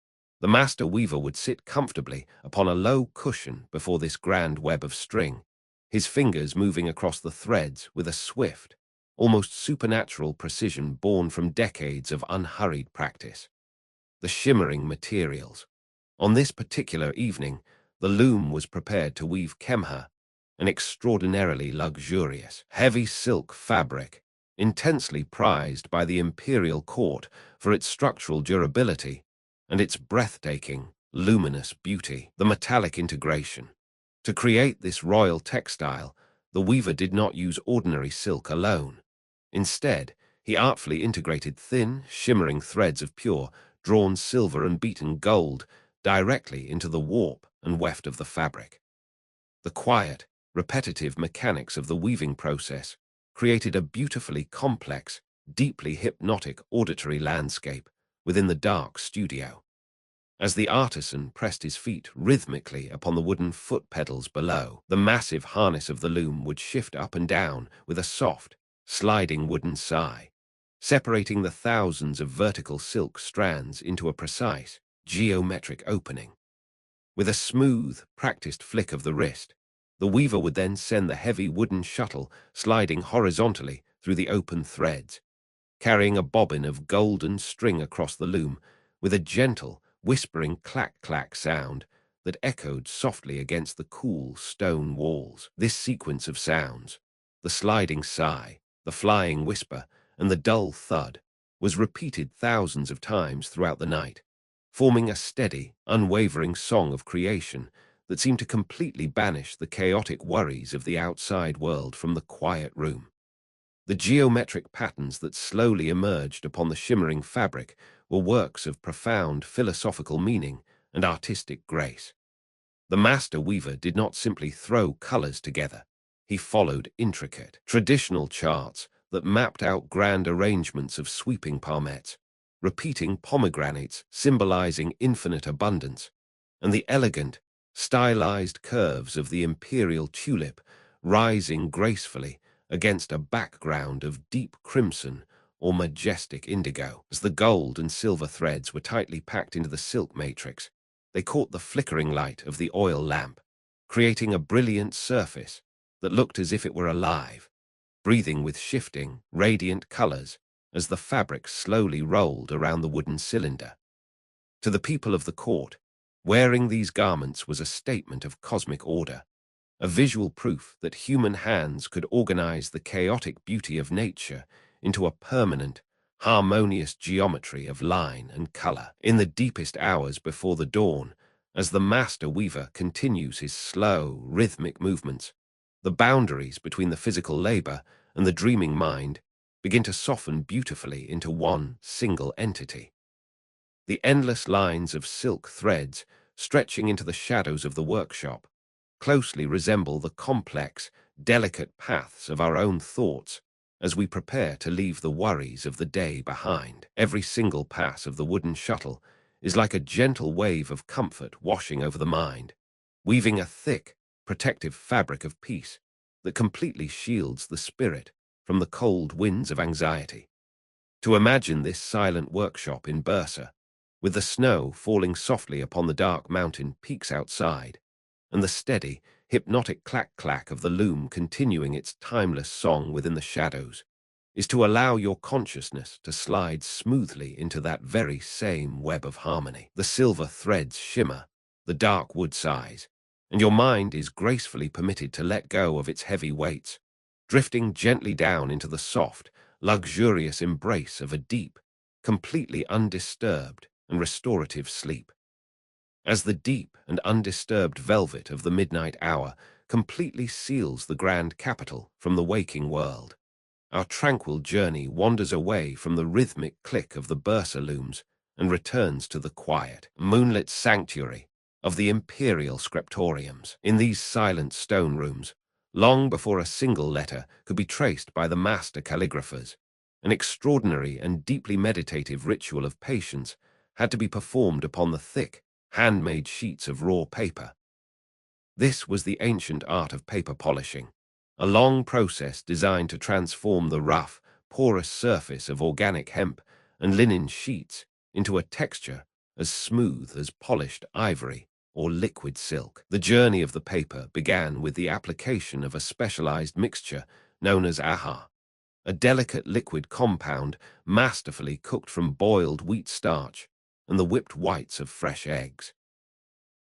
The master weaver would sit comfortably upon a low cushion before this grand web of string, his fingers moving across the threads with a swift, almost supernatural precision born from decades of unhurried practice. The shimmering materials. On this particular evening, the loom was prepared to weave kemha, an extraordinarily luxurious, heavy silk fabric, intensely prized by the imperial court for its structural durability and its breathtaking, luminous beauty. The metallic integration. To create this royal textile, the weaver did not use ordinary silk alone. Instead, he artfully integrated thin, shimmering threads of pure, drawn silver and beaten gold directly into the warp and weft of the fabric. The quiet, repetitive mechanics of the weaving process created a beautifully complex, deeply hypnotic auditory landscape within the dark studio. As the artisan pressed his feet rhythmically upon the wooden foot pedals below, the massive harness of the loom would shift up and down with a soft, sliding wooden sigh, separating the thousands of vertical silk strands into a precise, geometric opening. With a smooth, practiced flick of the wrist, the weaver would then send the heavy wooden shuttle sliding horizontally through the open threads, carrying a bobbin of golden string across the loom with a gentle, whispering clack-clack sound that echoed softly against the cool stone walls. This sequence of sounds, the sliding sigh, the flying whisper, and the dull thud, was repeated thousands of times throughout the night, forming a steady, unwavering song of creation that seemed to completely banish the chaotic worries of the outside world from the quiet room. The geometric patterns that slowly emerged upon the shimmering fabric were works of profound philosophical meaning and artistic grace. The master weaver did not simply throw colors together. He followed intricate, traditional charts that mapped out grand arrangements of sweeping palmettes, repeating pomegranates symbolizing infinite abundance, and the elegant, stylized curves of the imperial tulip rising gracefully against a background of deep crimson or majestic indigo. As the gold and silver threads were tightly packed into the silk matrix, they caught the flickering light of the oil lamp, creating a brilliant surface that looked as if it were alive, breathing with shifting, radiant colors as the fabric slowly rolled around the wooden cylinder. To the people of the court, wearing these garments was a statement of cosmic order, a visual proof that human hands could organize the chaotic beauty of nature into a permanent, harmonious geometry of line and color. In the deepest hours before the dawn, as the master weaver continues his slow, rhythmic movements, the boundaries between the physical labor and the dreaming mind begin to soften beautifully into one single entity. The endless lines of silk threads stretching into the shadows of the workshop closely resemble the complex, delicate paths of our own thoughts as we prepare to leave the worries of the day behind. Every single pass of the wooden shuttle is like a gentle wave of comfort washing over the mind, weaving a thick, protective fabric of peace that completely shields the spirit from the cold winds of anxiety. To imagine this silent workshop in Bursa, with the snow falling softly upon the dark mountain peaks outside, and the steady, hypnotic clack-clack of the loom continuing its timeless song within the shadows, is to allow your consciousness to slide smoothly into that very same web of harmony. The silver threads shimmer, the dark wood sighs, and your mind is gracefully permitted to let go of its heavy weights, drifting gently down into the soft, luxurious embrace of a deep, completely undisturbed and restorative sleep. As the deep and undisturbed velvet of the midnight hour completely seals the grand capital from the waking world, our tranquil journey wanders away from the rhythmic click of the Bursa looms and returns to the quiet, moonlit sanctuary of the imperial scriptoriums. In these silent stone rooms, long before a single letter could be traced by the master calligraphers, an extraordinary and deeply meditative ritual of patience had to be performed upon the thick, handmade sheets of raw paper. This was the ancient art of paper polishing, a long process designed to transform the rough, porous surface of organic hemp and linen sheets into a texture as smooth as polished ivory or liquid silk. The journey of the paper began with the application of a specialized mixture known as agate, a delicate liquid compound masterfully cooked from boiled wheat starch and the whipped whites of fresh eggs.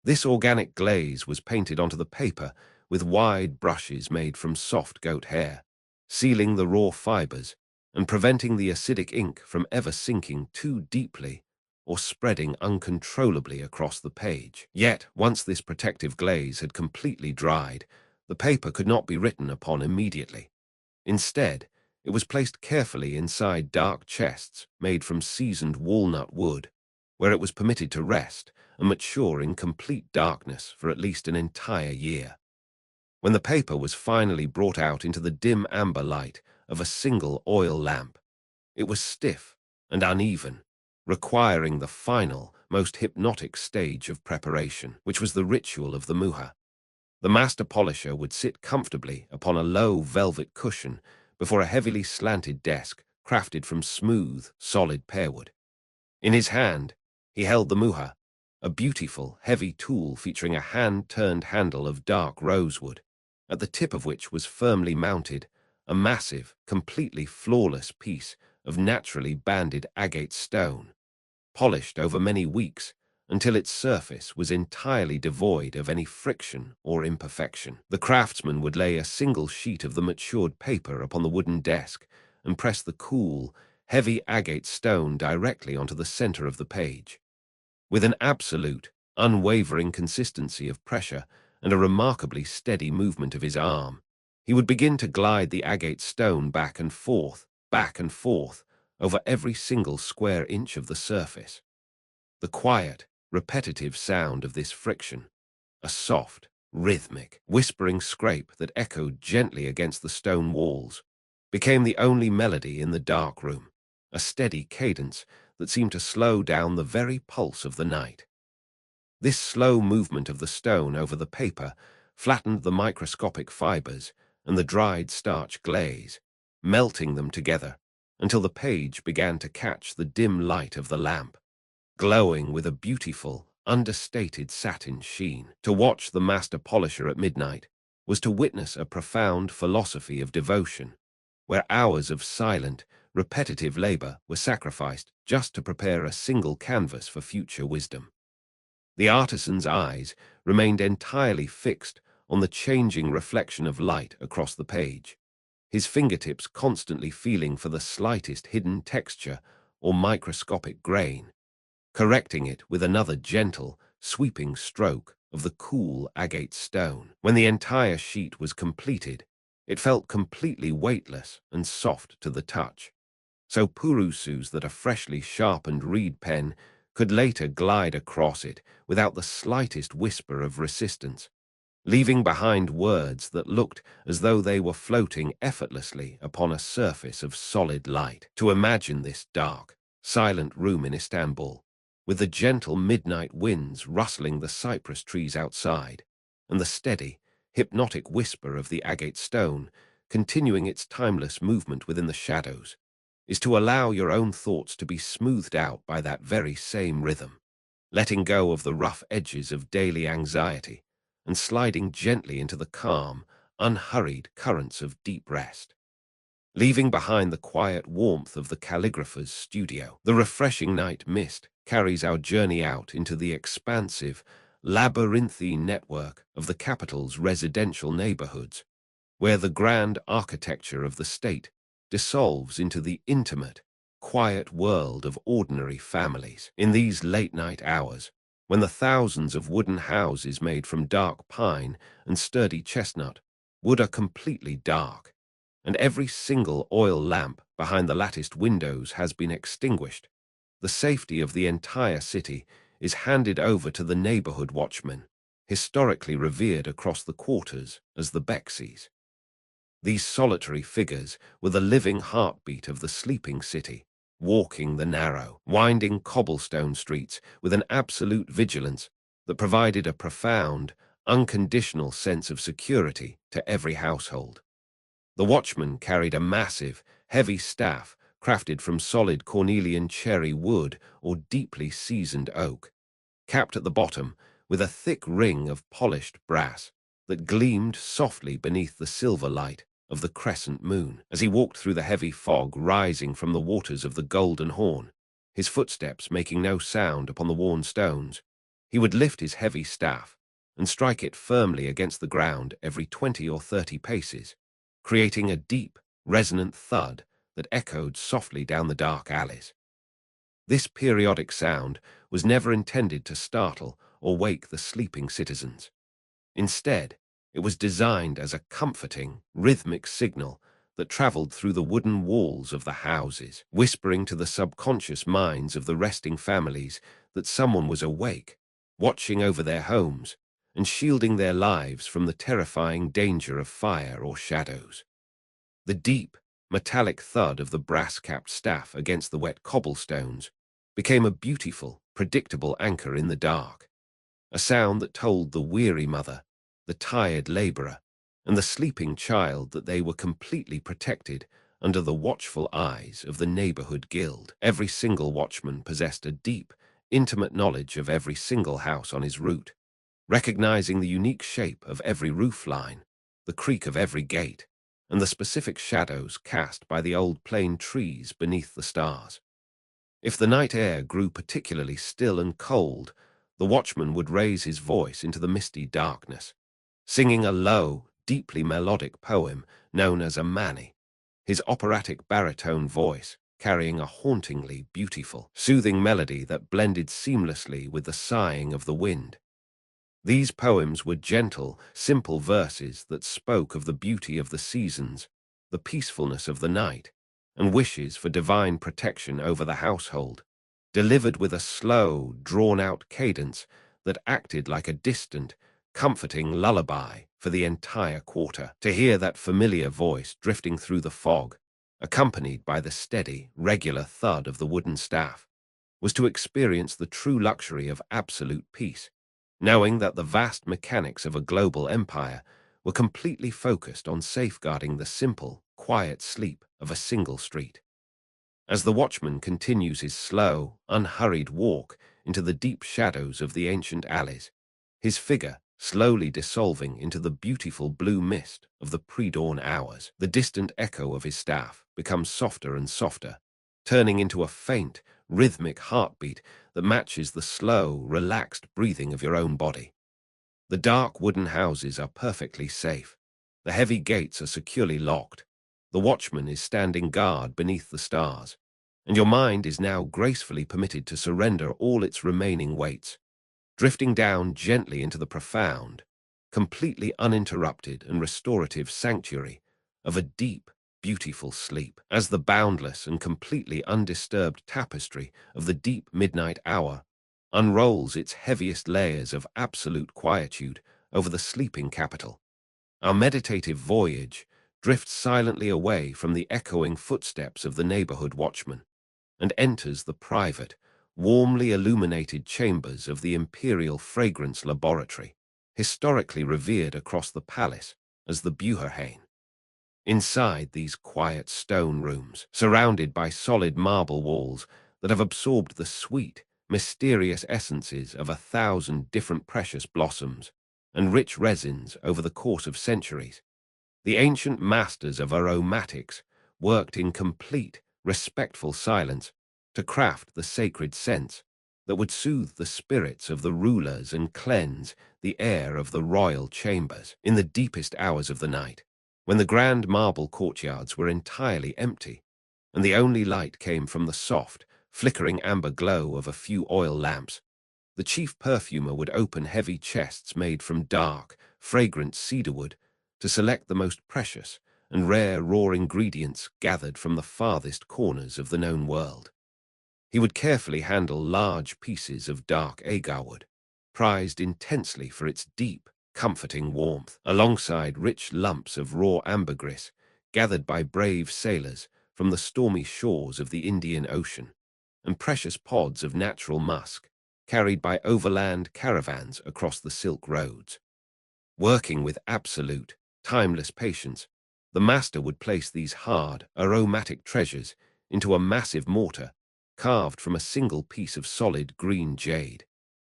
This organic glaze was painted onto the paper with wide brushes made from soft goat hair, sealing the raw fibers and preventing the acidic ink from ever sinking too deeply or spreading uncontrollably across the page. Yet, once this protective glaze had completely dried, the paper could not be written upon immediately. Instead, it was placed carefully inside dark chests made from seasoned walnut wood, where it was permitted to rest and mature in complete darkness for at least an entire year. When the paper was finally brought out into the dim amber light of a single oil lamp, it was stiff and uneven, requiring the final, most hypnotic stage of preparation, which was the ritual of the muha. The master polisher would sit comfortably upon a low velvet cushion before a heavily slanted desk crafted from smooth, solid pearwood. In his hand, he held the muha, a beautiful, heavy tool featuring a hand-turned handle of dark rosewood, at the tip of which was firmly mounted a massive, completely flawless piece of naturally banded agate stone, polished over many weeks until its surface was entirely devoid of any friction or imperfection. The craftsman would lay a single sheet of the matured paper upon the wooden desk and press the cool, heavy agate stone directly onto the center of the page. With an absolute, unwavering consistency of pressure and a remarkably steady movement of his arm, he would begin to glide the agate stone back and forth, over every single square inch of the surface. The quiet, repetitive sound of this friction, a soft, rhythmic, whispering scrape that echoed gently against the stone walls, became the only melody in the dark room, a steady cadence that seemed to slow down the very pulse of the night. This slow movement of the stone over the paper flattened the microscopic fibers and the dried starch glaze, melting them together until the page began to catch the dim light of the lamp, glowing with a beautiful, understated satin sheen. To watch the master polisher at midnight was to witness a profound philosophy of devotion, where hours of silent, repetitive labor were sacrificed just to prepare a single canvas for future wisdom. The artisan's eyes remained entirely fixed on the changing reflection of light across the page, his fingertips constantly feeling for the slightest hidden texture or microscopic grain, correcting it with another gentle, sweeping stroke of the cool agate stone. When the entire sheet was completed, it felt completely weightless and soft to the touch, so purusus that a freshly sharpened reed pen could later glide across it without the slightest whisper of resistance, leaving behind words that looked as though they were floating effortlessly upon a surface of solid light. To imagine this dark, silent room in Istanbul, with the gentle midnight winds rustling the cypress trees outside, and the steady, hypnotic whisper of the agate stone continuing its timeless movement within the shadows, is to allow your own thoughts to be smoothed out by that very same rhythm, letting go of the rough edges of daily anxiety and sliding gently into the calm, unhurried currents of deep rest. Leaving behind the quiet warmth of the calligrapher's studio, the refreshing night mist carries our journey out into the expansive, labyrinthine network of the capital's residential neighborhoods, where the grand architecture of the state dissolves into the intimate, quiet world of ordinary families. In these late-night hours, when the thousands of wooden houses made from dark pine and sturdy chestnut wood are completely dark, and every single oil lamp behind the latticed windows has been extinguished, the safety of the entire city is handed over to the neighborhood watchmen, historically revered across the quarters as the Bexies. These solitary figures were the living heartbeat of the sleeping city, walking the narrow, winding cobblestone streets with an absolute vigilance that provided a profound, unconditional sense of security to every household. The watchman carried a massive, heavy staff crafted from solid cornelian cherry wood or deeply seasoned oak, capped at the bottom with a thick ring of polished brass that gleamed softly beneath the silver light of the crescent moon. As he walked through the heavy fog rising from the waters of the Golden Horn, his footsteps making no sound upon the worn stones, he would lift his heavy staff and strike it firmly against the ground every 20 or 30 paces, creating a deep, resonant thud that echoed softly down the dark alleys. This periodic sound was never intended to startle or wake the sleeping citizens. Instead, it was designed as a comforting, rhythmic signal that traveled through the wooden walls of the houses, whispering to the subconscious minds of the resting families that someone was awake, watching over their homes, and shielding their lives from the terrifying danger of fire or shadows. The deep, metallic thud of the brass-capped staff against the wet cobblestones became a beautiful, predictable anchor in the dark, a sound that told the weary mother, the tired laborer, and the sleeping child that they were completely protected under the watchful eyes of the neighborhood guild. Every single watchman possessed a deep, intimate knowledge of every single house on his route, recognizing the unique shape of every roof line, the creak of every gate, and the specific shadows cast by the old plane trees beneath the stars. If the night air grew particularly still and cold, the watchman would raise his voice into the misty darkness, singing a low, deeply melodic poem known as a mani, his operatic baritone voice carrying a hauntingly beautiful, soothing melody that blended seamlessly with the sighing of the wind. These poems were gentle, simple verses that spoke of the beauty of the seasons, the peacefulness of the night, and wishes for divine protection over the household, delivered with a slow, drawn-out cadence that acted like a distant, comforting lullaby for the entire quarter. To hear that familiar voice drifting through the fog, accompanied by the steady, regular thud of the wooden staff, was to experience the true luxury of absolute peace, knowing that the vast mechanics of a global empire were completely focused on safeguarding the simple, quiet sleep of a single street. As the watchman continues his slow, unhurried walk into the deep shadows of the ancient alleys, his figure slowly dissolving into the beautiful blue mist of the pre-dawn hours, the distant echo of his staff becomes softer and softer, turning into a faint, rhythmic heartbeat that matches the slow, relaxed breathing of your own body. The dark wooden houses are perfectly safe. The heavy gates are securely locked. The watchman is standing guard beneath the stars, and your mind is now gracefully permitted to surrender all its remaining weights, drifting down gently into the profound, completely uninterrupted and restorative sanctuary of a deep, beautiful sleep. As the boundless and completely undisturbed tapestry of the deep midnight hour unrolls its heaviest layers of absolute quietude over the sleeping capital, our meditative voyage drifts silently away from the echoing footsteps of the neighborhood watchman and enters the private, warmly illuminated chambers of the Imperial Fragrance Laboratory, historically revered across the palace as the Bursa. Inside these quiet stone rooms, surrounded by solid marble walls that have absorbed the sweet, mysterious essences of 1,000 different precious blossoms and rich resins over the course of centuries, the ancient masters of aromatics worked in complete, respectful silence to craft the sacred scents that would soothe the spirits of the rulers and cleanse the air of the royal chambers. In the deepest hours of the night, when the grand marble courtyards were entirely empty, and the only light came from the soft, flickering amber glow of a few oil lamps, the chief perfumer would open heavy chests made from dark, fragrant cedarwood to select the most precious and rare raw ingredients gathered from the farthest corners of the known world. He would carefully handle large pieces of dark agar wood, prized intensely for its deep, comforting warmth, alongside rich lumps of raw ambergris gathered by brave sailors from the stormy shores of the Indian Ocean, and precious pods of natural musk carried by overland caravans across the Silk Roads. Working with absolute, timeless patience, the master would place these hard, aromatic treasures into a massive mortar carved from a single piece of solid green jade,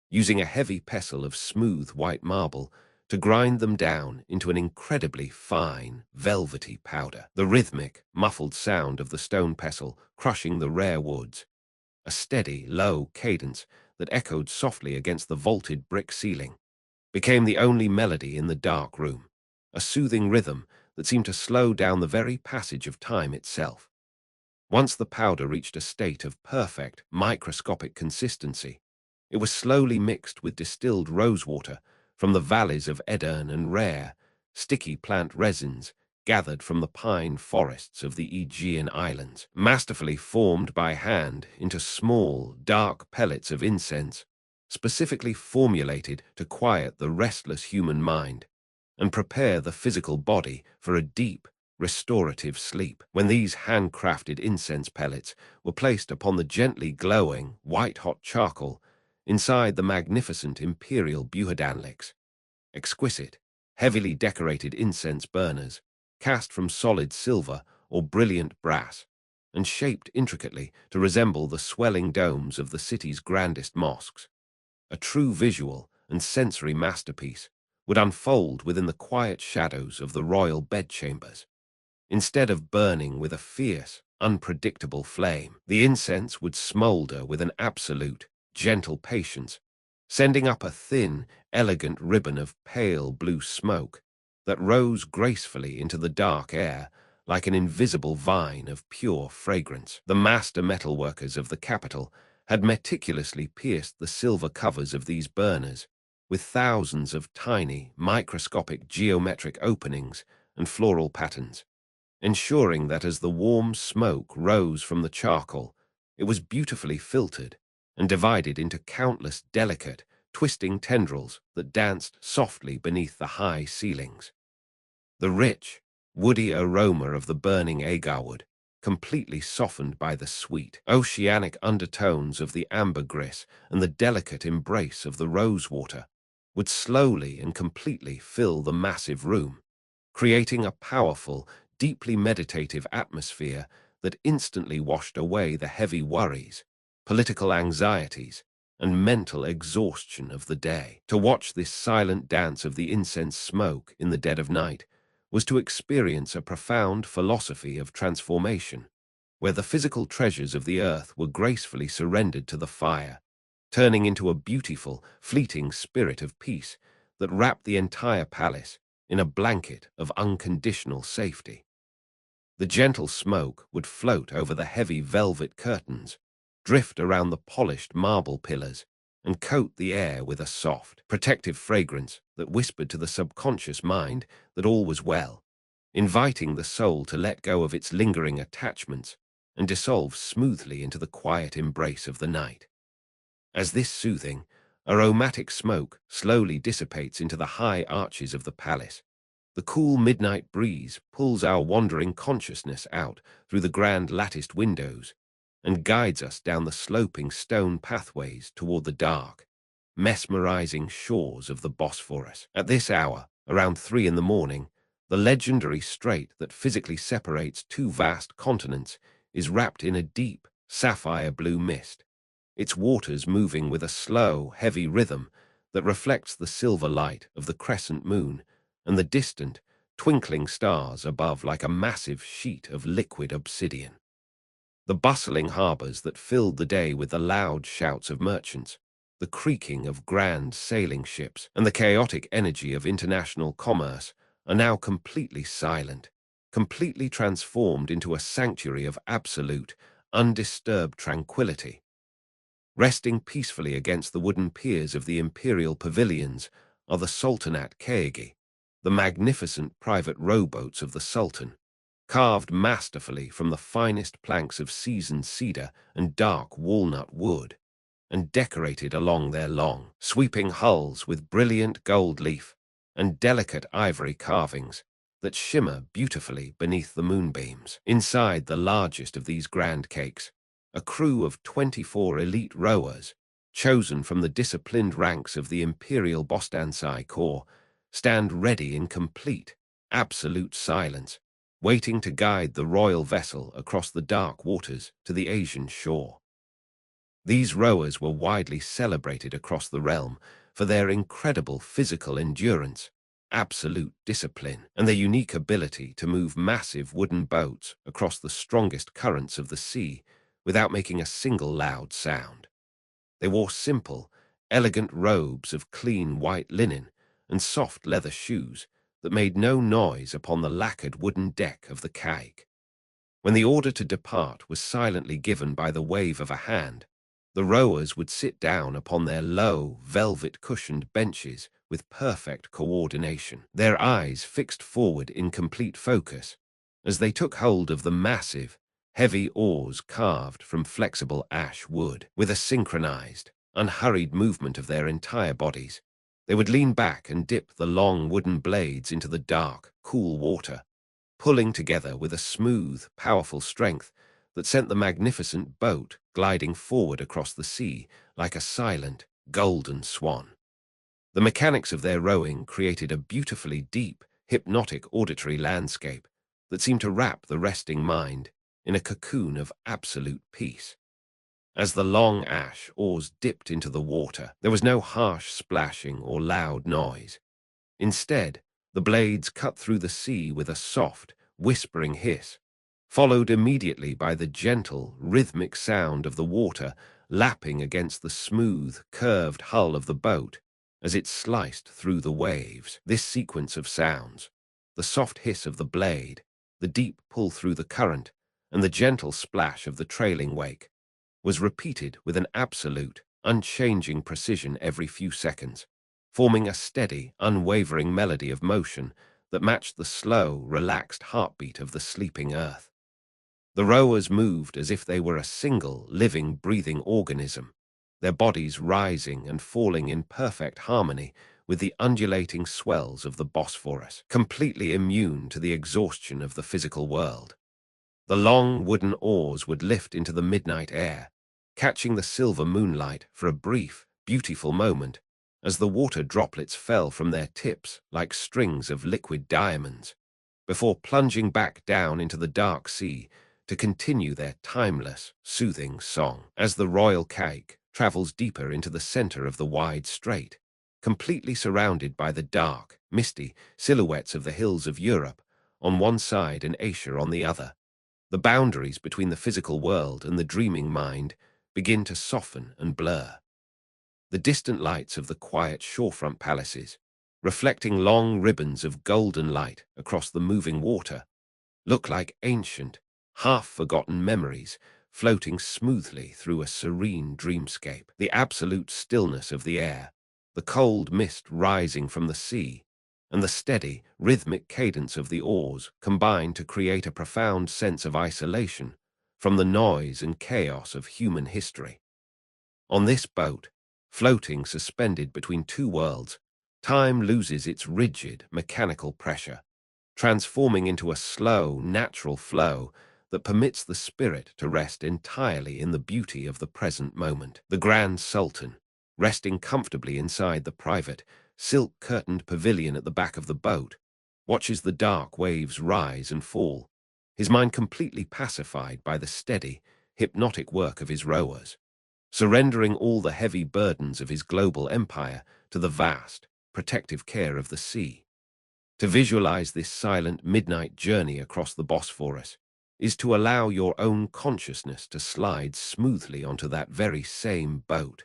using a heavy pestle of smooth white marble to grind them down into an incredibly fine, velvety powder. The rhythmic, muffled sound of the stone pestle crushing the rare woods, a steady, low cadence that echoed softly against the vaulted brick ceiling, became the only melody in the dark room, a soothing rhythm that seemed to slow down the very passage of time itself. Once the powder reached a state of perfect, microscopic consistency, it was slowly mixed with distilled rosewater from the valleys of Edern and rare, sticky plant resins gathered from the pine forests of the Aegean Islands, masterfully formed by hand into small, dark pellets of incense, specifically formulated to quiet the restless human mind and prepare the physical body for a deep, restorative sleep. When these handcrafted incense pellets were placed upon the gently glowing, white-hot charcoal inside the magnificent imperial buhadanliks, exquisite, heavily decorated incense burners, cast from solid silver or brilliant brass, and shaped intricately to resemble the swelling domes of the city's grandest mosques, a true visual and sensory masterpiece would unfold within the quiet shadows of the royal bedchambers. Instead of burning with a fierce, unpredictable flame, the incense would smolder with an absolute, gentle patience, sending up a thin, elegant ribbon of pale blue smoke that rose gracefully into the dark air like an invisible vine of pure fragrance. The master metalworkers of the capital had meticulously pierced the silver covers of these burners with thousands of tiny, microscopic geometric openings and floral patterns, ensuring that as the warm smoke rose from the charcoal, it was beautifully filtered and divided into countless delicate, twisting tendrils that danced softly beneath the high ceilings. The rich, woody aroma of the burning agarwood, completely softened by the sweet, oceanic undertones of the ambergris and the delicate embrace of the rosewater, would slowly and completely fill the massive room, creating a powerful, deeply meditative atmosphere that instantly washed away the heavy worries, political anxieties, and mental exhaustion of the day. To watch this silent dance of the incense smoke in the dead of night was to experience a profound philosophy of transformation, where the physical treasures of the earth were gracefully surrendered to the fire, turning into a beautiful, fleeting spirit of peace that wrapped the entire palace in a blanket of unconditional safety. The gentle smoke would float over the heavy velvet curtains, drift around the polished marble pillars, and coat the air with a soft, protective fragrance that whispered to the subconscious mind that all was well, inviting the soul to let go of its lingering attachments and dissolve smoothly into the quiet embrace of the night. As this soothing, aromatic smoke slowly dissipates into the high arches of the palace, the cool midnight breeze pulls our wandering consciousness out through the grand latticed windows and guides us down the sloping stone pathways toward the dark, mesmerizing shores of the Bosphorus. At this hour, around 3 in the morning, the legendary strait that physically separates two vast continents is wrapped in a deep, sapphire blue mist, its waters moving with a slow, heavy rhythm that reflects the silver light of the crescent moon and the distant, twinkling stars above like a massive sheet of liquid obsidian. The bustling harbors that filled the day with the loud shouts of merchants, the creaking of grand sailing ships, and the chaotic energy of international commerce are now completely silent, completely transformed into a sanctuary of absolute, undisturbed tranquility. Resting peacefully against the wooden piers of the imperial pavilions are the Sultanate Kayagi, the magnificent private rowboats of the Sultan, carved masterfully from the finest planks of seasoned cedar and dark walnut wood, and decorated along their long, sweeping hulls with brilliant gold leaf and delicate ivory carvings that shimmer beautifully beneath the moonbeams. Inside the largest of these grand cakes, a crew of 24 elite rowers, chosen from the disciplined ranks of the Imperial Bostansai Corps, stand ready in complete, absolute silence, waiting to guide the royal vessel across the dark waters to the Asian shore. These rowers were widely celebrated across the realm for their incredible physical endurance, absolute discipline, and their unique ability to move massive wooden boats across the strongest currents of the sea without making a single loud sound. They wore simple, elegant robes of clean white linen and soft leather shoes that made no noise upon the lacquered wooden deck of the caique. When the order to depart was silently given by the wave of a hand, the rowers would sit down upon their low, velvet-cushioned benches with perfect coordination, their eyes fixed forward in complete focus, as they took hold of the massive, heavy oars carved from flexible ash wood. With a synchronized, unhurried movement of their entire bodies, they would lean back and dip the long wooden blades into the dark, cool water, pulling together with a smooth, powerful strength that sent the magnificent boat gliding forward across the sea like a silent, golden swan. The mechanics of their rowing created a beautifully deep, hypnotic auditory landscape that seemed to wrap the resting mind in a cocoon of absolute peace. As the long ash oars dipped into the water, there was no harsh splashing or loud noise. Instead, the blades cut through the sea with a soft, whispering hiss, followed immediately by the gentle, rhythmic sound of the water lapping against the smooth, curved hull of the boat as it sliced through the waves. This sequence of sounds, the soft hiss of the blade, the deep pull through the current, and the gentle splash of the trailing wake, was repeated with an absolute, unchanging precision every few seconds, forming a steady, unwavering melody of motion that matched the slow, relaxed heartbeat of the sleeping earth. The rowers moved as if they were a single, living, breathing organism, their bodies rising and falling in perfect harmony with the undulating swells of the Bosphorus, completely immune to the exhaustion of the physical world. The long wooden oars would lift into the midnight air, catching the silver moonlight for a brief, beautiful moment as the water droplets fell from their tips like strings of liquid diamonds, before plunging back down into the dark sea to continue their timeless, soothing song. As the royal caique travels deeper into the center of the wide strait, completely surrounded by the dark, misty silhouettes of the hills of Europe on one side and Asia on the other, the boundaries between the physical world and the dreaming mind begin to soften and blur. The distant lights of the quiet shorefront palaces, reflecting long ribbons of golden light across the moving water, look like ancient, half-forgotten memories floating smoothly through a serene dreamscape. The absolute stillness of the air, the cold mist rising from the sea, and the steady, rhythmic cadence of the oars combine to create a profound sense of isolation from the noise and chaos of human history. On this boat, floating suspended between two worlds, time loses its rigid, mechanical pressure, transforming into a slow, natural flow that permits the spirit to rest entirely in the beauty of the present moment. The Grand Sultan, resting comfortably inside the private, silk-curtained pavilion at the back of the boat, watches the dark waves rise and fall, his mind completely pacified by the steady, hypnotic work of his rowers, surrendering all the heavy burdens of his global empire to the vast, protective care of the sea. To visualize this silent midnight journey across the Bosphorus, is to allow your own consciousness to slide smoothly onto that very same boat,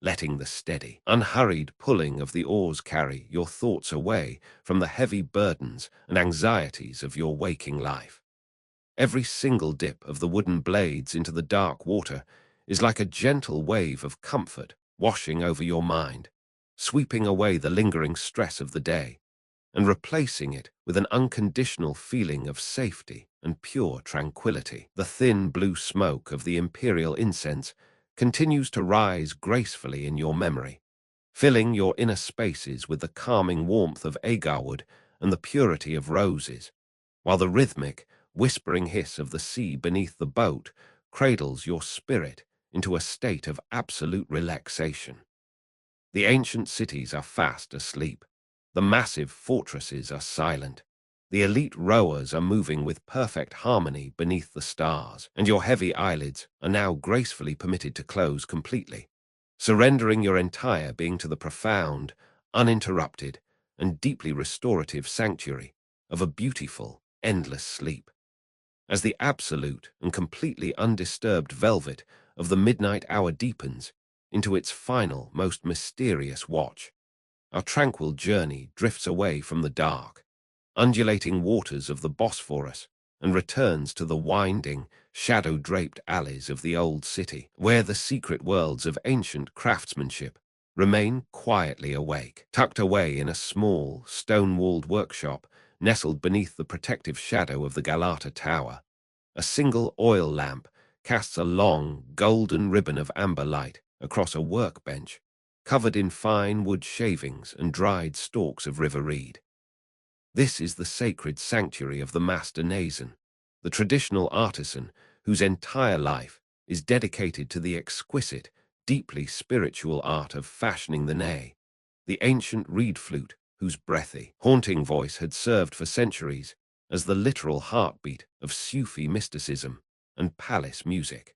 letting the steady, unhurried pulling of the oars carry your thoughts away from the heavy burdens and anxieties of your waking life. Every single dip of the wooden blades into the dark water is like a gentle wave of comfort washing over your mind, sweeping away the lingering stress of the day and replacing it with an unconditional feeling of safety and pure tranquility. The thin blue smoke of the imperial incense continues to rise gracefully in your memory, filling your inner spaces with the calming warmth of agar wood and the purity of roses, while the rhythmic, whispering hiss of the sea beneath the boat cradles your spirit into a state of absolute relaxation. The ancient cities are fast asleep. The massive fortresses are silent. The elite rowers are moving with perfect harmony beneath the stars, and your heavy eyelids are now gracefully permitted to close completely, surrendering your entire being to the profound, uninterrupted, and deeply restorative sanctuary of a beautiful, endless sleep. As the absolute and completely undisturbed velvet of the midnight hour deepens into its final, most mysterious watch, our tranquil journey drifts away from the dark, undulating waters of the Bosphorus and returns to the winding, shadow-draped alleys of the old city, where the secret worlds of ancient craftsmanship remain quietly awake. Tucked away in a small, stone-walled workshop nestled beneath the protective shadow of the Galata Tower, a single oil lamp casts a long, golden ribbon of amber light across a workbench covered in fine wood shavings and dried stalks of river reed. This is the sacred sanctuary of the Master Nazan, the traditional artisan whose entire life is dedicated to the exquisite, deeply spiritual art of fashioning the ney, the ancient reed flute whose breathy, haunting voice had served for centuries as the literal heartbeat of Sufi mysticism and palace music.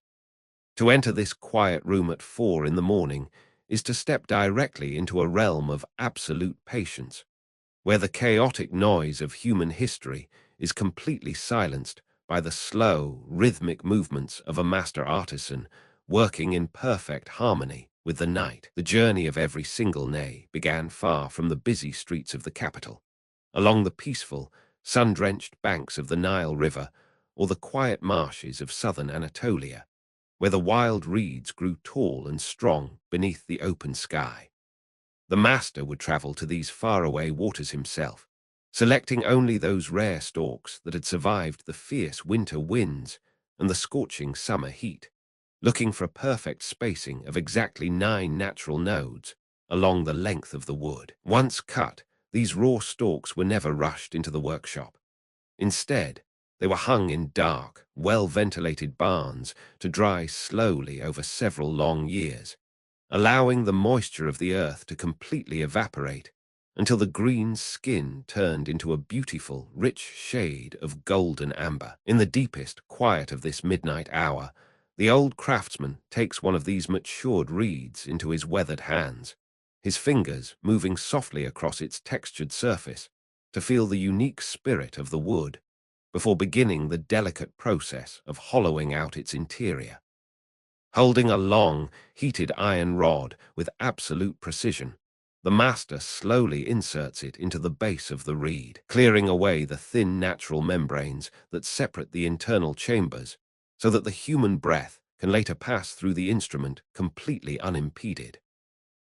To enter this quiet room at 4 in the morning is to step directly into a realm of absolute patience, where the chaotic noise of human history is completely silenced by the slow, rhythmic movements of a master artisan working in perfect harmony with the night. The journey of every single ney began far from the busy streets of the capital, along the peaceful, sun-drenched banks of the Nile River or the quiet marshes of southern Anatolia, where the wild reeds grew tall and strong beneath the open sky. The master would travel to these faraway waters himself, selecting only those rare stalks that had survived the fierce winter winds and the scorching summer heat, looking for a perfect spacing of exactly 9 natural nodes along the length of the wood. Once cut, these raw stalks were never rushed into the workshop. Instead, they were hung in dark, well-ventilated barns to dry slowly over several long years, allowing the moisture of the earth to completely evaporate until the green skin turned into a beautiful, rich shade of golden amber. In the deepest quiet of this midnight hour, the old craftsman takes one of these matured reeds into his weathered hands, his fingers moving softly across its textured surface to feel the unique spirit of the wood before beginning the delicate process of hollowing out its interior. Holding a long, heated iron rod with absolute precision, the master slowly inserts it into the base of the reed, clearing away the thin natural membranes that separate the internal chambers so that the human breath can later pass through the instrument completely unimpeded.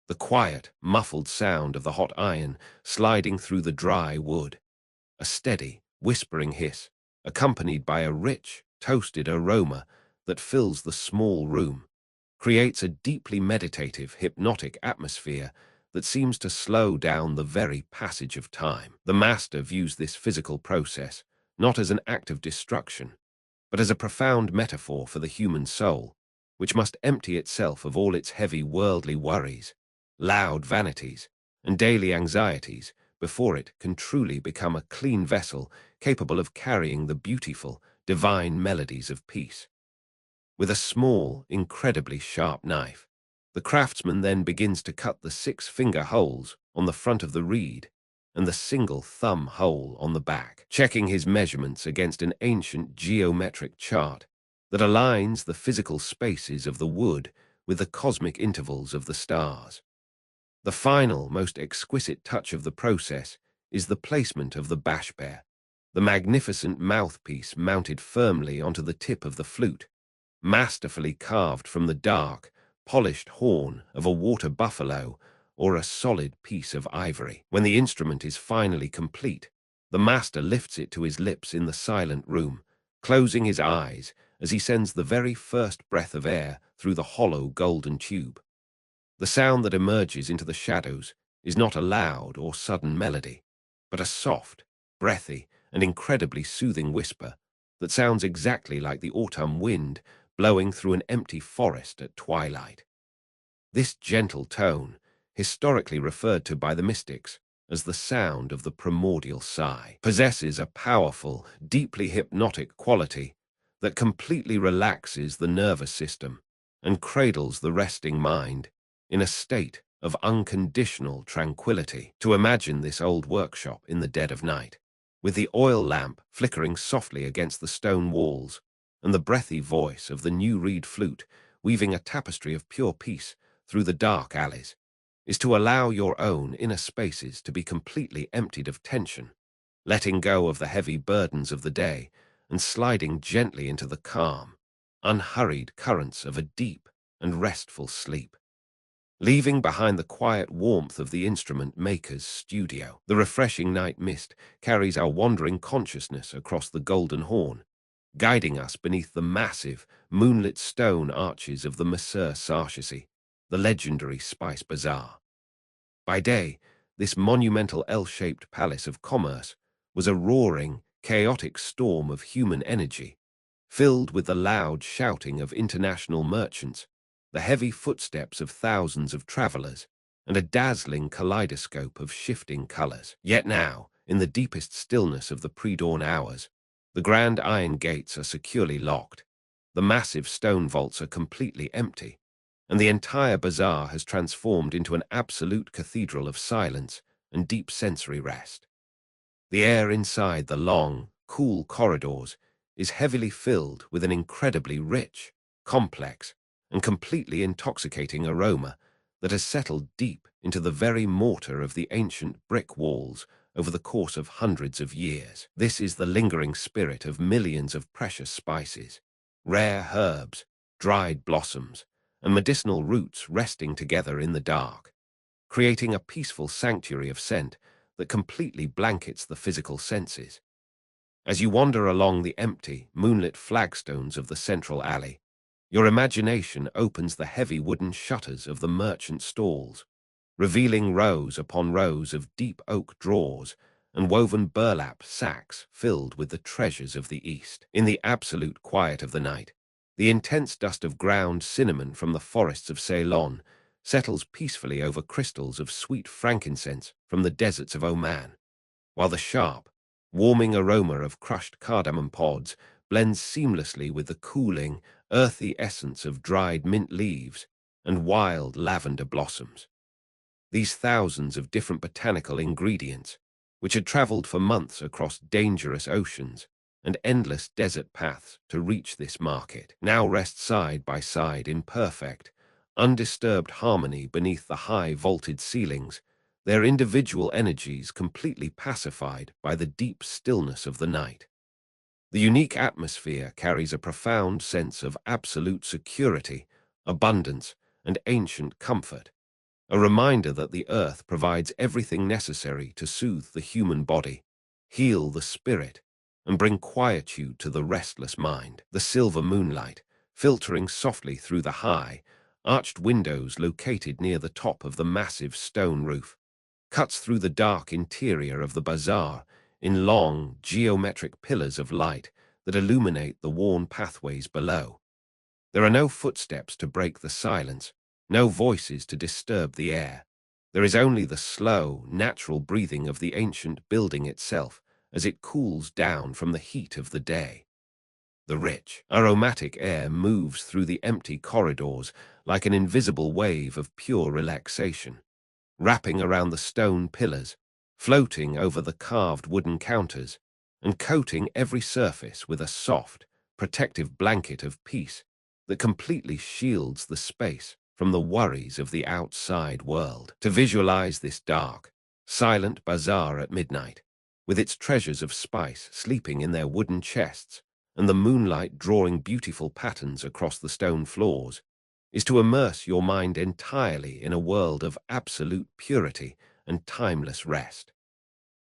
The quiet, muffled sound of the hot iron sliding through the dry wood, a steady, whispering hiss, accompanied by a rich, toasted aroma that fills the small room, creates a deeply meditative, hypnotic atmosphere that seems to slow down the very passage of time. The master views this physical process not as an act of destruction, but as a profound metaphor for the human soul, which must empty itself of all its heavy worldly worries, loud vanities, and daily anxieties before it can truly become a clean vessel capable of carrying the beautiful, divine melodies of peace. With a small, incredibly sharp knife, the craftsman then begins to cut the 6-finger holes on the front of the reed, and the single thumb hole on the back, checking his measurements against an ancient geometric chart that aligns the physical spaces of the wood with the cosmic intervals of the stars. The final, most exquisite touch of the process is the placement of the bashbear, the magnificent mouthpiece mounted firmly onto the tip of the flute, masterfully carved from the dark, polished horn of a water buffalo or a solid piece of ivory. When the instrument is finally complete, the master lifts it to his lips in the silent room, closing his eyes as he sends the very first breath of air through the hollow golden tube. The sound that emerges into the shadows is not a loud or sudden melody, but a soft, breathy, and incredibly soothing whisper that sounds exactly like the autumn wind blowing through an empty forest at twilight. This gentle tone, historically referred to by the mystics as the sound of the primordial sigh, possesses a powerful, deeply hypnotic quality that completely relaxes the nervous system and cradles the resting mind in a state of unconditional tranquility. To imagine this old workshop in the dead of night, with the oil lamp flickering softly against the stone walls and the breathy voice of the new reed flute weaving a tapestry of pure peace through the dark alleys, is to allow your own inner spaces to be completely emptied of tension, letting go of the heavy burdens of the day and sliding gently into the calm, unhurried currents of a deep and restful sleep. Leaving behind the quiet warmth of the instrument maker's studio, the refreshing night mist carries our wandering consciousness across the golden horn, guiding us beneath the massive, moonlit stone arches of the Master Craftsmen, the legendary spice bazaar. By day, this monumental L-shaped palace of commerce was a roaring, chaotic storm of human energy, filled with the loud shouting of international merchants, the heavy footsteps of thousands of travelers, and a dazzling kaleidoscope of shifting colors. Yet now, in the deepest stillness of the pre-dawn hours, the grand iron gates are securely locked, the massive stone vaults are completely empty, and the entire bazaar has transformed into an absolute cathedral of silence and deep sensory rest. The air inside the long, cool corridors is heavily filled with an incredibly rich, complex, and completely intoxicating aroma that has settled deep into the very mortar of the ancient brick walls over the course of hundreds of years. This is the lingering spirit of millions of precious spices, rare herbs, dried blossoms, and medicinal roots resting together in the dark, creating a peaceful sanctuary of scent that completely blankets the physical senses. As you wander along the empty, moonlit flagstones of the central alley, your imagination opens the heavy wooden shutters of the merchant stalls, revealing rows upon rows of deep oak drawers and woven burlap sacks filled with the treasures of the East. In the absolute quiet of the night, the intense dust of ground cinnamon from the forests of Ceylon settles peacefully over crystals of sweet frankincense from the deserts of Oman, while the sharp, warming aroma of crushed cardamom pods blends seamlessly with the cooling, earthy essence of dried mint leaves and wild lavender blossoms. These thousands of different botanical ingredients, which had traveled for months across dangerous oceans and endless desert paths to reach this market, now rest side by side in perfect, undisturbed harmony beneath the high vaulted ceilings, their individual energies completely pacified by the deep stillness of the night. The unique atmosphere carries a profound sense of absolute security, abundance, and ancient comfort, a reminder that the earth provides everything necessary to soothe the human body, heal the spirit, and bring quietude to the restless mind. The silver moonlight, filtering softly through the high, arched windows located near the top of the massive stone roof, cuts through the dark interior of the bazaar in long, geometric pillars of light that illuminate the worn pathways below. There are no footsteps to break the silence, no voices to disturb the air. There is only the slow, natural breathing of the ancient building itself as it cools down from the heat of the day. The rich, aromatic air moves through the empty corridors like an invisible wave of pure relaxation, wrapping around the stone pillars, floating over the carved wooden counters and coating every surface with a soft, protective blanket of peace that completely shields the space from the worries of the outside world. To visualize this dark, silent bazaar at midnight, with its treasures of spice sleeping in their wooden chests and the moonlight drawing beautiful patterns across the stone floors, is to immerse your mind entirely in a world of absolute purity and timeless rest.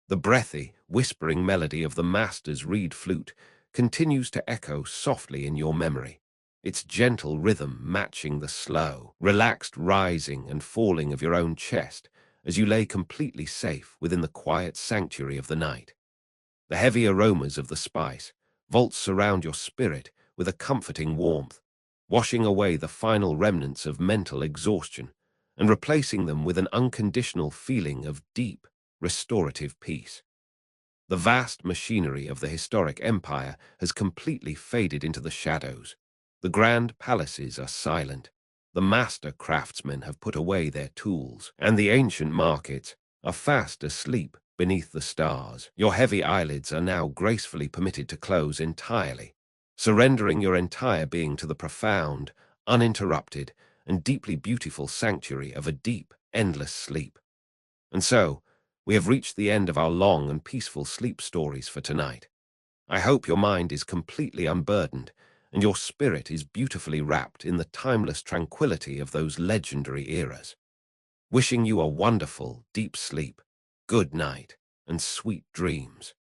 The breathy, whispering melody of the master's reed flute continues to echo softly in your memory, its gentle rhythm matching the slow, relaxed rising and falling of your own chest as you lay completely safe within the quiet sanctuary of the night. The heavy aromas of the spice vaults surround your spirit with a comforting warmth, washing away the final remnants of mental exhaustion and replacing them with an unconditional feeling of deep, restorative peace. The vast machinery of the historic empire has completely faded into the shadows. The grand palaces are silent. The master craftsmen have put away their tools, and the ancient markets are fast asleep beneath the stars. Your heavy eyelids are now gracefully permitted to close entirely, surrendering your entire being to the profound, uninterrupted, and deeply beautiful sanctuary of a deep, endless sleep. And so, we have reached the end of our long and peaceful sleep stories for tonight. I hope your mind is completely unburdened and your spirit is beautifully wrapped in the timeless tranquility of those legendary eras. Wishing you a wonderful, deep sleep, good night, and sweet dreams.